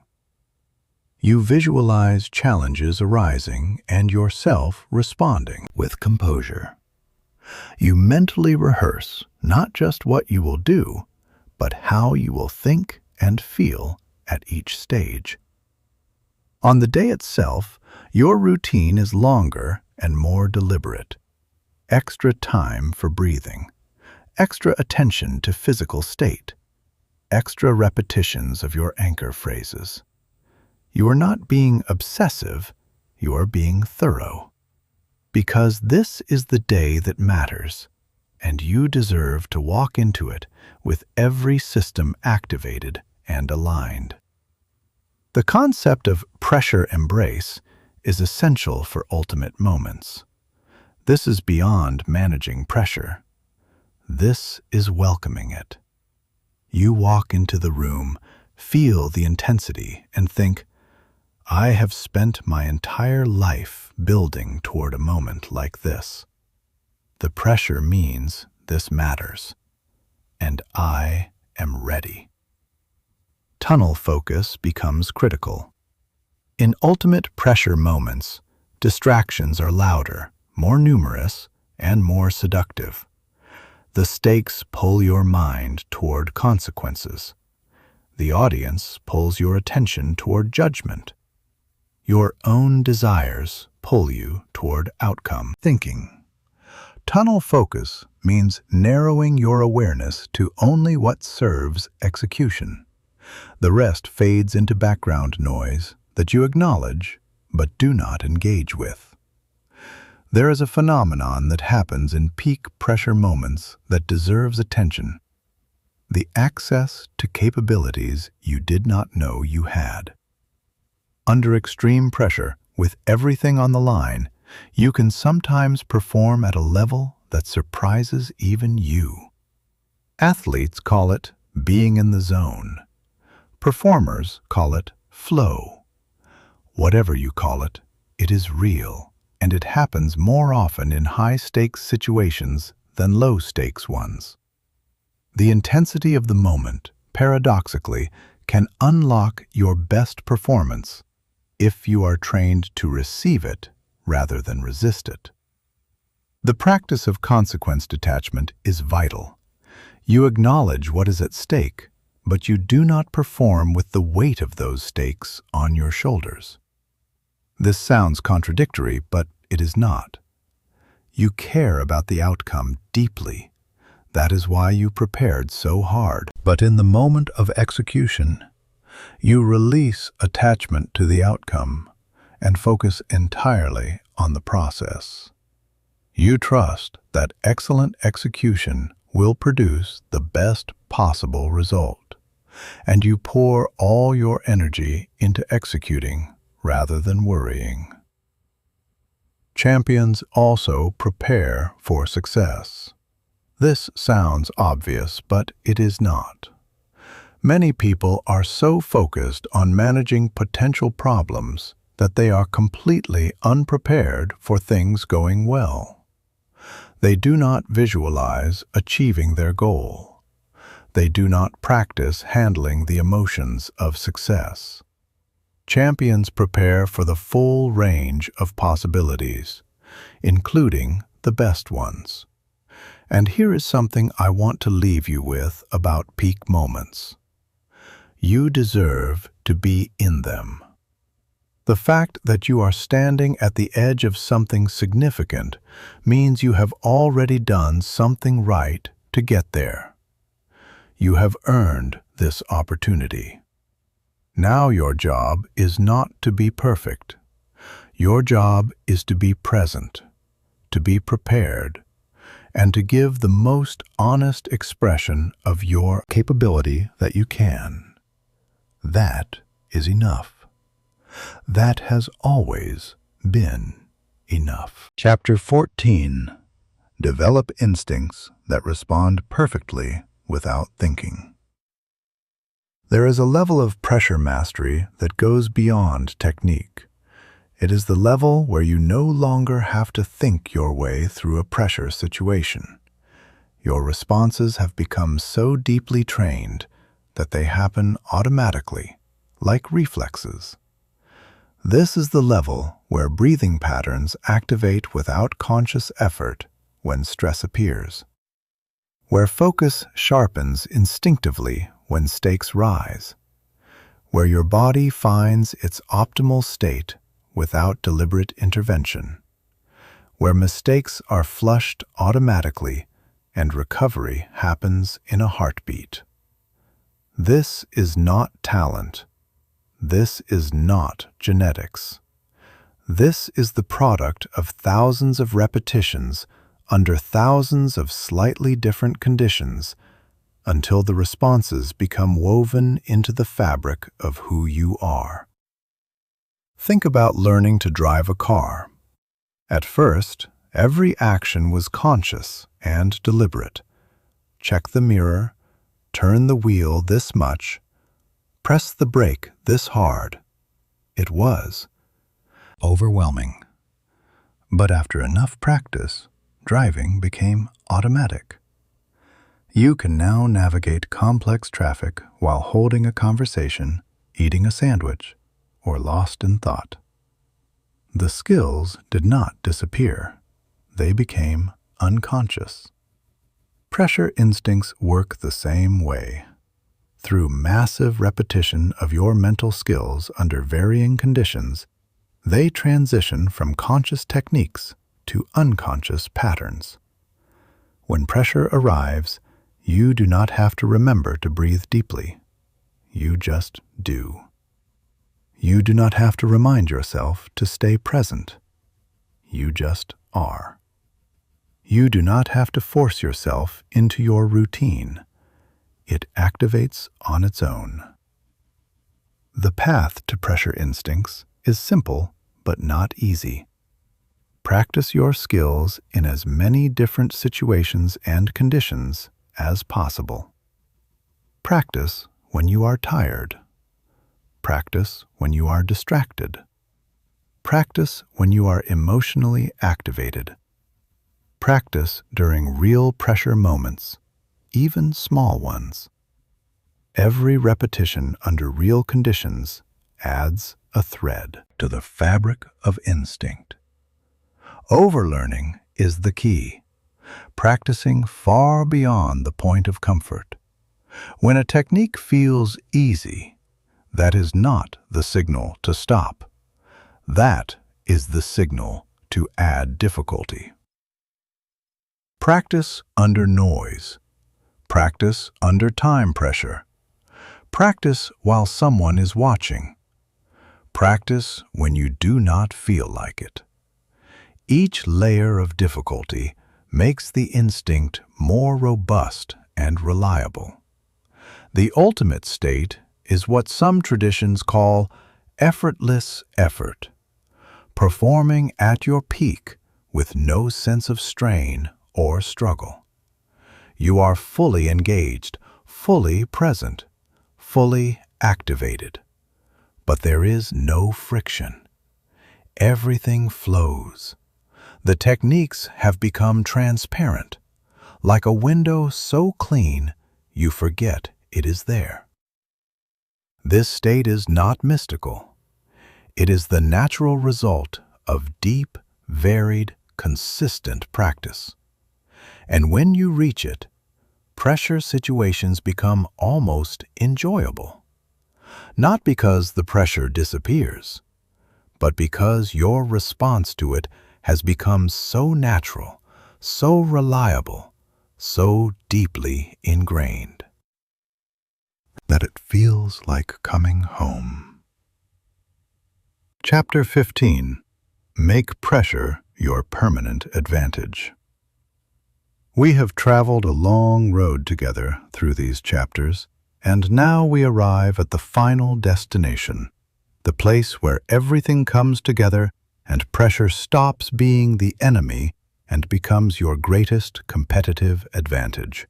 You visualize challenges arising and yourself responding with composure. You mentally rehearse not just what you will do, but how you will think and feel at each stage. On the day itself, your routine is longer and more deliberate. Extra time for breathing, extra attention to physical state, extra repetitions of your anchor phrases. You are not being obsessive, you are being thorough. Because this is the day that matters, and you deserve to walk into it with every system activated and aligned. The concept of pressure embrace is essential for ultimate moments. This is beyond managing pressure. This is welcoming it. You walk into the room, feel the intensity, and think, I have spent my entire life building toward a moment like this. The pressure means this matters, and I am ready. Tunnel focus becomes critical. In ultimate pressure moments, distractions are louder, more numerous, and more seductive. The stakes pull your mind toward consequences. The audience pulls your attention toward judgment. Your own desires pull you toward outcome thinking. Tunnel focus means narrowing your awareness to only what serves execution. The rest fades into background noise that you acknowledge but do not engage with. There is a phenomenon that happens in peak pressure moments that deserves attention. The access to capabilities you did not know you had. Under extreme pressure, with everything on the line, you can sometimes perform at a level that surprises even you. Athletes call it being in the zone. Performers call it flow. Whatever you call it, it is real, and it happens more often in high-stakes situations than low-stakes ones. The intensity of the moment, paradoxically, can unlock your best performance if you are trained to receive it rather than resist it. The practice of consequence detachment is vital. You acknowledge what is at stake, but you do not perform with the weight of those stakes on your shoulders. This sounds contradictory, but it is not. You care about the outcome deeply. That is why you prepared so hard. But in the moment of execution, you release attachment to the outcome and focus entirely on the process. You trust that excellent execution will produce the best possible result, and you pour all your energy into executing rather than worrying. Champions also prepare for success. This sounds obvious, but it is not. Many people are so focused on managing potential problems that they are completely unprepared for things going well. They do not visualize achieving their goal. They do not practice handling the emotions of success. Champions prepare for the full range of possibilities, including the best ones. And here is something I want to leave you with about peak moments. You deserve to be in them. The fact that you are standing at the edge of something significant means you have already done something right to get there. You have earned this opportunity. Now your job is not to be perfect. Your job is to be present, to be prepared, and to give the most honest expression of your capability that you can. That is enough. That has always been enough. Chapter 14. Develop instincts that respond perfectly without thinking. There is a level of pressure mastery that goes beyond technique. It is the level where you no longer have to think your way through a pressure situation. Your responses have become so deeply trained that they happen automatically, like reflexes. This is the level where breathing patterns activate without conscious effort when stress appears, where focus sharpens instinctively when stakes rise, where your body finds its optimal state without deliberate intervention, where mistakes are flushed automatically and recovery happens in a heartbeat. This is not talent. This is not genetics. This is the product of thousands of repetitions under thousands of slightly different conditions until the responses become woven into the fabric of who you are. Think about learning to drive a car. At first, every action was conscious and deliberate. Check the mirror, turn the wheel this much, press the brake this hard. It was overwhelming. But after enough practice, driving became automatic. You can now navigate complex traffic while holding a conversation, eating a sandwich, or lost in thought. The skills did not disappear. They became unconscious. Pressure instincts work the same way. Through massive repetition of your mental skills under varying conditions, they transition from conscious techniques to unconscious patterns. When pressure arrives, you do not have to remember to breathe deeply. You just do. You do not have to remind yourself to stay present. You just are. You do not have to force yourself into your routine. It activates on its own. The path to pressure instincts is simple but not easy. Practice your skills in as many different situations and conditions as possible. Practice when you are tired. Practice when you are distracted. Practice when you are emotionally activated. Practice during real pressure moments, even small ones. Every repetition under real conditions adds a thread to the fabric of instinct. Overlearning is the key, practicing far beyond the point of comfort. When a technique feels easy, that is not the signal to stop. That is the signal to add difficulty. Practice under noise. Practice under time pressure. Practice while someone is watching. Practice when you do not feel like it. Each layer of difficulty makes the instinct more robust and reliable. The ultimate state is what some traditions call effortless effort, performing at your peak with no sense of strain or struggle. You are fully engaged, fully present, fully activated. But there is no friction. Everything flows. The techniques have become transparent, like a window so clean you forget it is there. This state is not mystical. It is the natural result of deep, varied, consistent practice. And when you reach it, pressure situations become almost enjoyable. Not because the pressure disappears, but because your response to it has become so natural, so reliable, so deeply ingrained, that it feels like coming home. Chapter 15. Make pressure your permanent advantage. We have traveled a long road together through these chapters, and now we arrive at the final destination, the place where everything comes together and pressure stops being the enemy and becomes your greatest competitive advantage.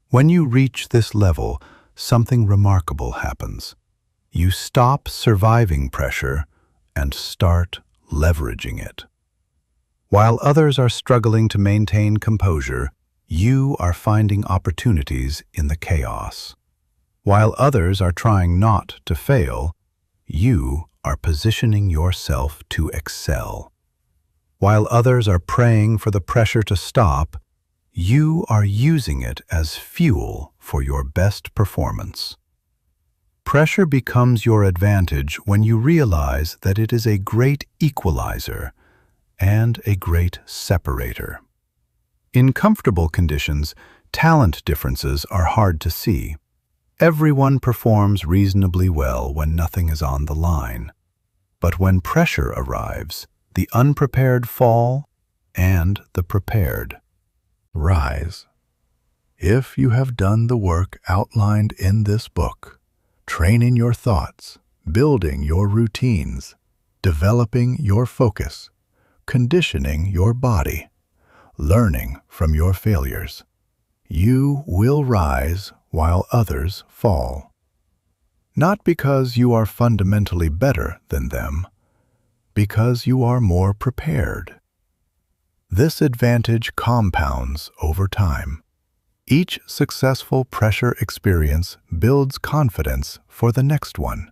When you reach this level, something remarkable happens. You stop surviving pressure and start leveraging it. While others are struggling to maintain composure, you are finding opportunities in the chaos. While others are trying not to fail, you are positioning yourself to excel. While others are praying for the pressure to stop, you are using it as fuel for your best performance. Pressure becomes your advantage when you realize that it is a great equalizer and a great separator. In comfortable conditions, talent differences are hard to see. Everyone performs reasonably well when nothing is on the line. But when pressure arrives, the unprepared fall and the prepared rise. If you have done the work outlined in this book, training your thoughts, building your routines, developing your focus, conditioning your body, learning from your failures, you will rise while others fall. Not because you are fundamentally better than them, because you are more prepared. This advantage compounds over time. Each successful pressure experience builds confidence for the next one.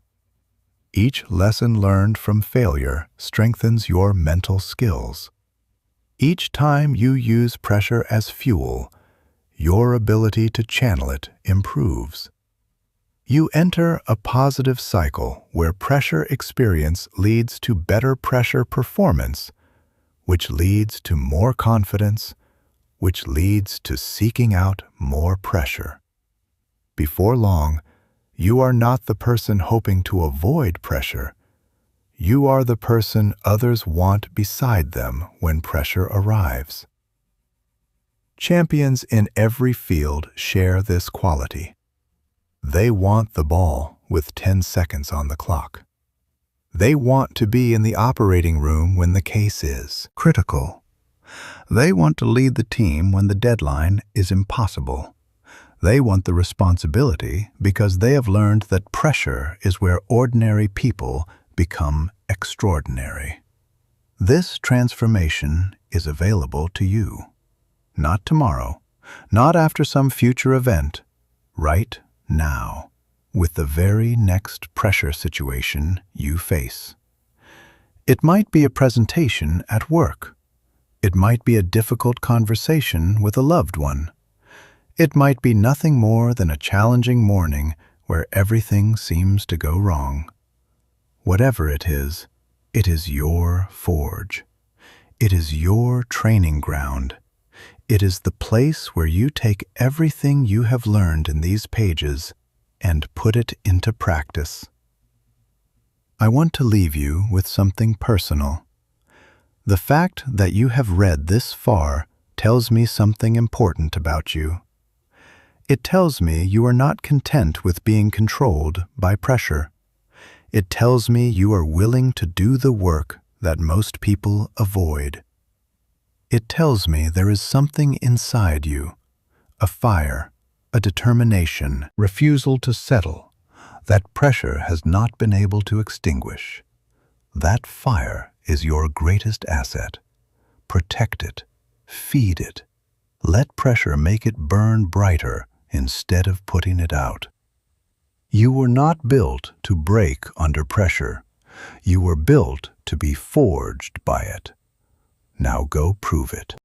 Each lesson learned from failure strengthens your mental skills. Each time you use pressure as fuel, your ability to channel it improves. You enter a positive cycle where pressure experience leads to better pressure performance, which leads to more confidence, which leads to seeking out more pressure. Before long, you are not the person hoping to avoid pressure. You are the person others want beside them when pressure arrives. Champions in every field share this quality. They want the ball with 10 seconds on the clock. They want to be in the operating room when the case is critical. They want to lead the team when the deadline is impossible. They want the responsibility because they have learned that pressure is where ordinary people become extraordinary. This transformation is available to you. Not tomorrow, not after some future event, right now, with the very next pressure situation you face. It might be a presentation at work. It might be a difficult conversation with a loved one. It might be nothing more than a challenging morning where everything seems to go wrong. Whatever it is your forge. It is your training ground. It is the place where you take everything you have learned in these pages and put it into practice. I want to leave you with something personal. The fact that you have read this far tells me something important about you. It tells me you are not content with being controlled by pressure. It tells me you are willing to do the work that most people avoid. It tells me there is something inside you, a fire, a determination, refusal to settle, that pressure has not been able to extinguish. That fire is your greatest asset. Protect it, feed it. Let pressure make it burn brighter instead of putting it out. You were not built to break under pressure. You were built to be forged by it. Now go prove it.